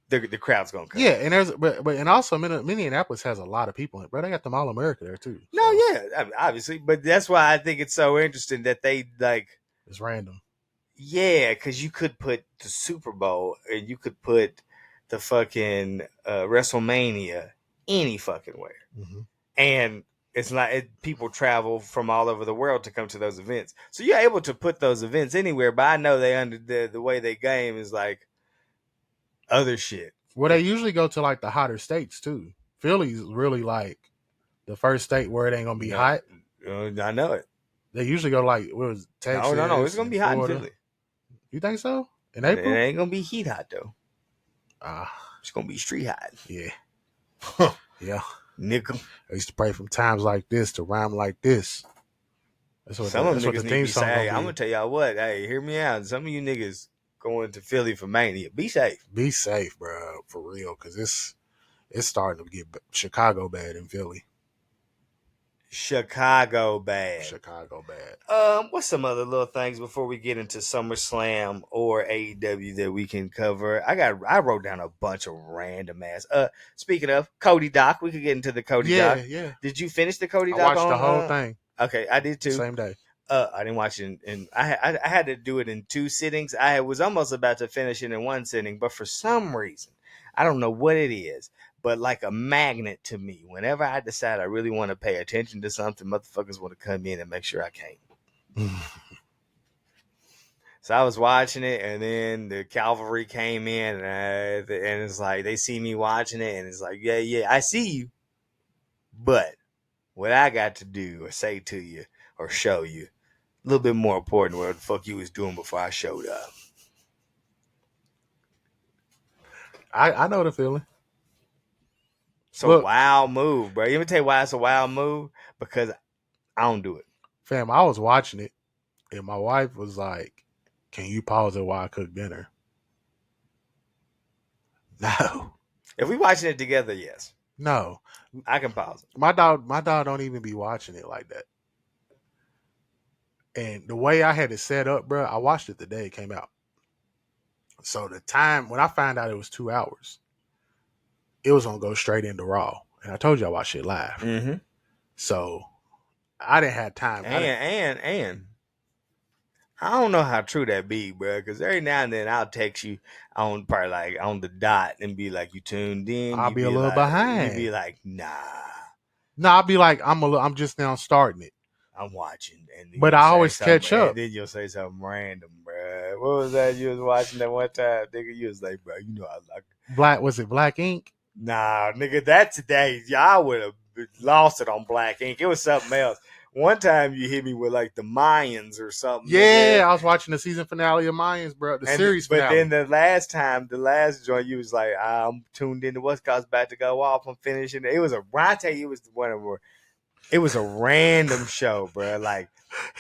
Speaker 3: the crowd's gonna come.
Speaker 5: Yeah, and and also Minneapolis has a lot of people in it, bro. They got them All America there too.
Speaker 3: No,
Speaker 5: So
Speaker 3: yeah, I mean, obviously, but that's why I think it's so interesting that they like.
Speaker 5: it's random.
Speaker 3: Yeah, because you could put the Super Bowl and you could put the fucking WrestleMania any fucking where,
Speaker 5: Mm-hmm.
Speaker 3: and it's not people travel from all over the world to come to those events. So you're able to put those events anywhere. But I know they under the way they game is like other shit.
Speaker 5: Well, they usually go to like the hotter states too. Philly's really like the first state where it ain't gonna be hot.
Speaker 3: I know it.
Speaker 5: They usually go like what was it, Texas?
Speaker 3: No, it's gonna be hot
Speaker 5: Florida.
Speaker 3: in Philly.
Speaker 5: You think so? In
Speaker 3: It
Speaker 5: April?
Speaker 3: ain't gonna be heat hot though.
Speaker 5: Ah,
Speaker 3: It's gonna be street hot.
Speaker 5: yeah, yeah.
Speaker 3: Nickel.
Speaker 5: I used to pray from times like this to rhyme like this. That's what
Speaker 3: Some of
Speaker 5: that's
Speaker 3: them
Speaker 5: what
Speaker 3: niggas
Speaker 5: the
Speaker 3: need to
Speaker 5: theme
Speaker 3: be
Speaker 5: song
Speaker 3: saying,
Speaker 5: gonna
Speaker 3: I'm
Speaker 5: be.
Speaker 3: gonna tell y'all what. Hey, hear me out. Some of you niggas going to Philly for Mania. Be safe.
Speaker 5: Be safe, bro, for real, because it's starting to get Chicago bad in Philly.
Speaker 3: Chicago bad.
Speaker 5: Chicago bad.
Speaker 3: What's some other little things before we get into SummerSlam or AEW that we can cover? I wrote down a bunch of random ass. Speaking of Cody Doc, we could get into the Cody Doc.
Speaker 5: Yeah.
Speaker 3: Did you finish the Cody
Speaker 5: I
Speaker 3: Doc?
Speaker 5: watched the whole thing.
Speaker 3: Okay, I did too.
Speaker 5: Same day.
Speaker 3: I didn't watch it, and I had to do it in 2 sittings. I was almost about to finish it in 1 sitting, but for some reason, I don't know what it is, but like a magnet to me, whenever I decide I really want to pay attention to something, motherfuckers want to come in and make sure I can't. So I was watching it, and then the cavalry came in, and it's like they see me watching it, and it's like, yeah, I see you, but what I got to do or say to you or show you a little bit more important what the fuck you was doing before I showed up.
Speaker 5: I know the feeling.
Speaker 3: It's a wild move, bro. You me tell you why it's a wild move? Because I don't do it.
Speaker 5: Fam, I was watching it, and my wife was like, "Can you pause it while I cook dinner?" No.
Speaker 3: If we watching it together, yes.
Speaker 5: No.
Speaker 3: I can pause it.
Speaker 5: My dog don't even be watching it like that. And the way I had it set up, bro, I watched it the day it came out. So the time when I found out it was 2 hours, it was gonna go straight into Raw. And I told you I watched it live.
Speaker 3: Mm-hmm.
Speaker 5: So I didn't have time.
Speaker 3: And I don't know how true that be, bro. Because every now and then I'll text you on probably like on the dot and be like, "You tuned in?"
Speaker 5: I'll be a little behind.
Speaker 3: You be like, "Nah."
Speaker 5: No, I'll be like, I'm just now starting it.
Speaker 3: I'm watching,
Speaker 5: but I always catch up.
Speaker 3: And then you'll say something random, bro. What was that you was watching that one time, nigga? You was like, bro, I like
Speaker 5: Was it Black Ink?
Speaker 3: Nah, nigga, that today, y'all would have lost it on Black Ink. It was something else. One time you hit me with like the Mayans or something.
Speaker 5: Yeah, I was watching the season finale of Mayans, bro. The series finale.
Speaker 3: But then the last joint, you was like, I'm tuned into what's about to go off. I'm finishing it. It was when I tell you, it was one of them. It was a random show, bro. Like,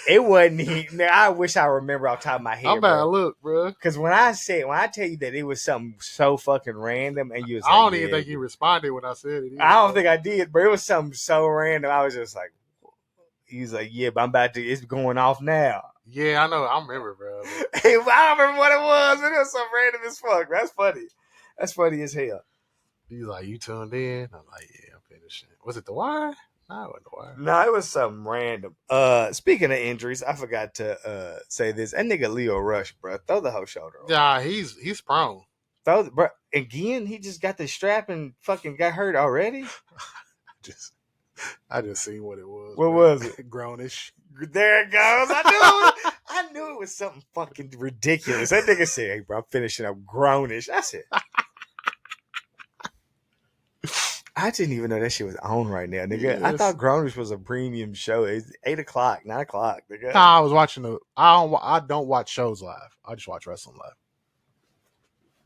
Speaker 3: it wasn't. I wish I remember off the top of my head.
Speaker 5: I'm about to look, bro.
Speaker 3: Because when I tell you that it was something so fucking random, and you was
Speaker 5: I don't even think you responded when I said it.
Speaker 3: I don't think I did, but it was something so random. I was just like, he was like, yeah, but it's going off now.
Speaker 5: Yeah, I know. I remember, bro.
Speaker 3: I don't remember what it was. It was so random as fuck. That's funny. That's funny as hell.
Speaker 5: He's like, you tuned in? I'm like, yeah, I'm finishing. Was it The Wire? No, it wasn't The Wire.
Speaker 3: No, it was something random. Speaking of injuries, I forgot to say this. That nigga Leo Rush, bro, throw the whole shoulder over.
Speaker 5: Yeah, he's prone.
Speaker 3: Bro, again, he just got the strap and fucking got hurt already.
Speaker 5: I just seen what it was.
Speaker 3: What was it?
Speaker 5: Grownish.
Speaker 3: There it goes. I knew it was something fucking ridiculous. That nigga said, "Hey, bro, I'm finishing up grownish." That's it. I didn't even know that shit was on right now, nigga. Yes. I thought Grownish was a premium show. It's 8 o'clock, 9 o'clock, nigga.
Speaker 5: Nah, I was watching I don't watch shows live. I just watch wrestling live.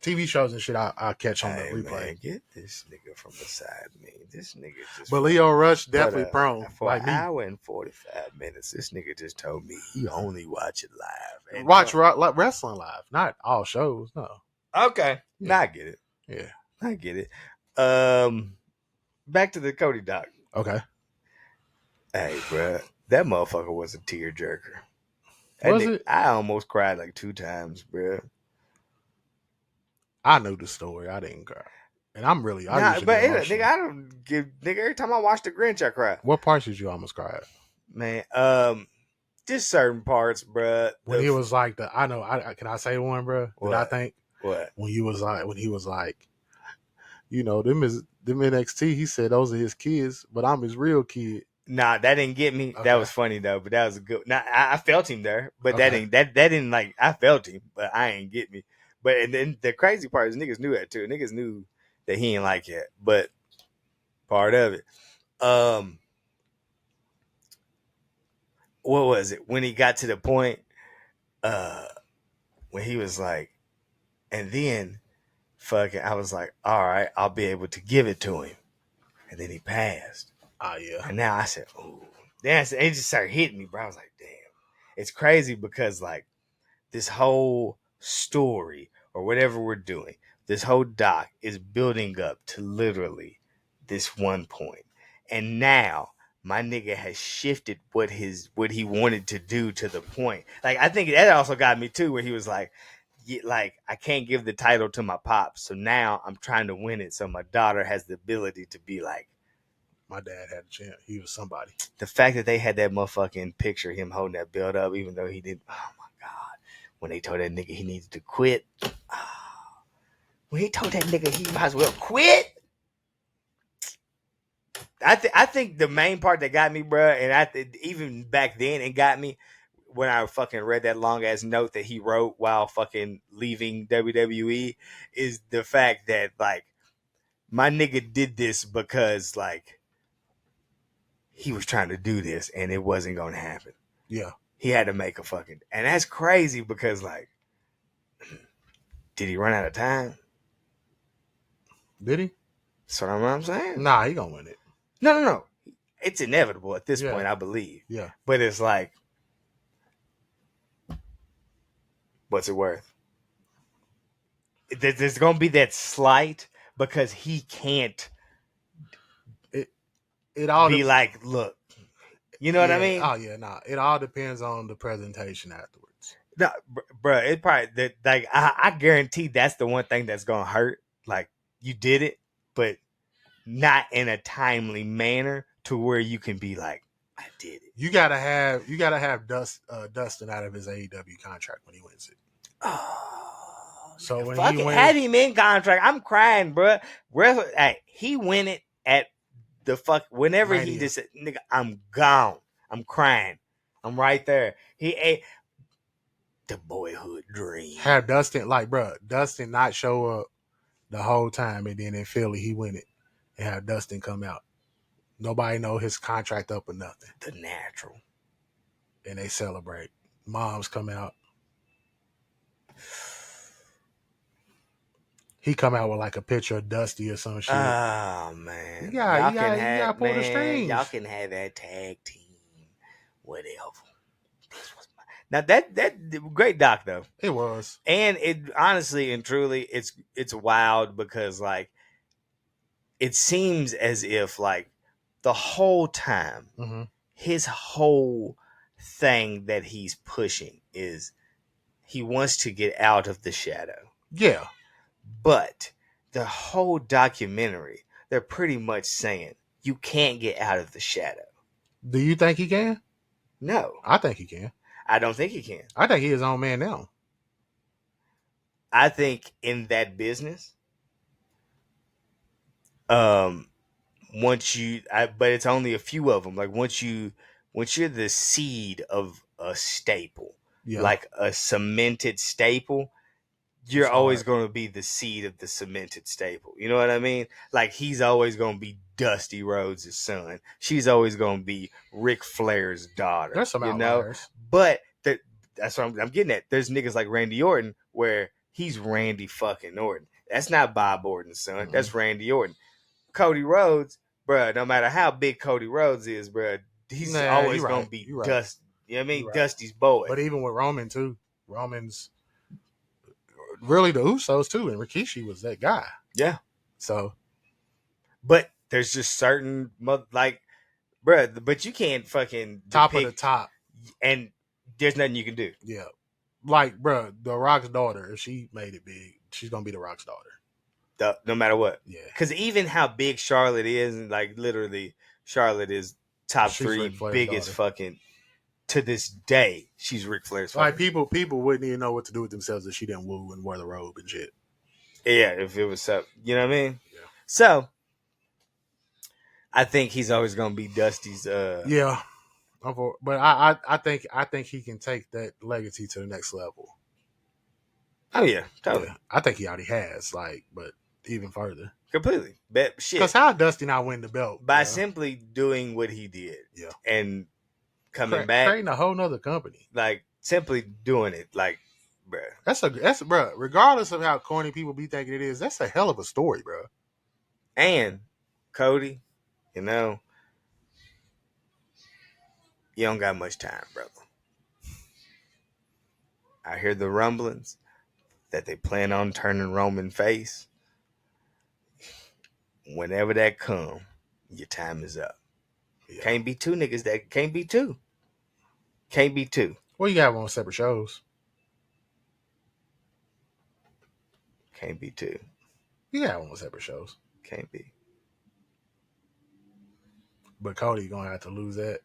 Speaker 5: TV shows and shit I catch on the replay.
Speaker 3: Man, get this nigga from beside me. This nigga just.
Speaker 5: But Leo Rush definitely prone.
Speaker 3: For
Speaker 5: like
Speaker 3: an hour and 45 minutes, this nigga just told me he only watch it live.
Speaker 5: And watch wrestling live, not all shows. No.
Speaker 3: Okay, yeah. Now I get it.
Speaker 5: Yeah,
Speaker 3: I get it. back to the Cody doc.
Speaker 5: Okay.
Speaker 3: Hey, bro, that motherfucker was a tearjerker.
Speaker 5: Was it?
Speaker 3: I almost cried like 2 times, bro.
Speaker 5: I knew the story. I didn't cry. And I
Speaker 3: Nah,
Speaker 5: usually
Speaker 3: but
Speaker 5: get emotional.
Speaker 3: nigga, I don't give nigga every time I watch the Grinch, I cry.
Speaker 5: What parts did you almost cry at?
Speaker 3: Man, just certain parts, bro.
Speaker 5: When he was like can I say one, bro?
Speaker 3: What?
Speaker 5: That I think
Speaker 3: What?
Speaker 5: when he was like, you know, them NXT. He said those are his kids, but I'm his real kid.
Speaker 3: Nah, that didn't get me.
Speaker 5: Okay.
Speaker 3: That was funny though, but that was a good. Nah, I felt him there, but
Speaker 5: Okay.
Speaker 3: that didn't like. I felt him, but I ain't get me. But and then the crazy part is niggas knew that too. Niggas knew that he ain't like it, but part of it. What was it when he got to the point? When he was like, and then fucking, I was like, all right, I'll be able to give it to him, and then he passed.
Speaker 5: Oh yeah.
Speaker 3: And now I said, ooh. Then it just started hitting me, bro. I was like, damn. It's crazy because like this whole story or whatever we're doing, this whole doc is building up to literally this one point. And now my nigga has shifted what he wanted to do to the point. Like I think that also got me too, where he was like, I can't give the title to my pops, so now I'm trying to win it so my daughter has the ability to be like,
Speaker 5: my dad had a chance. He was somebody.
Speaker 3: the fact that they had that motherfucking picture of him holding that belt up, even though he didn't. Oh my god! When they told that nigga he needed to quit, when he told that nigga he might as well quit. I think the main part that got me, bro, and even back then it got me when I fucking read that long ass note that he wrote while fucking leaving WWE, is the fact that like my nigga did this because like he was trying to do this and it wasn't gonna happen.
Speaker 5: Yeah.
Speaker 3: He had to make a fucking, and that's crazy because like, did he run out of time?
Speaker 5: Did he?
Speaker 3: That's what I'm saying.
Speaker 5: Nah, he gonna win it.
Speaker 3: No. It's inevitable at this
Speaker 5: Yeah.
Speaker 3: point, I believe.
Speaker 5: Yeah.
Speaker 3: But it's like, what's it worth? There's gonna be that slight because he can't
Speaker 5: It all
Speaker 3: be like, look, you know what I mean?
Speaker 5: Oh yeah, nah. It all depends on the presentation afterwards.
Speaker 3: No, bro, it probably like I guarantee that's the one thing that's gonna hurt. Like you did it, but not in a timely manner to where you can be like, I did it.
Speaker 5: You gotta have Dustin out of his AEW contract when he wins it.
Speaker 3: Oh,
Speaker 5: So when
Speaker 3: fuck
Speaker 5: he
Speaker 3: it,
Speaker 5: wins,
Speaker 3: have him in contract. I'm crying, bro. Hey, he win it at the fuck whenever he just said, nigga, I'm gone. I'm crying. I'm right there. He ate the boyhood dream.
Speaker 5: have Dustin Dustin not show up the whole time, and then in Philly he win it, and have Dustin come out. Nobody know his contract up or nothing.
Speaker 3: The natural.
Speaker 5: And they celebrate. Moms come out. He come out with like a picture of Dusty or some shit.
Speaker 3: Oh man.
Speaker 5: You gotta pull the strings.
Speaker 3: Y'all can have that tag team. Whatever. Now that great doc though.
Speaker 5: It was.
Speaker 3: And it honestly and truly it's wild because like it seems as if like the whole time his whole thing that he's pushing is he wants to get out of the shadow.
Speaker 5: Yeah.
Speaker 3: But the whole documentary, they're pretty much saying you can't get out of the shadow.
Speaker 5: Do you think he can?
Speaker 3: No.
Speaker 5: I think he can.
Speaker 3: I don't think he can.
Speaker 5: I think he his own man now.
Speaker 3: I think in that business, but it's only a few of them. Like once you're the seed of a staple, like a cemented staple, you're always going to be the seed of the cemented staple. You know what I mean? Like he's always going to be Dusty Rhodes' son. She's always going to be Ric Flair's daughter.
Speaker 5: There's some outliers.
Speaker 3: But that's what I'm getting at. There's niggas like Randy Orton where he's Randy fucking Orton. That's not Bob Orton's son. That's Randy Orton. Cody Rhodes, bruh, no matter how big Cody Rhodes is, bruh, he's always going to be Dusty. You know what I mean? Dusty's boy.
Speaker 5: But even with Roman, too. Roman's really the Usos, too. And Rikishi was that guy.
Speaker 3: Yeah.
Speaker 5: So.
Speaker 3: But there's just certain like, bruh, but you can't fucking
Speaker 5: Top of the
Speaker 3: depict,
Speaker 5: top.
Speaker 3: and there's nothing you can do.
Speaker 5: Yeah. Like, bro, The Rock's daughter, if she made it big, she's going to be The Rock's daughter.
Speaker 3: No matter what.
Speaker 5: Yeah.
Speaker 3: Because even how big Charlotte is, and like literally, Charlotte is top
Speaker 5: She's
Speaker 3: 3
Speaker 5: Ric Flair's
Speaker 3: biggest
Speaker 5: daughter.
Speaker 3: fucking, to this day, she's Ric Flair's
Speaker 5: Like,
Speaker 3: fucking.
Speaker 5: people wouldn't even know what to do with themselves if she didn't woo and wear the robe and shit.
Speaker 3: Yeah, if it was up, you know what I mean?
Speaker 5: Yeah.
Speaker 3: So, I think he's always going to be Dusty's.
Speaker 5: Yeah. But I think he can take that legacy to the next level.
Speaker 3: Oh, yeah, totally.
Speaker 5: Yeah. I think he already has, like, but even further.
Speaker 3: Completely. But shit.
Speaker 5: Because how Dusty not win the belt?
Speaker 3: By
Speaker 5: bro?
Speaker 3: Simply doing what he did.
Speaker 5: Yeah.
Speaker 3: And coming back.
Speaker 5: Creating a whole nother company.
Speaker 3: Like, simply doing it. Like, bruh.
Speaker 5: That's bro. Regardless of how corny people be thinking it is, that's a hell of a story, bro.
Speaker 3: And Cody, you know, you don't got much time, brother. I hear the rumblings that they plan on turning Roman face. Whenever that come, your time is up. Yeah. Can't be two niggas that can't be two. Can't be two.
Speaker 5: Well, you got on separate shows.
Speaker 3: Can't be two.
Speaker 5: You got on separate shows.
Speaker 3: Can't be.
Speaker 5: But Cody gonna have to lose that.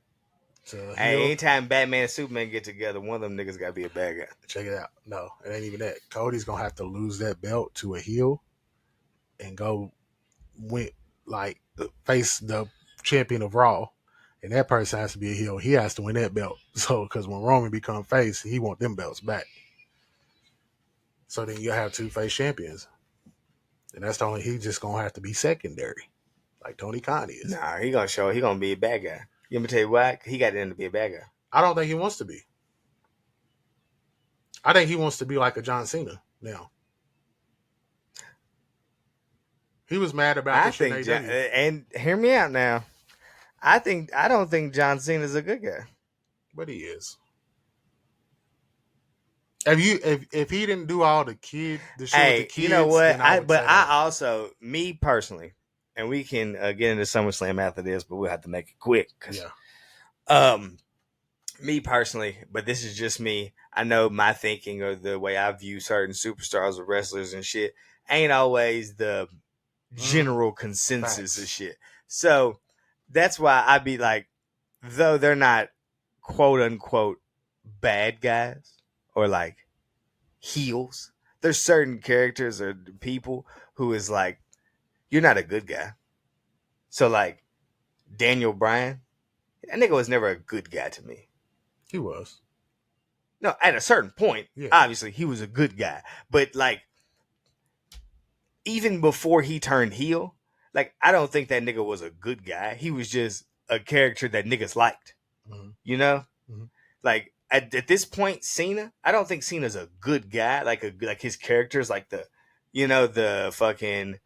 Speaker 3: Hey, anytime Batman and Superman get together, one of them niggas gotta be a bad guy.
Speaker 5: Check it out. No, it ain't even that. Cody's gonna have to lose that belt to a heel and go face the champion of Raw. And that person has to be a heel. He has to win that belt. So, because when Roman become face, he want them belts back. So then you have 2 face champions. And that's the only, he just gonna have to be secondary. Like Tony Khan is.
Speaker 3: Nah, he gonna be a bad guy. Let me tell you why. He got in to be a bad guy.
Speaker 5: I don't think he wants to be. I think he wants to be like a John Cena now. He was mad about this shit.
Speaker 3: And hear me out now. I don't think John Cena's a good guy.
Speaker 5: But he is. If he didn't do all the shit with the kids,
Speaker 3: you know what?
Speaker 5: I
Speaker 3: also, me personally, and we can get into SummerSlam after this, but we'll have to make it quick.
Speaker 5: Yeah.
Speaker 3: Me personally, but this is just me. I know my thinking or the way I view certain superstars or wrestlers and shit ain't always the general consensus of shit. So that's why I be like, though they're not quote unquote bad guys or like heels, there's certain characters or people who is like, you're not a good guy. So like Daniel Bryan, that nigga was never a good guy to me.
Speaker 5: He was.
Speaker 3: No, at a certain point, obviously he was a good guy. But like, even before he turned heel, like, I don't think that nigga was a good guy. He was just a character that niggas liked. Mm-hmm. You know? Mm-hmm. Like, at this point, Cena, I don't think Cena's a good guy. Like his character's like the fucking,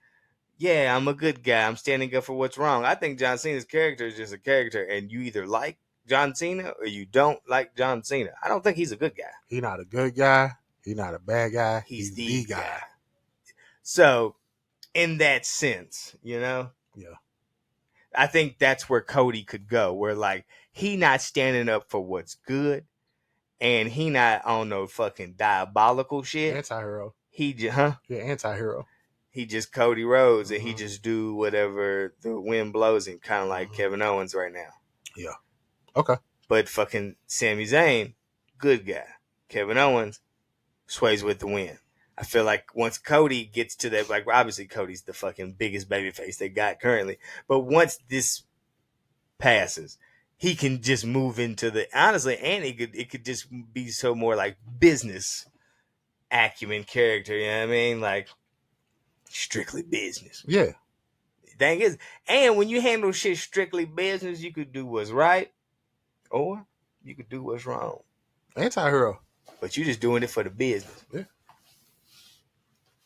Speaker 3: yeah, I'm a good guy. I'm standing up for what's wrong. I think John Cena's character is just a character, and you either like John Cena or you don't like John Cena. I don't think he's a good guy.
Speaker 5: He's not a good guy. He's not a bad guy.
Speaker 3: He's the guy. So, in that sense, you know?
Speaker 5: Yeah.
Speaker 3: I think that's where Cody could go, where like he not standing up for what's good, and he not on no fucking diabolical shit.
Speaker 5: Anti-hero.
Speaker 3: Yeah,
Speaker 5: anti-hero.
Speaker 3: He just Cody Rhodes, and he just do whatever the wind blows him, kind of like Kevin Owens right now.
Speaker 5: Yeah. Okay.
Speaker 3: But fucking Sami Zayn, good guy. Kevin Owens sways with the wind. I feel like once Cody gets to that, like obviously Cody's the fucking biggest babyface they got currently, but once this passes, he can just move into the honestly, and it could just be so more like business acumen character. You know what I mean? Like strictly business.
Speaker 5: Yeah.
Speaker 3: Thing is, and when you handle shit strictly business, you could do what's right, or you could do what's wrong.
Speaker 5: Anti-hero.
Speaker 3: But you just doing it for the business.
Speaker 5: Yeah.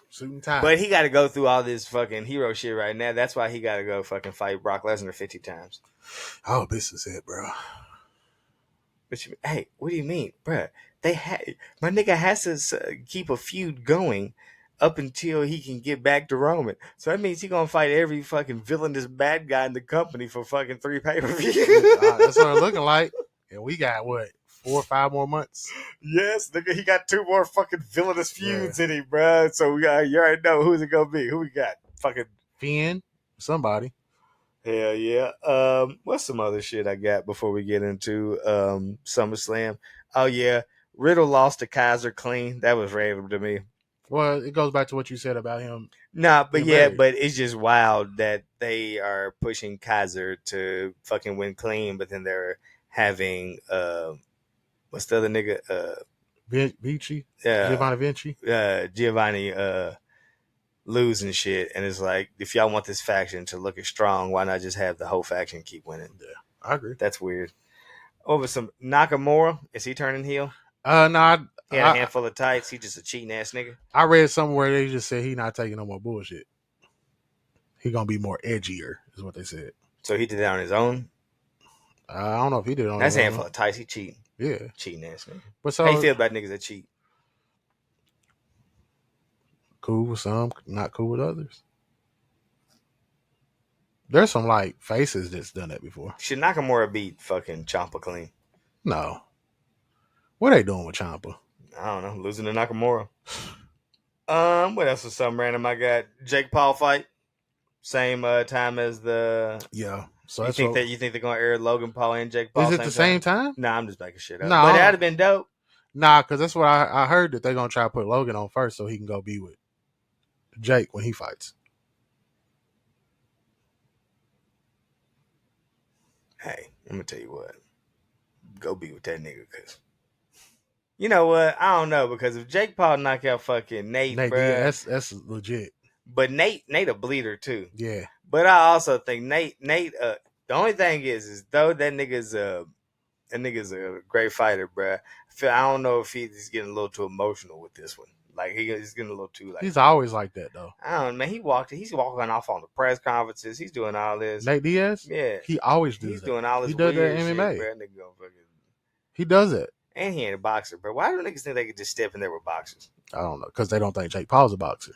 Speaker 5: Suit and tie.
Speaker 3: But he got to go through all this fucking hero shit right now. That's why he got to go fucking fight Brock Lesnar 50 times.
Speaker 5: Oh, this is it, bro.
Speaker 3: But hey, what do you mean, bro? My nigga has to keep a feud going up until he can get back to Roman. So that means he's gonna fight every fucking villainous bad guy in the company for fucking 3 pay-per-views.
Speaker 5: That's what it's looking like. And we got what, 4 or 5 more months?
Speaker 3: Yes, nigga, he got 2 more fucking villainous feuds in him, bro. So you already know who's it gonna be. Who we got? Fucking
Speaker 5: Finn, somebody.
Speaker 3: hell yeah. What's some other shit I got before we get into SummerSlam? Oh yeah, Riddle lost to Kaiser clean. That was random to me.
Speaker 5: Well, it goes back to what you said about him.
Speaker 3: Nah, but
Speaker 5: being
Speaker 3: yeah,
Speaker 5: married.
Speaker 3: but it's just wild that they are pushing Kaiser to fucking win clean, but then they're having what's the other nigga?
Speaker 5: Vinci,
Speaker 3: Uh,
Speaker 5: Giovanni Vinci.
Speaker 3: Giovanni lose and shit, and it's like, if y'all want this faction to look as strong, why not just have the whole faction keep winning?
Speaker 5: Yeah, I agree.
Speaker 3: That's weird. Over some Nakamura, is he turning heel?
Speaker 5: No,
Speaker 3: He had a handful of tights. He just a cheating ass nigga.
Speaker 5: I read somewhere they just said he not taking no more bullshit. He gonna be more edgier, is what they said.
Speaker 3: So he did that on his own.
Speaker 5: I don't know if he did it on
Speaker 3: That's
Speaker 5: his
Speaker 3: a
Speaker 5: own.
Speaker 3: handful of tights. He cheating.
Speaker 5: Yeah,
Speaker 3: Cheating ass nigga.
Speaker 5: but so
Speaker 3: How you feel about niggas that cheat?
Speaker 5: cool with some, not cool with others. There's some like faces that's done that before.
Speaker 3: Should Nakamura beat fucking Ciampa clean?
Speaker 5: No, what they doing with Ciampa?
Speaker 3: I don't know. Losing to Nakamura. What else was something random? I got Jake Paul fight. Same time as the.
Speaker 5: Yeah. So
Speaker 3: you think they're gonna air Logan Paul and Jake Paul?
Speaker 5: Is it the same time?
Speaker 3: Nah, I'm just making shit up.
Speaker 5: Nah,
Speaker 3: but that'd have been dope.
Speaker 5: Nah, because that's what I heard, that they're gonna try to put Logan on first so he can go be with Jake when he fights.
Speaker 3: Hey, I'm gonna tell you what. Go be with that nigga, cause you know what? I don't know, because if Jake Paul knock out fucking Nate,
Speaker 5: Yeah,
Speaker 3: bruh,
Speaker 5: that's legit.
Speaker 3: but Nate a bleeder too.
Speaker 5: Yeah.
Speaker 3: But I also think Nate. The only thing is though that nigga's a great fighter, bruh. I don't know if he's getting a little too emotional with this one. Like he's getting a little too like.
Speaker 5: He's always like that though.
Speaker 3: I don't know, man. He's walking off on the press conferences. He's doing all this.
Speaker 5: Nate Diaz?
Speaker 3: Yeah.
Speaker 5: He always does
Speaker 3: He's
Speaker 5: that.
Speaker 3: doing all this
Speaker 5: He does
Speaker 3: weird
Speaker 5: that in
Speaker 3: shit,
Speaker 5: MMA.
Speaker 3: bro. Nigga gonna fucking.
Speaker 5: He does it.
Speaker 3: And he ain't a boxer, bro. Why do niggas think they could just step in there with boxers?
Speaker 5: I don't know, because they don't think Jake Paul's a boxer.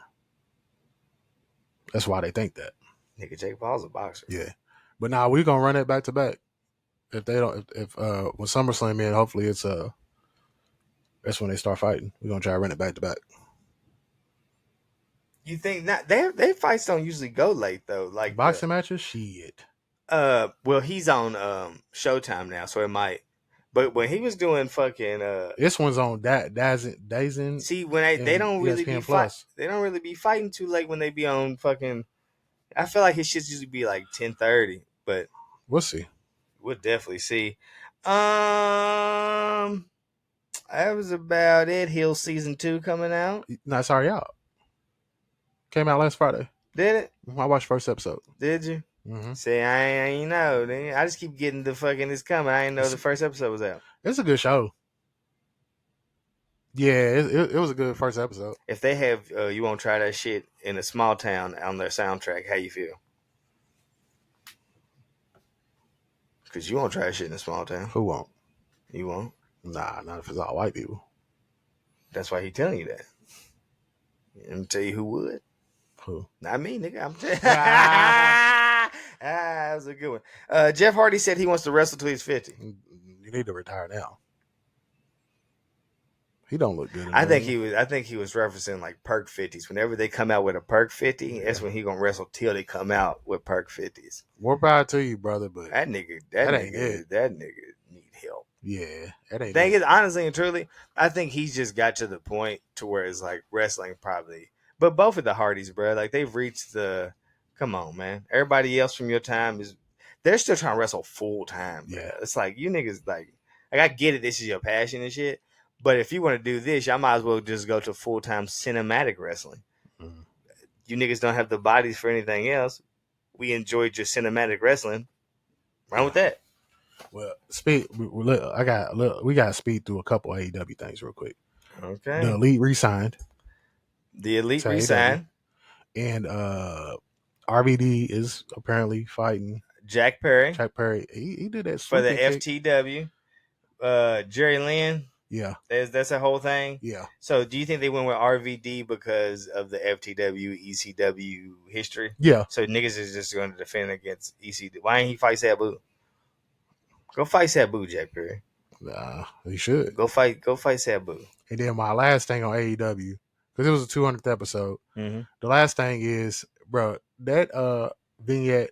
Speaker 5: That's why they think that.
Speaker 3: Nigga, Jake Paul's a boxer.
Speaker 5: Yeah. But now we're gonna run it back to back. If they don't, if when SummerSlam in, hopefully it's that's when they start fighting. We're gonna try to run it back to back.
Speaker 3: You think not? Their fights don't usually go late though. Like
Speaker 5: boxing matches, shit.
Speaker 3: Well, he's on Showtime now, so it might. But when he was doing fucking
Speaker 5: this one's on Dazn.
Speaker 3: See, when they don't really
Speaker 5: ESPN
Speaker 3: be
Speaker 5: Plus.
Speaker 3: they don't really be fighting too late when they be on fucking. I feel like his shit usually be like 10:30, but
Speaker 5: we'll see.
Speaker 3: We'll definitely see. That was about it. Hill season 2 coming out.
Speaker 5: No, it's already out. Came out last Friday.
Speaker 3: Did it?
Speaker 5: I watched first episode.
Speaker 3: Did you?
Speaker 5: Mm-hmm.
Speaker 3: See, I ain't know. I just keep getting the fucking it's coming. I didn't know the first episode was out.
Speaker 5: It's a good show. Yeah, it was a good first episode.
Speaker 3: If they have You Won't Try That Shit in a Small Town on their soundtrack, how you feel? Because you won't try that shit in a small town.
Speaker 5: Who won't?
Speaker 3: You won't?
Speaker 5: Nah, not if it's all white people.
Speaker 3: That's why he telling you that. Let me tell you who would.
Speaker 5: Who?
Speaker 3: Not me, nigga. I'm telling that was a good one. Jeff Hardy said he wants to wrestle till he's 50.
Speaker 5: You need to retire now. He don't look good.
Speaker 3: I think he was referencing like perk 50s. Whenever they come out with a perk 50, that's when he gonna wrestle till they come out with perk 50s.
Speaker 5: More power to you, brother, but
Speaker 3: that nigga need help.
Speaker 5: Yeah, that ain't.
Speaker 3: Thing is, honestly and truly, I think he's just got to the point to where it's like wrestling probably. But both of the Hardys, bro, like they've reached the. Come on, man. Everybody else from your time they're still trying to wrestle full time. Yeah, it's like you niggas like I get it. This is your passion and shit. But if you want to do this, y'all might as well just go to full-time cinematic wrestling. Mm-hmm. You niggas don't have the bodies for anything else. We enjoyed your cinematic wrestling. Run with that.
Speaker 5: Well, we got to speed through a couple AEW things real quick.
Speaker 3: Okay.
Speaker 5: The Elite re-signed. And RVD is apparently fighting
Speaker 3: Jack Perry.
Speaker 5: He did that
Speaker 3: for the FTW. Jerry Lynn.
Speaker 5: Yeah.
Speaker 3: That's a whole thing.
Speaker 5: Yeah.
Speaker 3: So do you think they went with RVD because of the FTW ECW history?
Speaker 5: Yeah.
Speaker 3: So niggas is just going to defend against ECW. Why ain't he fight Sabu? Go fight Sabu, Jack Perry.
Speaker 5: He should.
Speaker 3: Go fight Sabu.
Speaker 5: And then my last thing on AEW, because it was the 200th episode.
Speaker 3: Mm-hmm.
Speaker 5: The last thing is, bro, that vignette.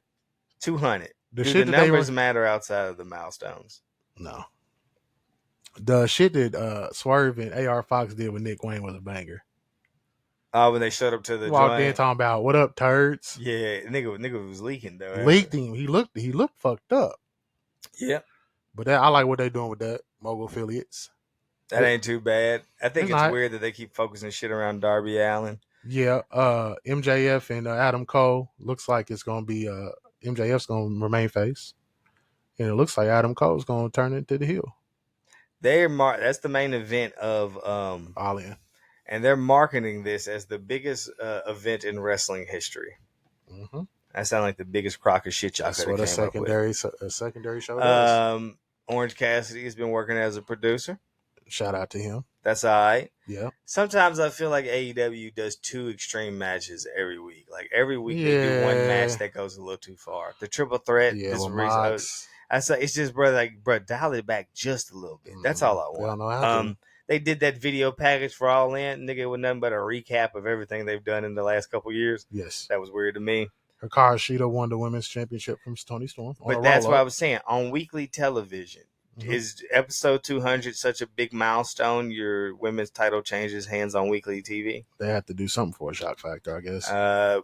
Speaker 3: 200.
Speaker 5: The
Speaker 3: Do
Speaker 5: shit
Speaker 3: the
Speaker 5: that they
Speaker 3: numbers
Speaker 5: were
Speaker 3: matter outside of the milestones?
Speaker 5: no. The shit that Swerve and AR Fox did with Nick Wayne was a banger.
Speaker 3: Oh, when they showed up to the
Speaker 5: Walked in
Speaker 3: joint.
Speaker 5: talking about what up, turds.
Speaker 3: Yeah, nigga was leaking though.
Speaker 5: Leaked him. He looked fucked up.
Speaker 3: Yeah.
Speaker 5: But I like what they doing with that mogul affiliates.
Speaker 3: That ain't too bad. I think it's
Speaker 5: not.
Speaker 3: weird that they keep focusing shit around Darby Allin.
Speaker 5: Yeah, MJF and Adam Cole looks like it's gonna be MJF's gonna remain face, and it looks like Adam Cole's gonna turn into the heel.
Speaker 3: That's the main event of
Speaker 5: All in.
Speaker 3: And they're marketing this as the biggest event in wrestling history.
Speaker 5: Mm-hmm.
Speaker 3: That sounds like the biggest crock of shit y'all could have came up with.
Speaker 5: A secondary show does.
Speaker 3: Orange Cassidy has been working as a producer.
Speaker 5: Shout out to him.
Speaker 3: That's all right.
Speaker 5: Yeah.
Speaker 3: Sometimes I feel like AEW does 2 extreme matches every week. Like every week they do one match that goes a little too far. The triple threat is the reason. I say it's just bro, dial it back just a little bit. That's all I want.
Speaker 5: I don't know how to.
Speaker 3: They did that video package for All In, nigga, with nothing but a recap of everything they've done in the last couple years.
Speaker 5: Yes.
Speaker 3: That was weird to me.
Speaker 5: Hikaru Shida won the women's championship from Tony Storm.
Speaker 3: But that's what I was saying. On weekly television, is episode 200 such a big milestone? Your women's title changes hands on weekly TV?
Speaker 5: They have to do something for a shock factor, I guess.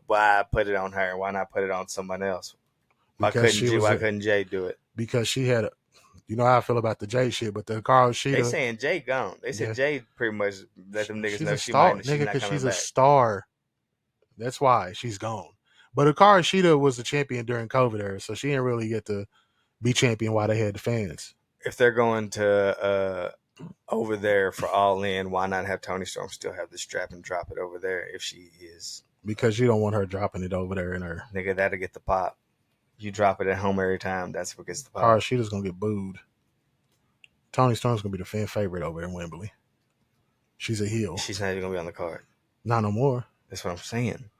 Speaker 3: Why put it on her? Why not put it on someone else? Why couldn't Jay do it?
Speaker 5: Because she had you know how I feel about the Jay shit, but the Hikaru Shida.
Speaker 3: They saying Jay gone. They said Jay pretty much let them niggas know
Speaker 5: she's not coming back. She's a star. That's why she's gone. But Hikaru Shida was the champion during COVID era, so she didn't really get to be champion while they had the fans.
Speaker 3: If they're going to over there for All In, why not have Tony Storm still have the strap and drop it over there if she is?
Speaker 5: Because you don't want her dropping it over there in her.
Speaker 3: Nigga, that'll get the pop. You drop it at home every time. That's what gets the pop.
Speaker 5: Shida's going to get booed. Tony Storm's going to be the fan favorite over in Wembley. She's a heel.
Speaker 3: She's not even going to be on the card.
Speaker 5: Not no more.
Speaker 3: That's what I'm saying.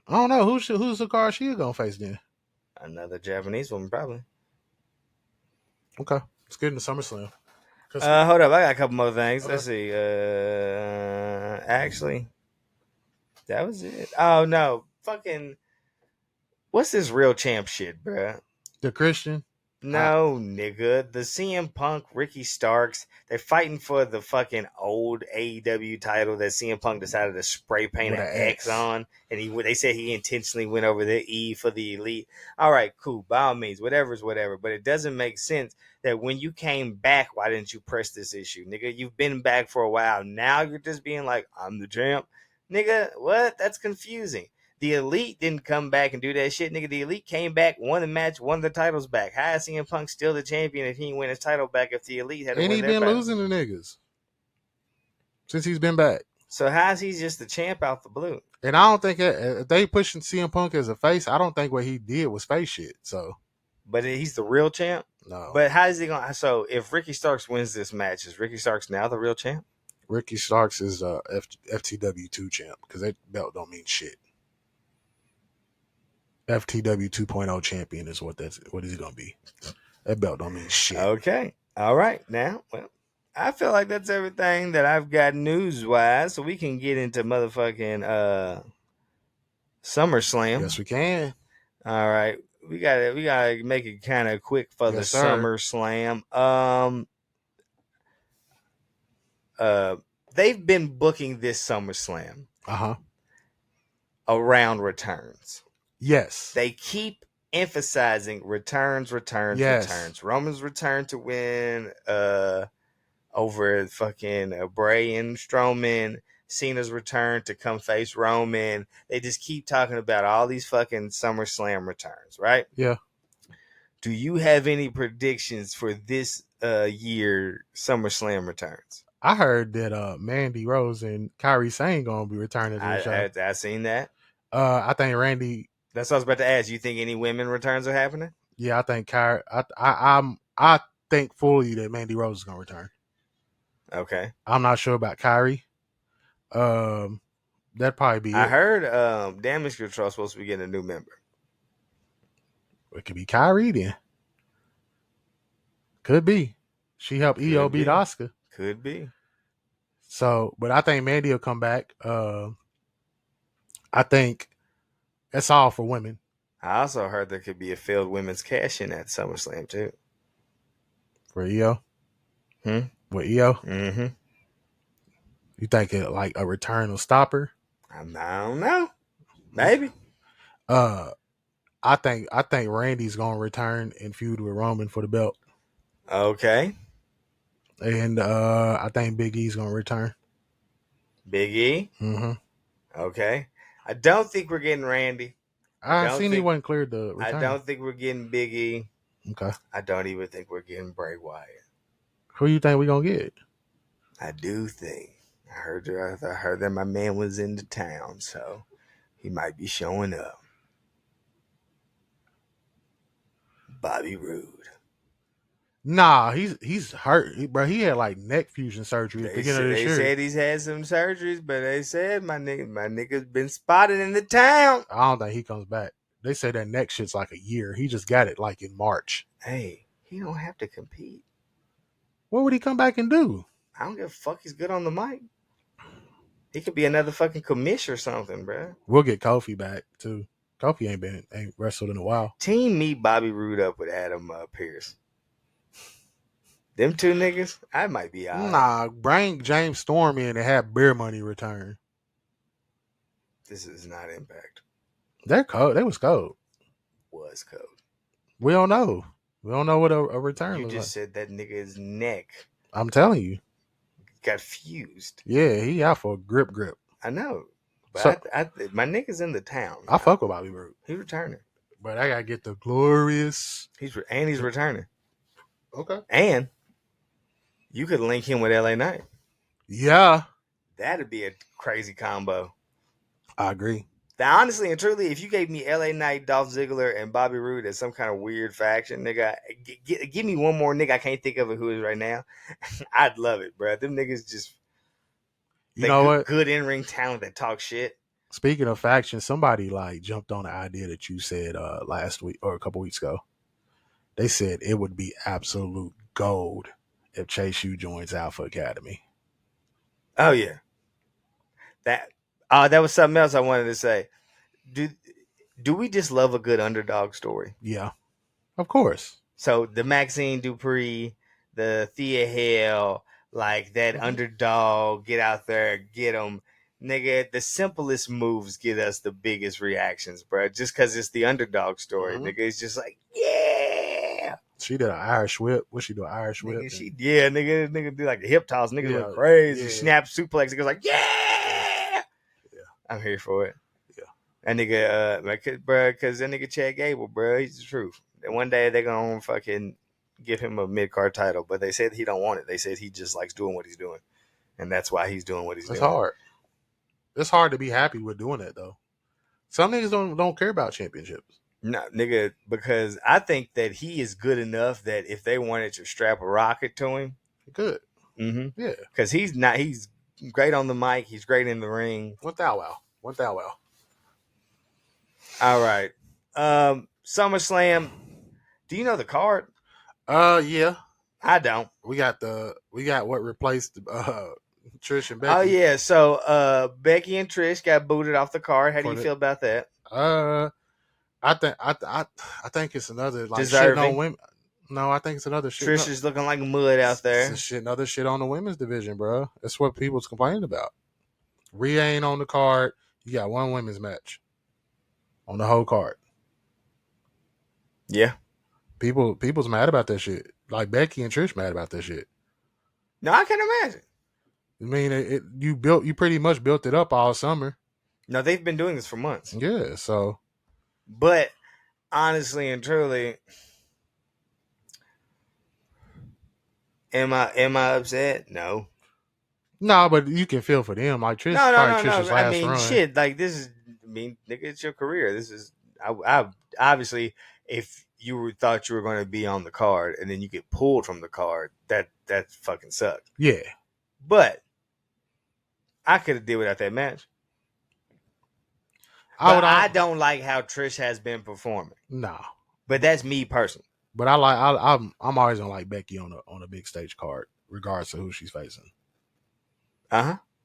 Speaker 5: I don't know. Who's the card Shida going to face then?
Speaker 3: Another Japanese woman, probably.
Speaker 5: Okay. Let's get into SummerSlam.
Speaker 3: Hold up. I got a couple more things. Okay. Let's see. Actually, that was it. Oh, no. Fucking... What's this real champ shit, bruh?
Speaker 5: The Christian?
Speaker 3: No, nigga. The CM Punk, Ricky Starks, they're fighting for the fucking old AEW title that CM Punk decided to spray paint an X on. And they said he intentionally went over the E for the Elite. All right, cool. By all means, whatever's whatever. But it doesn't make sense that when you came back, why didn't you press this issue? Nigga, you've been back for a while. Now you're just being like, I'm the champ. Nigga, what? That's confusing. The Elite didn't come back and do that shit, nigga. The Elite came back, won the match, won the titles back. How is CM Punk still the champion if he didn't win his title back if the Elite had to win their
Speaker 5: been losing to niggas since he's been back.
Speaker 3: So how is he just the champ out the blue?
Speaker 5: And I don't think if they pushing CM Punk as a face, I don't think what he did was face shit. So,
Speaker 3: but he's the real champ?
Speaker 5: No.
Speaker 3: But how is he going to... So if Ricky Starks wins this match, is Ricky Starks now the real champ?
Speaker 5: Ricky Starks is FTW 2 champ because that belt don't mean shit. FTW 2.0 champion is what is he gonna be? That belt don't mean shit.
Speaker 3: Okay, all right. Now, well, I feel like that's everything that I've got news wise, so we can get into motherfucking SummerSlam.
Speaker 5: Yes, we can.
Speaker 3: All right, we gotta make it kind of quick for the SummerSlam. They've been booking this SummerSlam around returns.
Speaker 5: Yes.
Speaker 3: They keep emphasizing returns. Roman's return to win over fucking Bray and Strowman. Cena's return to come face Roman. They just keep talking about all these fucking SummerSlam returns, right?
Speaker 5: Yeah.
Speaker 3: Do you have any predictions for this year SummerSlam returns?
Speaker 5: I heard that Mandy Rose and Kairi Sane gonna be returning to the show.
Speaker 3: I seen that.
Speaker 5: I think Randy...
Speaker 3: That's what I was about to ask. You think any women returns are happening?
Speaker 5: Yeah, I think Kyrie. I think fully that Mandy Rose is gonna return.
Speaker 3: Okay.
Speaker 5: I'm not sure about Kyrie. That'd probably be
Speaker 3: I
Speaker 5: it.
Speaker 3: heard Damage Control supposed to be getting a new member.
Speaker 5: It could be Kyrie then. Could be. She helped EO
Speaker 3: Could
Speaker 5: beat
Speaker 3: be.
Speaker 5: Oscar.
Speaker 3: Could be.
Speaker 5: So, but I think Mandy will come back. I think that's all for women.
Speaker 3: I also heard there could be a failed women's cash in at SummerSlam too.
Speaker 5: For EO.
Speaker 3: Hmm?
Speaker 5: With EO.
Speaker 3: Mm-hmm.
Speaker 5: You think it like a return will stop her?
Speaker 3: I don't know. Maybe.
Speaker 5: I think Randy's gonna return and feud with Roman for the belt.
Speaker 3: Okay.
Speaker 5: And I think Big E's gonna return.
Speaker 3: Big E.
Speaker 5: Mm-hmm.
Speaker 3: Okay. I don't think we're getting Randy.
Speaker 5: I seen he wasn't cleared to
Speaker 3: I
Speaker 5: return.
Speaker 3: don't think we're getting Big E.
Speaker 5: Okay.
Speaker 3: I don't even think we're getting Bray Wyatt.
Speaker 5: Who you think we gonna get?
Speaker 3: I do think. I heard that my man was in the town, so he might be showing up. Bobby Roode.
Speaker 5: Nah, he's hurt, bro. He had like neck fusion surgery at the beginning of this year.
Speaker 3: They said he's had some surgeries, but they said my nigga's been spotted in the town.
Speaker 5: I don't think he comes back. They say that neck shit's like a year. He just got it like in March.
Speaker 3: Hey, he don't have to compete.
Speaker 5: What would he come back and do?
Speaker 3: I don't give a fuck. He's good on the mic. He could be another fucking commish or something, bro.
Speaker 5: We'll get Kofi back too. Kofi ain't wrestled in a while.
Speaker 3: Team meet Bobby Roode up with Adam Pierce. Them two niggas, I might be out.
Speaker 5: Nah, bring James Storm in and have Beer Money return.
Speaker 3: This is not Impact.
Speaker 5: They're cold. They was cold.
Speaker 3: Was cold.
Speaker 5: We don't know. We don't know what a return
Speaker 3: You
Speaker 5: looks
Speaker 3: just said that nigga's neck
Speaker 5: I'm telling you.
Speaker 3: got fused.
Speaker 5: Yeah, he out for a grip.
Speaker 3: I know. But
Speaker 5: So-
Speaker 3: my nigga's in the town.
Speaker 5: I fuck with Bobby Roode.
Speaker 3: He's returning.
Speaker 5: But I gotta get the glorious.
Speaker 3: He's returning.
Speaker 5: Okay.
Speaker 3: And you could link him with LA Knight.
Speaker 5: Yeah,
Speaker 3: That'd be a crazy combo.
Speaker 5: I agree.
Speaker 3: Now, honestly and truly, if you gave me LA Knight, Dolph Ziggler, and Bobby Roode as some kind of weird faction, nigga, give me one more nigga. I can't think of who is right now. I'd love it, bro. Them niggas just
Speaker 5: You know what?
Speaker 3: Good in ring talent that talk shit.
Speaker 5: Speaking of faction, somebody like jumped on the idea that you said last week or a couple weeks ago. They said it would be absolute gold if Chase U joins Alpha Academy.
Speaker 3: Oh yeah, that was something else I wanted to say. Do we just love a good underdog story?
Speaker 5: Yeah, of course.
Speaker 3: So the Maxine Dupree, the Thea Hale, like that underdog, get out there, get them. Nigga, the simplest moves get us the biggest reactions, bro. Just because it's the underdog story. Nigga, it's just like, yeah.
Speaker 5: She did an Irish whip. What she do? An Irish whip?
Speaker 3: Nigga do like a hip toss. Nigga
Speaker 5: Yeah,
Speaker 3: look crazy.
Speaker 5: yeah.
Speaker 3: Snap suplex. It goes like, yeah. I'm here for it.
Speaker 5: Yeah.
Speaker 3: That nigga, bro, because that nigga Chad Gable, bro, he's the truth. And one day they're going to fucking give him a mid-card title, but they said he don't want it. They said he just likes doing what he's doing. And that's why he's doing what he's doing.
Speaker 5: It's hard. It's hard to be happy with doing that, though. Some niggas don't care about championships.
Speaker 3: No, nigga, because I think that he is good enough that if they wanted to strap a rocket to him,
Speaker 5: Good.
Speaker 3: mm-hmm.
Speaker 5: Yeah.
Speaker 3: Because he's great on the mic. He's great in the ring.
Speaker 5: Went that well.
Speaker 3: All right. SummerSlam. Do you know the card?
Speaker 5: Yeah.
Speaker 3: I don't.
Speaker 5: We got what replaced Trish and Becky.
Speaker 3: Oh yeah. So Becky and Trish got booted off the card. How do you feel about that?
Speaker 5: I think it's another like
Speaker 3: Deserving.
Speaker 5: shit on women. No, I think it's another shit.
Speaker 3: Trish is looking like mud out there.
Speaker 5: It's another shit on the women's division, bro. That's what people's complaining about. Rhea ain't on the card. You got one women's match on the whole card.
Speaker 3: Yeah.
Speaker 5: People's mad about that shit. Like Becky and Trish mad about that shit.
Speaker 3: No, I can imagine.
Speaker 5: I mean, you pretty much built it up all summer.
Speaker 3: No, they've been doing this for months.
Speaker 5: Yeah, so.
Speaker 3: But honestly and truly, am I upset? No.
Speaker 5: No, but you can feel for them. Like Trish's last
Speaker 3: I mean,
Speaker 5: run.
Speaker 3: shit. Like this is. I mean, nigga, it's your career. This is. I obviously, if you thought you were going to be on the card and then you get pulled from the card, that fucking sucked.
Speaker 5: Yeah.
Speaker 3: But I could have did without that match. I don't like how Trish has been performing.
Speaker 5: No,
Speaker 3: but that's me personally.
Speaker 5: But I'm always gonna like Becky on a big stage card, regardless of who she's facing.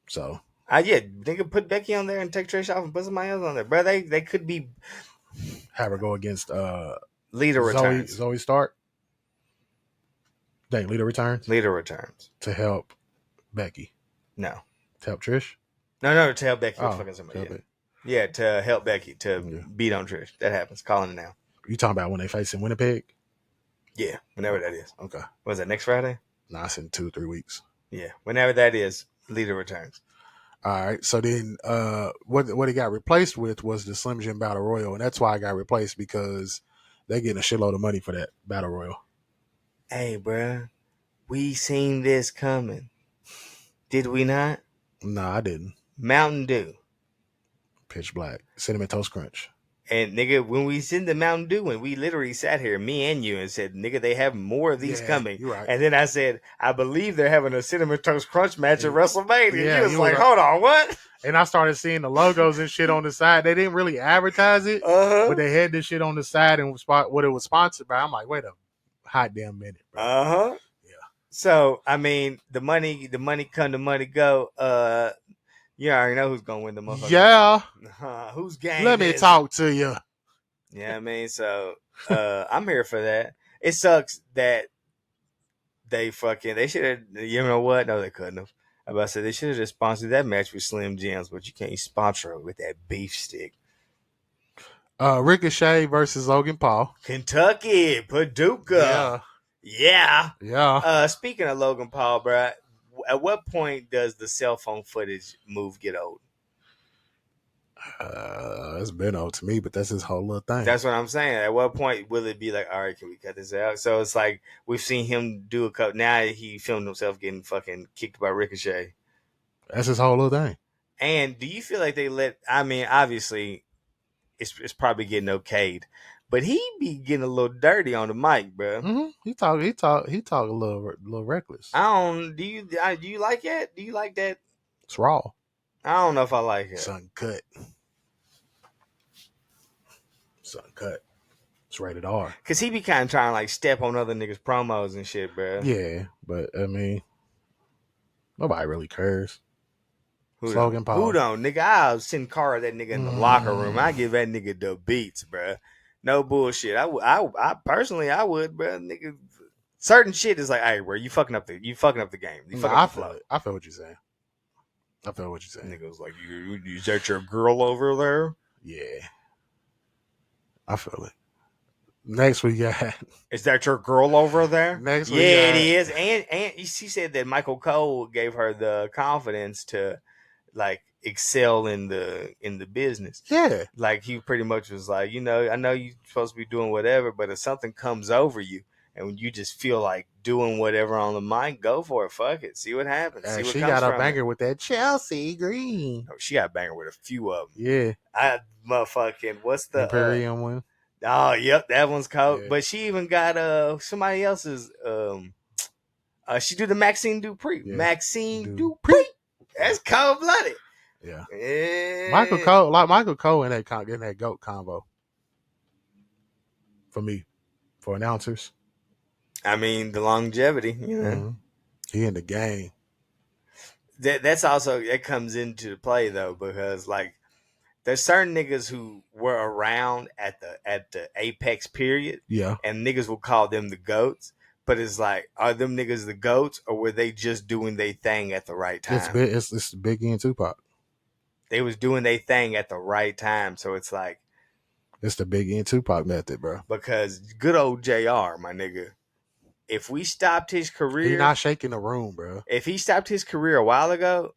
Speaker 5: So
Speaker 3: they could put Becky on there and take Trish off and put somebody else on there, bro. They could be
Speaker 5: have her go against
Speaker 3: Lita returns.
Speaker 5: Zoe Stark. Dang, Lita returns to help Becky.
Speaker 3: No,
Speaker 5: to help Trish.
Speaker 3: No, to help Becky. Yeah, to help Becky to beat on Trish. That happens. Calling it now.
Speaker 5: You talking about when they face in Winnipeg?
Speaker 3: Yeah, whenever that is.
Speaker 5: Okay.
Speaker 3: Was that next Friday?
Speaker 5: Nah, it's in 2 or 3 weeks.
Speaker 3: Yeah, whenever that is, Lita returns.
Speaker 5: All right. So then what it got replaced with was the Slim Jim Battle Royal, and that's why it got replaced, because they're getting a shitload of money for that Battle Royal.
Speaker 3: Hey, bro, we seen this coming. Did we not?
Speaker 5: No, I didn't.
Speaker 3: Mountain Dew.
Speaker 5: Pitch Black. Cinnamon Toast Crunch.
Speaker 3: And nigga, when we send the Mountain Dew, and we literally sat here, me and you, and said, nigga, they have more of these coming.
Speaker 5: You're right.
Speaker 3: And then I said, I believe they're having a Cinnamon Toast Crunch match at WrestleMania. Yeah, you was like, hold on, what?
Speaker 5: And I started seeing the logos and shit on the side. They didn't really advertise it, but they had this shit on the side and what it was sponsored by. I'm like, wait a hot damn minute, bro.
Speaker 3: Yeah. So, I mean, the money come, the money go. You already know who's gonna win the motherfucker.
Speaker 5: Yeah.
Speaker 3: Whose game?
Speaker 5: Let me talk to you.
Speaker 3: Yeah, I mean, so I'm here for that. It sucks that they should have. You know what? No, they couldn't have. I about to say they should have just sponsored that match with Slim Jims, but you can't sponsor it with that beef stick.
Speaker 5: Ricochet versus Logan Paul.
Speaker 3: Kentucky, Paducah. Yeah. Speaking of Logan Paul, bro, at what point does the cell phone footage move get old?
Speaker 5: It's been old to me, but that's his whole little thing.
Speaker 3: That's what I'm saying. At what point will it be like, all right, can we cut this out? So it's like we've seen him do a couple. Now he filmed himself getting fucking kicked by Ricochet.
Speaker 5: That's his whole little thing.
Speaker 3: And do you feel like they let? I mean, obviously, it's probably getting okayed, but he be getting a little dirty on the mic, bro.
Speaker 5: Mm-hmm. He talk a little reckless.
Speaker 3: Do you like that? Do you like that?
Speaker 5: It's raw.
Speaker 3: I don't know if I like it.
Speaker 5: It's uncut. It's rated R.
Speaker 3: Cause he be kind of trying to like step on other niggas' promos and shit, bro.
Speaker 5: Yeah, but I mean, nobody really cares.
Speaker 3: Logan Paul. Who don't, nigga? I'll send Cara that nigga in the locker room. I give that nigga the beats, bro. No bullshit. I personally, I would, bro. Nigga, certain shit is like, hey, bro, you fucking up the game. You fucking up the flow.
Speaker 5: I feel what you're saying.
Speaker 3: Nigga was like, you that your girl over there?
Speaker 5: Yeah. I feel it. Next we got.
Speaker 3: Is that your girl over there?
Speaker 5: Next we
Speaker 3: got. It is. And she said that Michael Cole gave her the confidence to like excel in the business.
Speaker 5: Yeah.
Speaker 3: Like he pretty much was like, you know, I know you're supposed to be doing whatever, but if something comes over you and when you just feel like doing whatever on the mic, go for it. Fuck it. See what happens. See what
Speaker 5: she got a banger with that Chelsea Green.
Speaker 3: Oh, she got a banger with a few of them.
Speaker 5: Yeah.
Speaker 3: What's the
Speaker 5: Imperium one?
Speaker 3: Oh, yep, that one's cold. Yeah. But she even got somebody else's. She do the Maxine Dupree. Yeah. Maxine Dupree. That's cold blooded.
Speaker 5: Yeah. Michael Cole in that GOAT combo. For me, for announcers.
Speaker 3: I mean the longevity. You know,
Speaker 5: mm-hmm. He in the game.
Speaker 3: That's also that comes into play though, because like there's certain niggas who were around at the apex period.
Speaker 5: Yeah.
Speaker 3: And niggas will call them the GOATs. But it's like, are them niggas the GOATs or were they just doing their thing at the right time?
Speaker 5: It's Biggie and Tupac.
Speaker 3: They was doing their thing at the right time. So it's like.
Speaker 5: It's the Biggie and Tupac method, bro.
Speaker 3: Because good old JR, my nigga. If we stopped his career.
Speaker 5: He's not shaking the room, bro.
Speaker 3: If he stopped his career a while ago.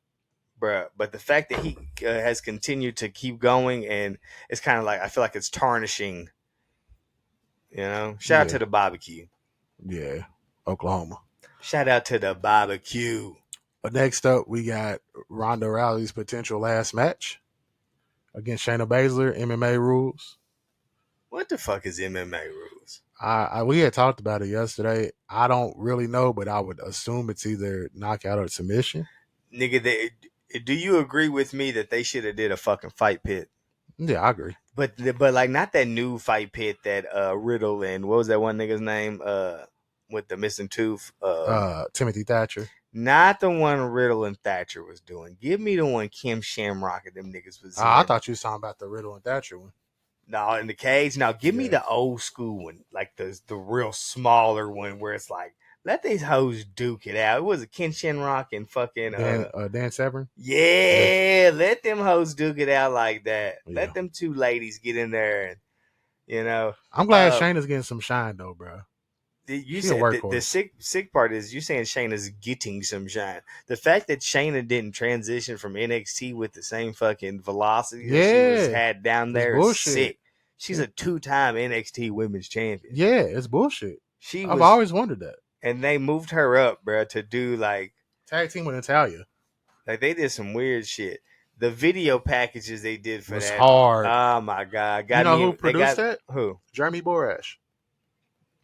Speaker 3: Bruh, but the fact that he has continued to keep going and it's kind of like, I feel like it's tarnishing, you know? Shout out to the barbecue.
Speaker 5: Yeah, Oklahoma.
Speaker 3: Shout out to the barbecue.
Speaker 5: Next up, we got Ronda Rousey's potential last match against Shayna Baszler, MMA rules.
Speaker 3: What the fuck is MMA rules?
Speaker 5: We had talked about it yesterday. I don't really know, but I would assume it's either knockout or submission.
Speaker 3: Nigga, do you agree with me that they should have did a fucking fight pit?
Speaker 5: Yeah, I agree.
Speaker 3: But like not that new fight pit that Riddle and what was that one nigga's name with the missing tooth
Speaker 5: Timothy Thatcher.
Speaker 3: Not the one Riddle and Thatcher was doing. Give me the one Kim Shamrock and them niggas was in.
Speaker 5: I thought you was talking about the Riddle and Thatcher one.
Speaker 3: No, in the cage. Now give me the old school one, like the real smaller one where it's like let these hoes duke it out. It was a Ken Shamrock and fucking
Speaker 5: Dan Severn.
Speaker 3: Yeah, let them hoes duke it out like that. Yeah. Let them two ladies get in there and
Speaker 5: I'm glad Shayna's getting some shine though, bro.
Speaker 3: You said the sick part is you saying Shayna's getting some shine. The fact that Shayna didn't transition from NXT with the same fucking velocity that she had down there is sick. She's a 2-time NXT Women's Champion.
Speaker 5: Yeah, it's bullshit. I've always wondered that.
Speaker 3: And they moved her up, bro, to do like
Speaker 5: tag team with Natalya.
Speaker 3: Like they did some weird shit. The video packages they did for that
Speaker 5: hard.
Speaker 3: Oh my god!
Speaker 5: Who produced that?
Speaker 3: Who?
Speaker 5: Jeremy Borash.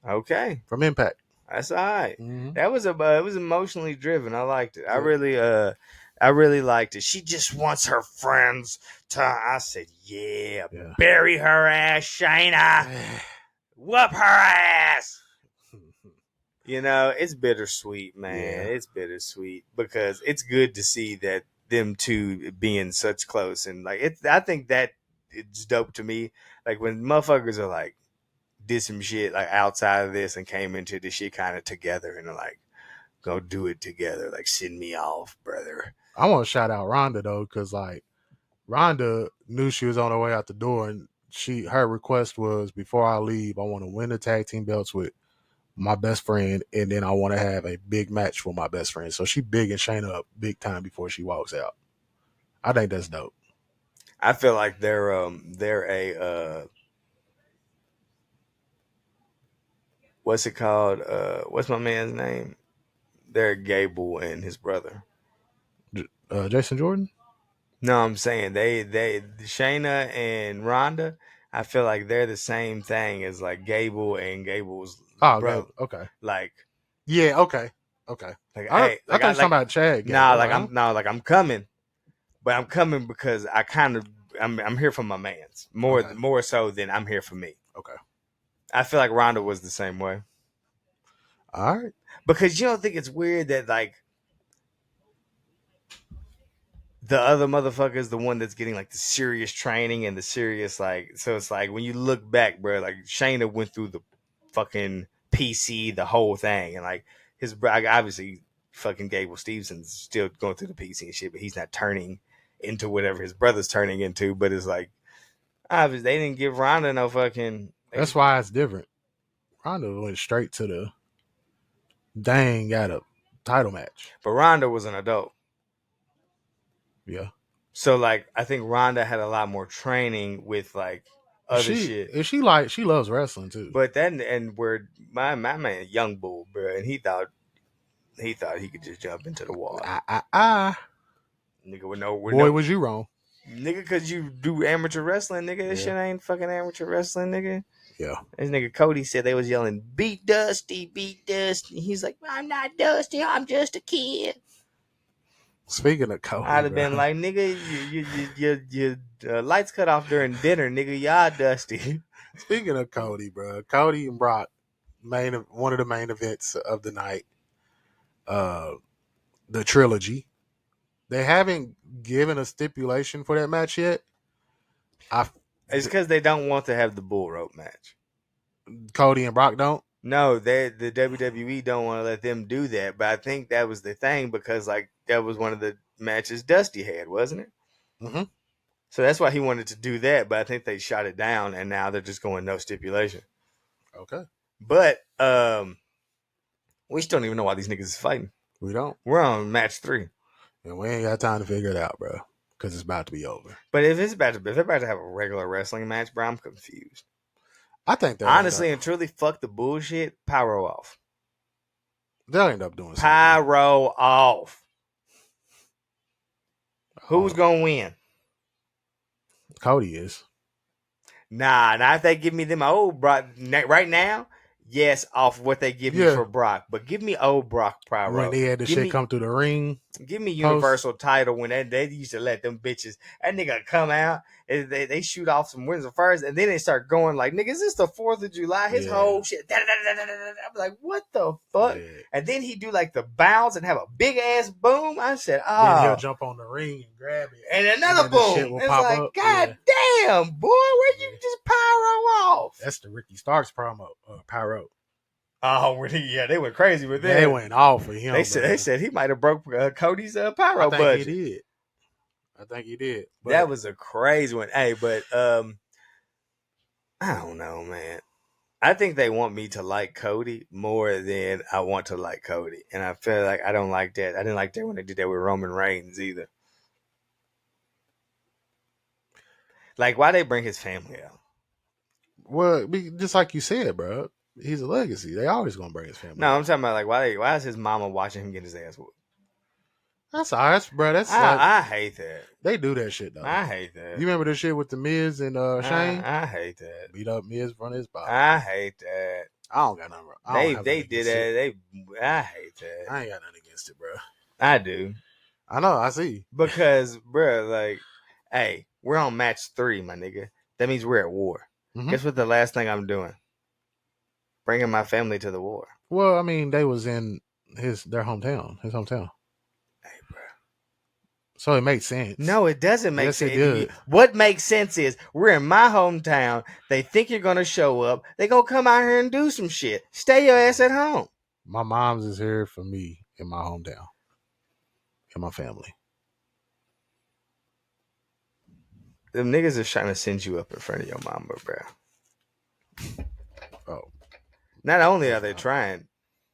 Speaker 3: Okay,
Speaker 5: from Impact.
Speaker 3: That's all right.
Speaker 5: Mm-hmm.
Speaker 3: That was it was emotionally driven. I liked it. Yeah. I really liked it. She just wants her friends to. I said, yeah. Bury her ass, Shayna. Whoop her ass. It's bittersweet, man. Yeah. It's bittersweet because it's good to see that them two being such close and like I think that it's dope to me. Like when motherfuckers are like. Did some shit like outside of this and came into this shit kind of together and like go do it together. Like send me off, brother.
Speaker 5: I want to shout out Rhonda though, because like Rhonda knew she was on her way out the door, and her request was before I leave, I want to win the tag team belts with my best friend, and then I want to have a big match for my best friend. So she bigging Shayna up big time before she walks out. I think that's dope.
Speaker 3: I feel like they're a what's it called? What's my man's name? They're Gable and his brother.
Speaker 5: Jason Jordan?
Speaker 3: No, I'm saying they Shayna and Rhonda, I feel like they're the same thing as like Gable and Gable's brother.
Speaker 5: Okay.
Speaker 3: Like
Speaker 5: yeah, okay. Okay.
Speaker 3: Like,
Speaker 5: I thought you were talking about Chad.
Speaker 3: I'm coming. But I'm coming because I'm here for my mans. More so than I'm here for me.
Speaker 5: Okay.
Speaker 3: I feel like Rhonda was the same way.
Speaker 5: All right.
Speaker 3: Because you don't think it's weird that like the other motherfucker's the one that's getting like the serious training and the serious like so it's like when you look back, bro, like Shayna went through the fucking PC, the whole thing, and like his obviously fucking Gable Stevenson's still going through the PC and shit, but he's not turning into whatever his brother's turning into. But it's like obviously they didn't give Rhonda no fucking.
Speaker 5: That's why it's different. Rhonda went straight to the got a title match.
Speaker 3: But Rhonda was an adult.
Speaker 5: Yeah.
Speaker 3: So like I think Rhonda had a lot more training with like other shit.
Speaker 5: And she loves wrestling too.
Speaker 3: But then and where my man Young Bull, bro, and he thought he could just jump into the wall. Nigga with no
Speaker 5: boy, was you wrong.
Speaker 3: Nigga, cause you do amateur wrestling, nigga. This shit ain't fucking amateur wrestling, nigga.
Speaker 5: Yeah.
Speaker 3: This nigga Cody said they was yelling, beat Dusty, beat Dusty. He's like, I'm not Dusty, I'm just a kid.
Speaker 5: Speaking of Cody,
Speaker 3: I'd have been like, nigga, your lights cut off during dinner, nigga. Y'all Dusty.
Speaker 5: Speaking of Cody, bro, Cody and Brock, one of the main events of the night, the trilogy. They haven't given a stipulation for that match yet.
Speaker 3: It's because they don't want to have the bull rope match.
Speaker 5: Cody and Brock don't?
Speaker 3: No, the WWE don't want to let them do that. But I think that was the thing because like that was one of the matches Dusty had, wasn't it?
Speaker 5: Mm-hmm.
Speaker 3: So that's why he wanted to do that. But I think they shot it down, and now they're just going no stipulation.
Speaker 5: Okay.
Speaker 3: But we still don't even know why these niggas is fighting.
Speaker 5: We don't.
Speaker 3: We're on match 3.
Speaker 5: And we ain't got time to figure it out, bro. Because it's about to be over.
Speaker 3: But if they're about to have a regular wrestling match, bro, I'm confused.
Speaker 5: I think
Speaker 3: honestly and truly, fuck the bullshit. Pyro off.
Speaker 5: They'll end up doing something.
Speaker 3: Pyro off. Who's gonna win?
Speaker 5: Cody is.
Speaker 3: Nah, not if they give me them old bro. Right now, yes, off what they give me for Brock, but give me old Brock Pyro.
Speaker 5: When they had the shit come through the ring.
Speaker 3: Give me Universal title when they used to let them bitches, that nigga come out and they shoot off some wins first and then they start going like, nigga, is this the 4th of July? His whole shit. I'm like, what the fuck? Yeah. And then he do like the bounce and have a big ass boom. I said,
Speaker 5: then he'll jump on the ring and grab it.
Speaker 3: And another boom. It's like, up. God damn, boy, where you just pyro off?
Speaker 5: That's the Ricky Starks promo, pyro.
Speaker 3: Oh, they went crazy with that.
Speaker 5: They went off for him.
Speaker 3: They said he might have broke Cody's pyro budget.
Speaker 5: I think he did.
Speaker 3: But that was a crazy one. Hey, but I don't know, man. I think they want me to like Cody more than I want to like Cody, and I feel like I don't like that. I didn't like that when they did that with Roman Reigns either. Like, why they bring his family out?
Speaker 5: Well, just like you said, bro. He's a legacy. They always gonna bring his family.
Speaker 3: No, I'm talking about like why is his mama watching him get his ass whooped?
Speaker 5: That's bro.
Speaker 3: I hate that.
Speaker 5: They do that shit though.
Speaker 3: I hate that.
Speaker 5: You remember the shit with the Miz and Shane?
Speaker 3: I hate that.
Speaker 5: Beat up Miz from his body.
Speaker 3: I hate that.
Speaker 5: I don't got nothing wrong.
Speaker 3: They did that. I hate that.
Speaker 5: I ain't got nothing against it, bro.
Speaker 3: I do.
Speaker 5: I know. I see.
Speaker 3: Because, bro, like, hey, we're on match 3, my nigga. That means we're at war. Mm-hmm. Guess what? The last thing I'm doing. Bringing my family to the war.
Speaker 5: Well, I mean, they was in their hometown, his hometown.
Speaker 3: Hey, bro.
Speaker 5: So it makes sense.
Speaker 3: No, it doesn't make sense. It what makes sense is we're in my hometown. They think you're gonna show up. They gonna come out here and do some shit. Stay your ass at home.
Speaker 5: My mom's is here for me in my hometown, and my family.
Speaker 3: Them niggas is trying to send you up in front of your mama, bro.
Speaker 5: Oh.
Speaker 3: Not only are they trying,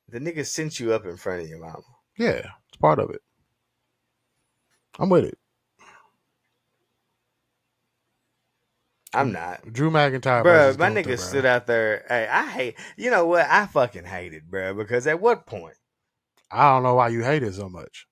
Speaker 3: the niggas sent you up in front of your mama.
Speaker 5: Yeah, it's part of it. I'm with it.
Speaker 3: I'm not.
Speaker 5: Drew McIntyre.
Speaker 3: Bro, my nigga stood out there. Hey, I hate, you know what? I fucking hate it, bro. Because at what point?
Speaker 5: I don't know why you hate it so much.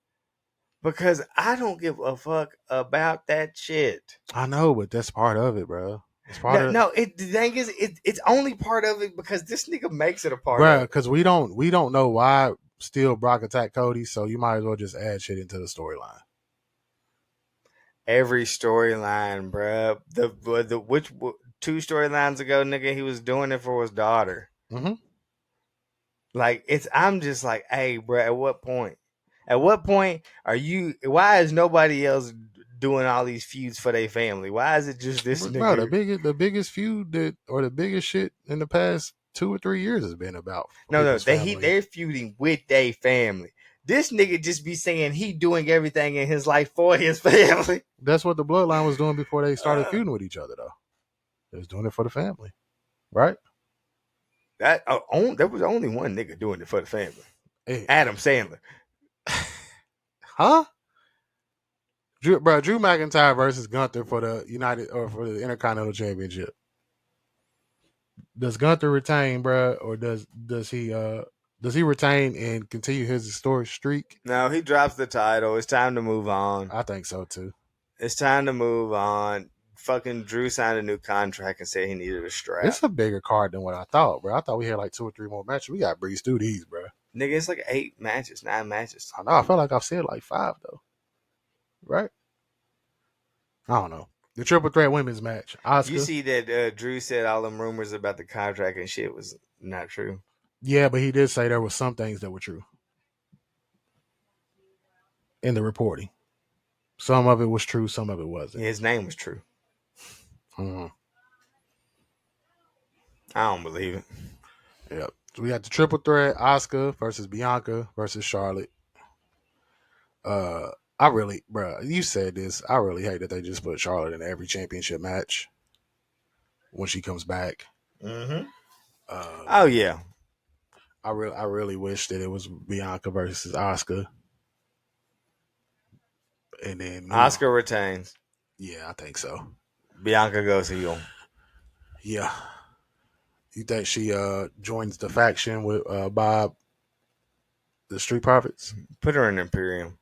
Speaker 3: Because I don't give a fuck about that shit.
Speaker 5: I know, but that's part of it, bro. It's part
Speaker 3: the thing is, it's only part of it because this nigga makes it a part
Speaker 5: of
Speaker 3: it.
Speaker 5: Because we don't know why still Brock attacked Cody, so you might as well just add shit into the storyline.
Speaker 3: Every storyline, bro. Which 2 storylines ago, nigga, he was doing it for his daughter.
Speaker 5: Mm-hmm.
Speaker 3: Like, I'm just like, hey, bro, at what point? At what point why is nobody else doing all these feuds for their family? Why is it just this nigga?
Speaker 5: Bro, the biggest feud the biggest shit in the past 2 or 3 years has been about.
Speaker 3: No, they're feuding with their family. This nigga just be saying he doing everything in his life for his family.
Speaker 5: That's what the Bloodline was doing before they started feuding with each other, though. They was doing it for the family, right?
Speaker 3: There was only one nigga doing it for the family.
Speaker 5: Hey.
Speaker 3: Adam Sandler.
Speaker 5: Huh? Drew McIntyre versus Gunther for the for the Intercontinental Championship. Does Gunther retain, bro, or does he retain and continue his historic streak?
Speaker 3: No, he drops the title. It's time to move on.
Speaker 5: I think so too.
Speaker 3: It's time to move on. Fucking Drew signed a new contract and said he needed a strap.
Speaker 5: It's a bigger card than what I thought, bro. I thought we had like 2 or 3 more matches. We got breeze through these, bro.
Speaker 3: Nigga, it's like 8 matches, 9 matches.
Speaker 5: I know. I felt like I've said like 5 though. Right? I don't know. The triple threat women's match. Asuka.
Speaker 3: You see that Drew said all them rumors about the contract and shit was not true.
Speaker 5: Yeah, but he did say there were some things that were true in the reporting. Some of it was true, some of it wasn't.
Speaker 3: Yeah, his name was true.
Speaker 5: Mm-hmm.
Speaker 3: I don't believe it.
Speaker 5: Yep. So we got the triple threat: Asuka versus Bianca versus Charlotte. I really, bro, you said this. I really hate that they just put Charlotte in every championship match when she comes back.
Speaker 3: Mm-hmm. Oh yeah.
Speaker 5: I really wish that it was Bianca versus Asuka. And then
Speaker 3: Asuka retains.
Speaker 5: Yeah, I think so.
Speaker 3: Bianca goes heel.
Speaker 5: Yeah. You think she joins the faction with Bob, the Street Profits?
Speaker 3: Put her in Imperium.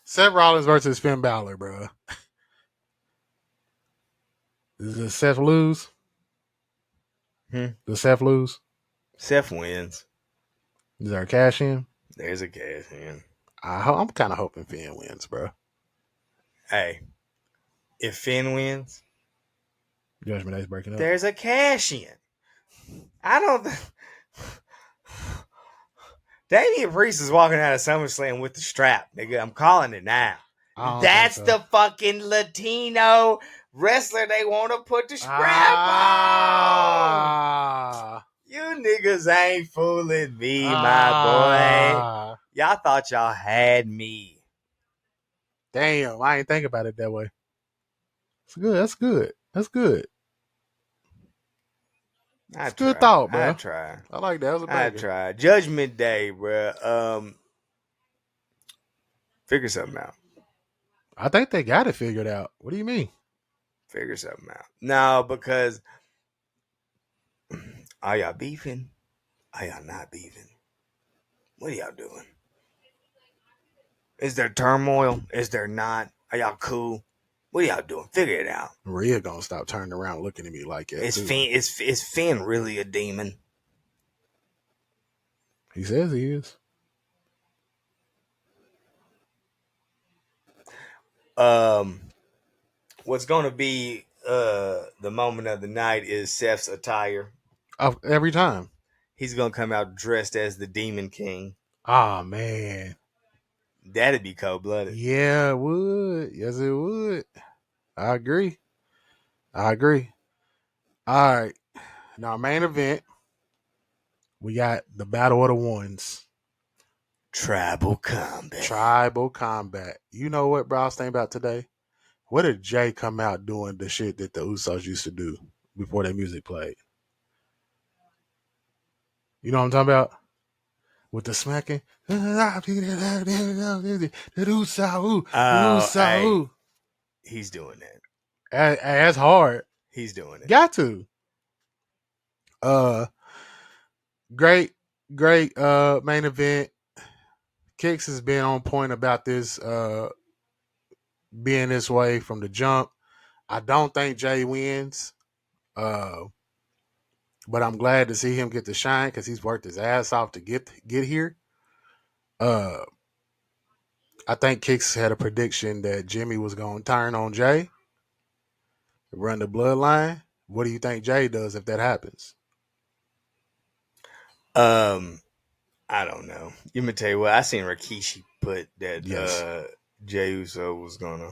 Speaker 5: Seth Rollins versus Finn Balor, bro. Does Seth lose?
Speaker 3: Does
Speaker 5: Seth lose?
Speaker 3: Seth wins.
Speaker 5: Is there a cash in?
Speaker 3: There's a cash in.
Speaker 5: I'm kind of hoping Finn wins, bro.
Speaker 3: Hey, if Finn wins,
Speaker 5: Judgment Day's breaking up.
Speaker 3: there's a cash in. I don't. Damian Priest is walking out of SummerSlam with the strap, nigga. I'm calling it now. That's the fucking Latino wrestler they want to put the strap on. You niggas ain't fooling me, my boy. Y'all thought y'all had me.
Speaker 5: Damn, I ain't think about it that way. It's good. That's good. That's good. That's a good thought, bro.
Speaker 3: I try.
Speaker 5: I like that. That was a banger.
Speaker 3: I try. Judgment Day, bro. Figure something out.
Speaker 5: I think they got it figured out. What do you mean?
Speaker 3: Figure something out. No, because are y'all beefing? Are y'all not beefing? What are y'all doing? Is there turmoil? Is there not? Are y'all cool? What are y'all doing? Figure it out.
Speaker 5: Rhea gonna stop turning around looking at me like that.
Speaker 3: Is Finn really a demon?
Speaker 5: He says he is.
Speaker 3: What's gonna be the moment of the night is Seth's attire.
Speaker 5: Every time.
Speaker 3: He's gonna come out dressed as the Demon King.
Speaker 5: Oh man.
Speaker 3: That'd be cold-blooded.
Speaker 5: Yeah, it would. Yes, it would. I agree. All right. Now, main event, we got the Battle of the Ones.
Speaker 3: Tribal combat.
Speaker 5: You know what, bro? I was thinking about today. What did Jay come out doing the shit that the Usos used to do before their music played? You know what I'm talking about? With the smacking.
Speaker 3: He's doing that.
Speaker 5: That's hard.
Speaker 3: He's doing it.
Speaker 5: Got to. Great main event. Kicks has been on point about this being this way from the jump. I don't think Jay wins. But I'm glad to see him get the shine because he's worked his ass off to get here. I think Kicks had a prediction that Jimmy was going to turn on Jay, run the bloodline. What do you think Jay does if that happens?
Speaker 3: I don't know. You me tell you what, I seen Rikishi put that Jey Uso was gonna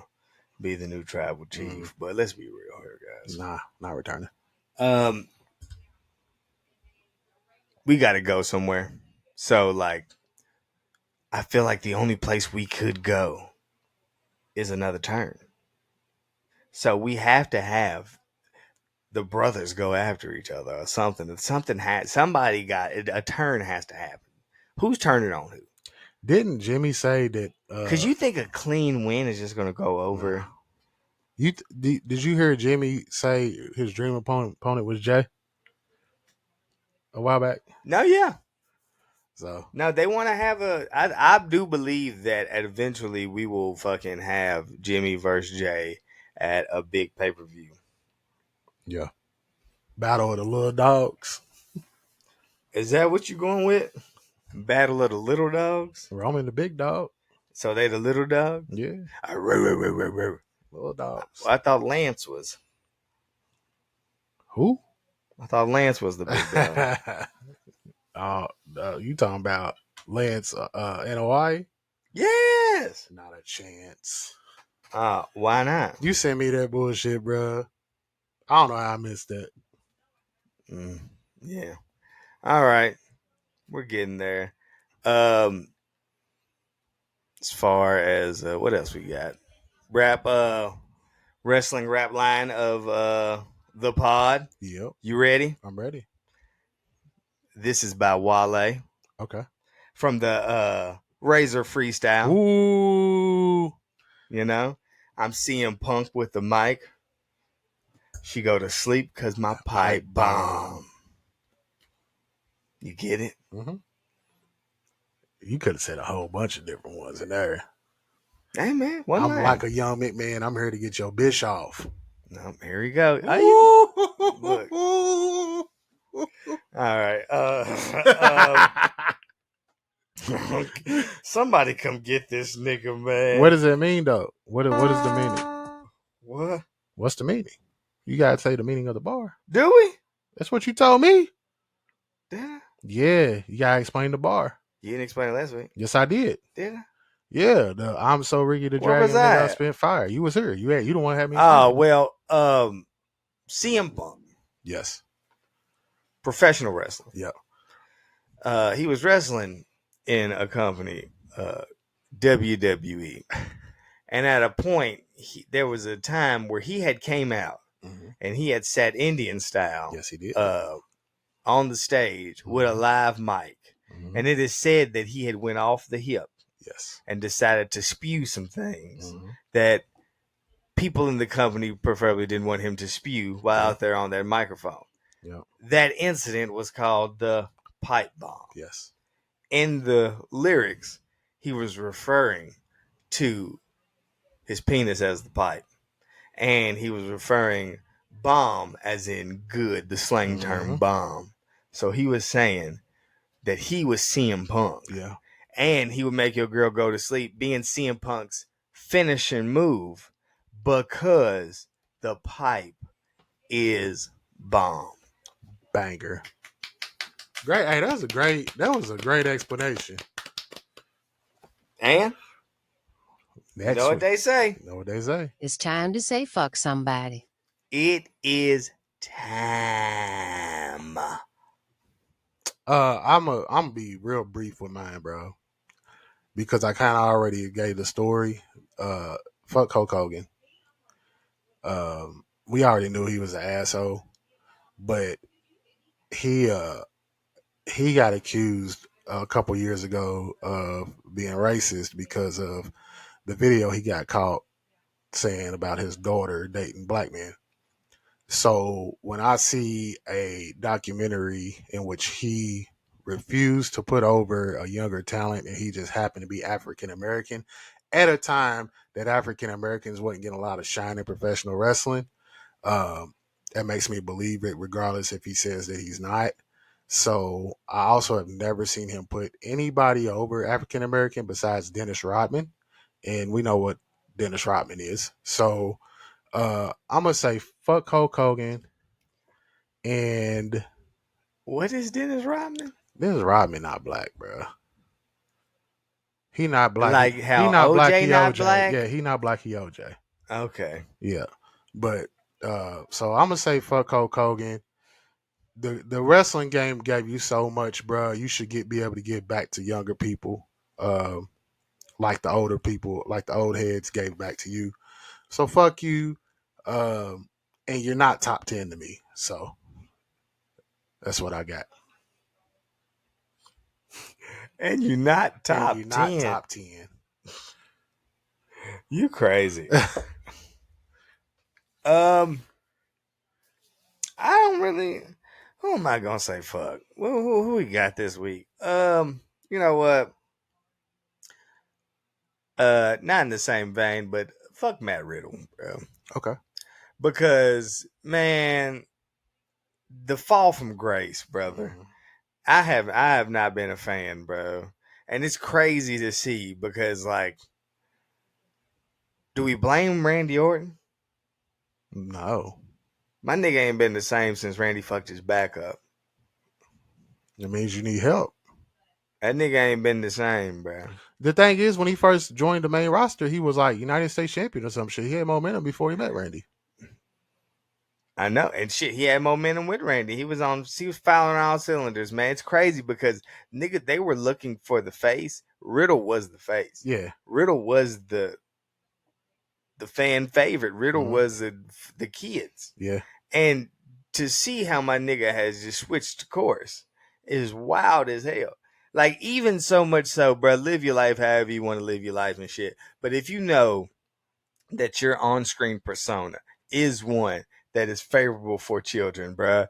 Speaker 3: be the new tribal chief, but let's be real here, guys.
Speaker 5: Nah, not returning.
Speaker 3: We got to go somewhere. So, like, I feel like the only place we could go is another turn. So we have to have the brothers go after each other or something. A turn has to happen. Who's turning on who?
Speaker 5: Didn't Jimmy say that?
Speaker 3: Because you think a clean win is just going to go over?
Speaker 5: Did you hear Jimmy say his dream opponent was Jay a while back?
Speaker 3: No, yeah.
Speaker 5: So
Speaker 3: no, they want to have I do believe that eventually we will fucking have Jimmy versus Jay at a big pay-per-view.
Speaker 5: Yeah. Battle of the Little Dogs.
Speaker 3: Is that what you going with? Battle of the Little Dogs?
Speaker 5: Roman the big dog.
Speaker 3: So they the little dog?
Speaker 5: Yeah. Little dogs.
Speaker 3: Well, I thought Lance was.
Speaker 5: Who?
Speaker 3: I thought Lance was the big dog.
Speaker 5: You talking about Lance NOI?
Speaker 3: Yes.
Speaker 5: Not a chance.
Speaker 3: Why not?
Speaker 5: You sent me that bullshit, bro. I don't know how I missed that.
Speaker 3: Yeah. All right. We're getting there. As far as what else we got? Wrestling rap line of the pod.
Speaker 5: Yep.
Speaker 3: You ready?
Speaker 5: I'm ready.
Speaker 3: This is by Wale.
Speaker 5: Okay.
Speaker 3: From the Razor Freestyle.
Speaker 5: Ooh.
Speaker 3: You know? I'm CM Punk with the mic. She go to sleep because my pipe bomb. You get it?
Speaker 5: Mm-hmm. You could have said a whole bunch of different ones in there.
Speaker 3: Hey, man.
Speaker 5: I'm like a young McMahon. I'm here to get your bitch off.
Speaker 3: No, here we go. Look. All right. Somebody come get this nigga, man.
Speaker 5: What does it mean though? What is the meaning?
Speaker 3: What?
Speaker 5: What's the meaning? You gotta say the meaning of the bar.
Speaker 3: Do we?
Speaker 5: That's what you told me.
Speaker 3: Did I?
Speaker 5: Yeah, you gotta explain the bar.
Speaker 3: You didn't explain it last week.
Speaker 5: Yes, I did.
Speaker 3: Did I?
Speaker 5: Yeah, the I'm so Ricky the
Speaker 3: Where
Speaker 5: Dragon
Speaker 3: was
Speaker 5: nigga,
Speaker 3: I
Speaker 5: I
Speaker 3: at?
Speaker 5: spent fire. You was here. You don't want to have me.
Speaker 3: Oh,
Speaker 5: explain it.
Speaker 3: well, CM Punk,
Speaker 5: Yes.
Speaker 3: professional wrestler.
Speaker 5: Yeah.
Speaker 3: He was wrestling in a company, WWE. And at a point, there was a time where he had came out and he had sat Indian style.
Speaker 5: Yes, he did.
Speaker 3: On the stage with a live mic. And it is said that he had went off the hip.
Speaker 5: Yes.
Speaker 3: And decided to spew some things that people in the company preferably didn't want him to spew while out there on that microphone.
Speaker 5: Yeah.
Speaker 3: That incident was called the pipe bomb.
Speaker 5: Yes.
Speaker 3: In the lyrics, he was referring to his penis as the pipe. And he was referring bomb as in good, the slang term bomb. So he was saying that he was CM Punk.
Speaker 5: Yeah.
Speaker 3: And he would make your girl go to sleep being CM Punk's finishing move because the pipe is bomb.
Speaker 5: Banger. Great. Hey, that was a great explanation.
Speaker 3: And
Speaker 5: Next
Speaker 3: you know what
Speaker 5: one.
Speaker 3: they say?
Speaker 5: You know what they say?
Speaker 2: It's time to say fuck somebody.
Speaker 3: It is time.
Speaker 5: I'm gonna be real brief with mine, bro, because I kind of already gave the story. Fuck Hulk Hogan. We already knew he was an asshole, but he got accused a couple years ago of being racist because of the video he got caught saying about his daughter dating black men. So when I see a documentary in which he refused to put over a younger talent and he just happened to be African American at a time that African Americans wasn't getting a lot of shine in professional wrestling, that makes me believe it regardless if he says that he's not. So I also have never seen him put anybody over African American besides Dennis Rodman. And we know what Dennis Rodman is. So I'm gonna say fuck Hulk Hogan and
Speaker 3: What is Dennis Rodman?
Speaker 5: Dennis Rodman not black, bro. He not black.
Speaker 3: Like how
Speaker 5: he not
Speaker 3: OJ
Speaker 5: black. He
Speaker 3: not
Speaker 5: OJ.
Speaker 3: black?
Speaker 5: Yeah, he not black. He OJ.
Speaker 3: Okay.
Speaker 5: Yeah, but so I'm gonna say fuck Hulk Hogan. The wrestling game gave you so much, bro. You should be able to give back to younger people, like the older people, like the old heads gave back to you. So fuck you, and you're not top 10 to me. So that's what I got.
Speaker 3: And you're not top
Speaker 5: And you're
Speaker 3: 10.
Speaker 5: not top 10.
Speaker 3: You crazy. I don't really. Who am I gonna say fuck? Who we got this week? You know what? Not in the same vein, but fuck Matt Riddle, bro.
Speaker 5: Okay.
Speaker 3: Because man, the fall from grace, brother. I have not been a fan, bro. And it's crazy to see because, like, do we blame Randy Orton?
Speaker 5: No.
Speaker 3: My nigga ain't been the same since Randy fucked his back up.
Speaker 5: It means you need help.
Speaker 3: That nigga ain't been the same, bro.
Speaker 5: The thing is, when he first joined the main roster, he was like United States champion or some shit. He had momentum before he met Randy.
Speaker 3: I know, and shit, he had momentum with Randy. He was firing all cylinders, man. It's crazy because nigga, they were looking for the face. Riddle was the face.
Speaker 5: Yeah.
Speaker 3: Riddle was the fan favorite. Riddle was the kids.
Speaker 5: Yeah.
Speaker 3: And to see how my nigga has just switched course is wild as hell. Like, even so much so, bro, live your life however you want to live your life and shit. But if you know that your on-screen persona is one that is favorable for children, bro,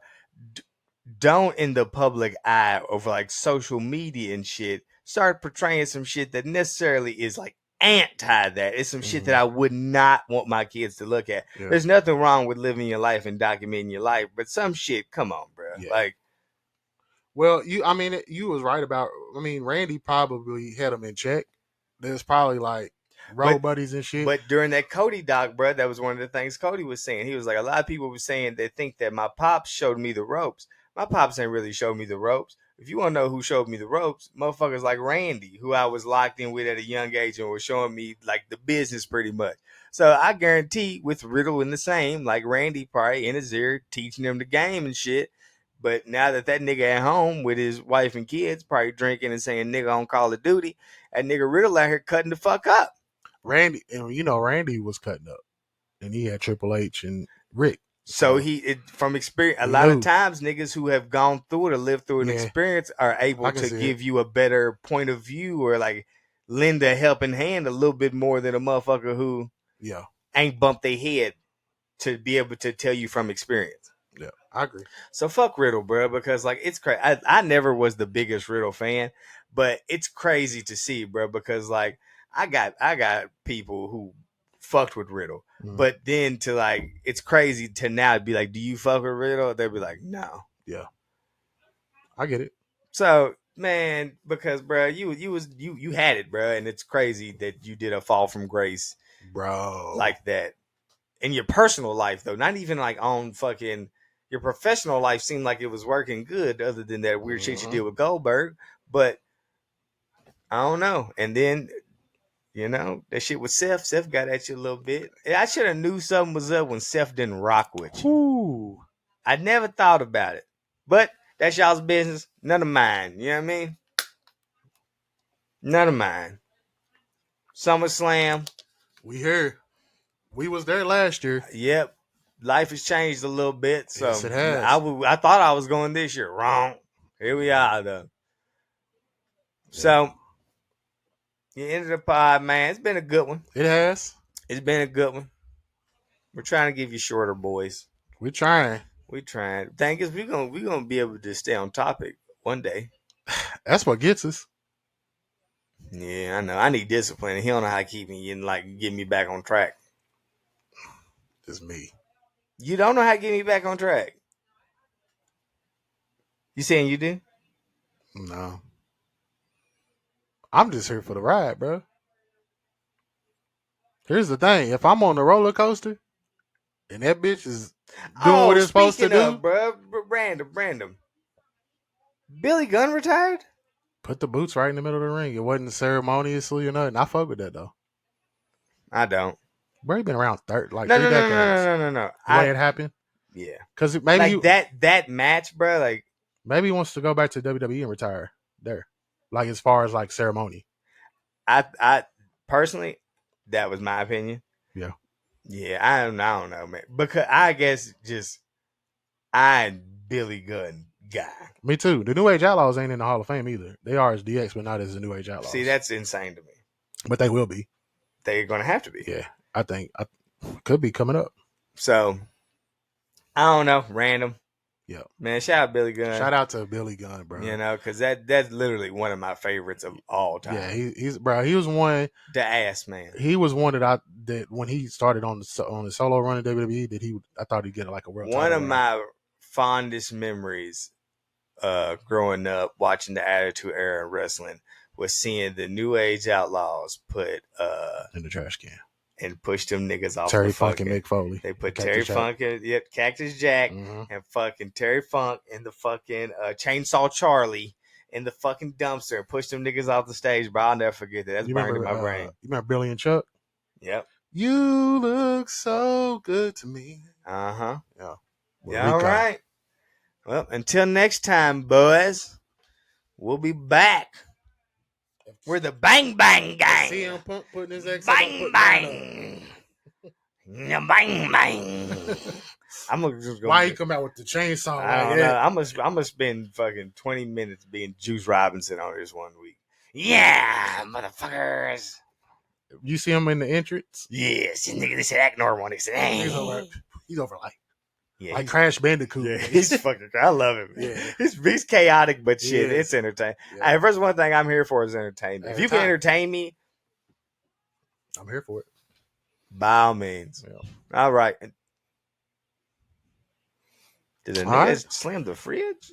Speaker 3: don't in the public eye over like social media and shit start portraying some shit that necessarily is like anti that. It's some shit that I would not want my kids to look at.
Speaker 5: Yeah.
Speaker 3: There's nothing wrong with living your life and documenting your life, but some shit, come on, bro.
Speaker 5: Yeah.
Speaker 3: Like,
Speaker 5: Well, you was right about. I mean, Randy probably had him in check. There's probably like road buddies and shit.
Speaker 3: But during that Cody doc, bro, that was one of the things Cody was saying. He was like, a lot of people were saying they think that my pops showed me the ropes. My pops ain't really showed me the ropes. If you want to know who showed me the ropes, motherfuckers like Randy, who I was locked in with at a young age and was showing me like the business pretty much. So I guarantee with Riddle in the same, like Randy probably in his ear teaching him the game and shit. But now that nigga at home with his wife and kids, probably drinking and saying nigga on Call of Duty, that nigga Riddle out here cutting the fuck up.
Speaker 5: Randy, and Randy was cutting up, and he had Triple H and Rick.
Speaker 3: So from experience, a lot of times niggas who have gone through it or lived through an experience are able to give you a better point of view or like lend a helping hand a little bit more than a motherfucker who ain't bumped their head to be able to tell you from experience.
Speaker 5: Yeah, I agree.
Speaker 3: So fuck Riddle, bro, because like it's crazy. I never was the biggest Riddle fan, but it's crazy to see, bro, because like I got people who fucked with Riddle, but then to like it's crazy to now be like, do you fuck with Riddle? They'll be like, no.
Speaker 5: Yeah, I get it.
Speaker 3: So man, because bro, you had it, bro, and it's crazy that you did a fall from grace,
Speaker 5: bro,
Speaker 3: like that in your personal life though, not even like on fucking. Your professional life seemed like it was working good, other than that weird shit you did with Goldberg. But I don't know. And then, that shit with Seth. Seth got at you a little bit. I should have knew something was up when Seth didn't rock with you.
Speaker 5: Ooh.
Speaker 3: I never thought about it. But that's y'all's business. None of mine. You know what I mean? None of mine. SummerSlam.
Speaker 5: We here. We was there last year.
Speaker 3: Yep. Life has changed a little bit, so
Speaker 5: yes, it has.
Speaker 3: I thought I was going this year. Wrong. Here we are, though. So, you ended the pod, man. It's been a good one.
Speaker 5: It has.
Speaker 3: It's been a good one. We're trying to give you shorter, boys.
Speaker 5: We're trying.
Speaker 3: We're trying. Thank us. We're gonna be able to stay on topic one day.
Speaker 5: That's what gets us.
Speaker 3: Yeah, I know. I need discipline, and he don't know how to keep me and get me back on track.
Speaker 5: It's me.
Speaker 3: You don't know how to get me back on track. You saying you do?
Speaker 5: No. I'm just here for the ride, bro. Here's the thing. If I'm on the roller coaster and that bitch is doing what it's supposed to do.
Speaker 3: Bro, random. Billy Gunn retired?
Speaker 5: Put the boots right in the middle of the ring. It wasn't ceremoniously or nothing. I fuck with that, though.
Speaker 3: I don't.
Speaker 5: Bro, he been around 3 decades.
Speaker 3: No.
Speaker 5: The way it happened?
Speaker 3: Yeah.
Speaker 5: Because maybe
Speaker 3: that match, bro, like.
Speaker 5: Maybe he wants to go back to WWE and retire there. Like, as far as, like, ceremony.
Speaker 3: I personally, that was my opinion.
Speaker 5: Yeah.
Speaker 3: Yeah, I don't know, man. Because I guess I'm Billy Gunn guy.
Speaker 5: Me too. The New Age Outlaws ain't in the Hall of Fame either. They are as DX, but not as the New Age Outlaws.
Speaker 3: See, that's insane to me.
Speaker 5: But they will be.
Speaker 3: They're going to have to be.
Speaker 5: Yeah, I think. Could be coming up.
Speaker 3: So, I don't know. Random.
Speaker 5: Yeah.
Speaker 3: Man, shout out Billy Gunn.
Speaker 5: Shout out to Billy Gunn, bro.
Speaker 3: Because that's literally one of my favorites of all time.
Speaker 5: Yeah, he was one.
Speaker 3: The ass man.
Speaker 5: He was one that when he started on the solo run in WWE, I thought he'd get like a world title.
Speaker 3: One of my fondest memories growing up watching the Attitude Era in wrestling was seeing the New Age Outlaws put
Speaker 5: in the trash can
Speaker 3: and push them niggas off.
Speaker 5: Terry Funk and Mick Foley.
Speaker 3: They put Terry Funk and Cactus Jack and fucking Terry Funk and the fucking Chainsaw Charlie in the fucking dumpster and push them niggas off the stage, bro. I'll never forget that. That's burned in my brain.
Speaker 5: You remember Billy and Chuck?
Speaker 3: Yep.
Speaker 5: You look so good to me.
Speaker 3: Uh-huh.
Speaker 5: Yeah.
Speaker 3: Yeah, all right. Well, until next time, boys, we'll be back. We're the Bang Bang Gang.
Speaker 5: CM Punk putting his ex
Speaker 3: bang bang. Bang bang. I'm gonna just go.
Speaker 5: Why he come out with the chainsaw?
Speaker 3: I'm gonna spend fucking 20 minutes being Juice Robinson on this one week. Yeah, motherfuckers.
Speaker 5: You see him in the entrance?
Speaker 3: Yes, nigga. They said act normal. They said, hey.
Speaker 5: He's over like Crash Bandicoot.
Speaker 3: Yeah, he's fucking. I love him.
Speaker 5: Yeah,
Speaker 3: he's chaotic, but shit,
Speaker 5: yeah.
Speaker 3: It's entertaining.
Speaker 5: Yeah.
Speaker 3: Hey, first one thing I'm here for is entertainment. If you can entertain me,
Speaker 5: I'm here for it.
Speaker 3: By all means.
Speaker 5: Yeah.
Speaker 3: All right. Did the nigga slam the fridge?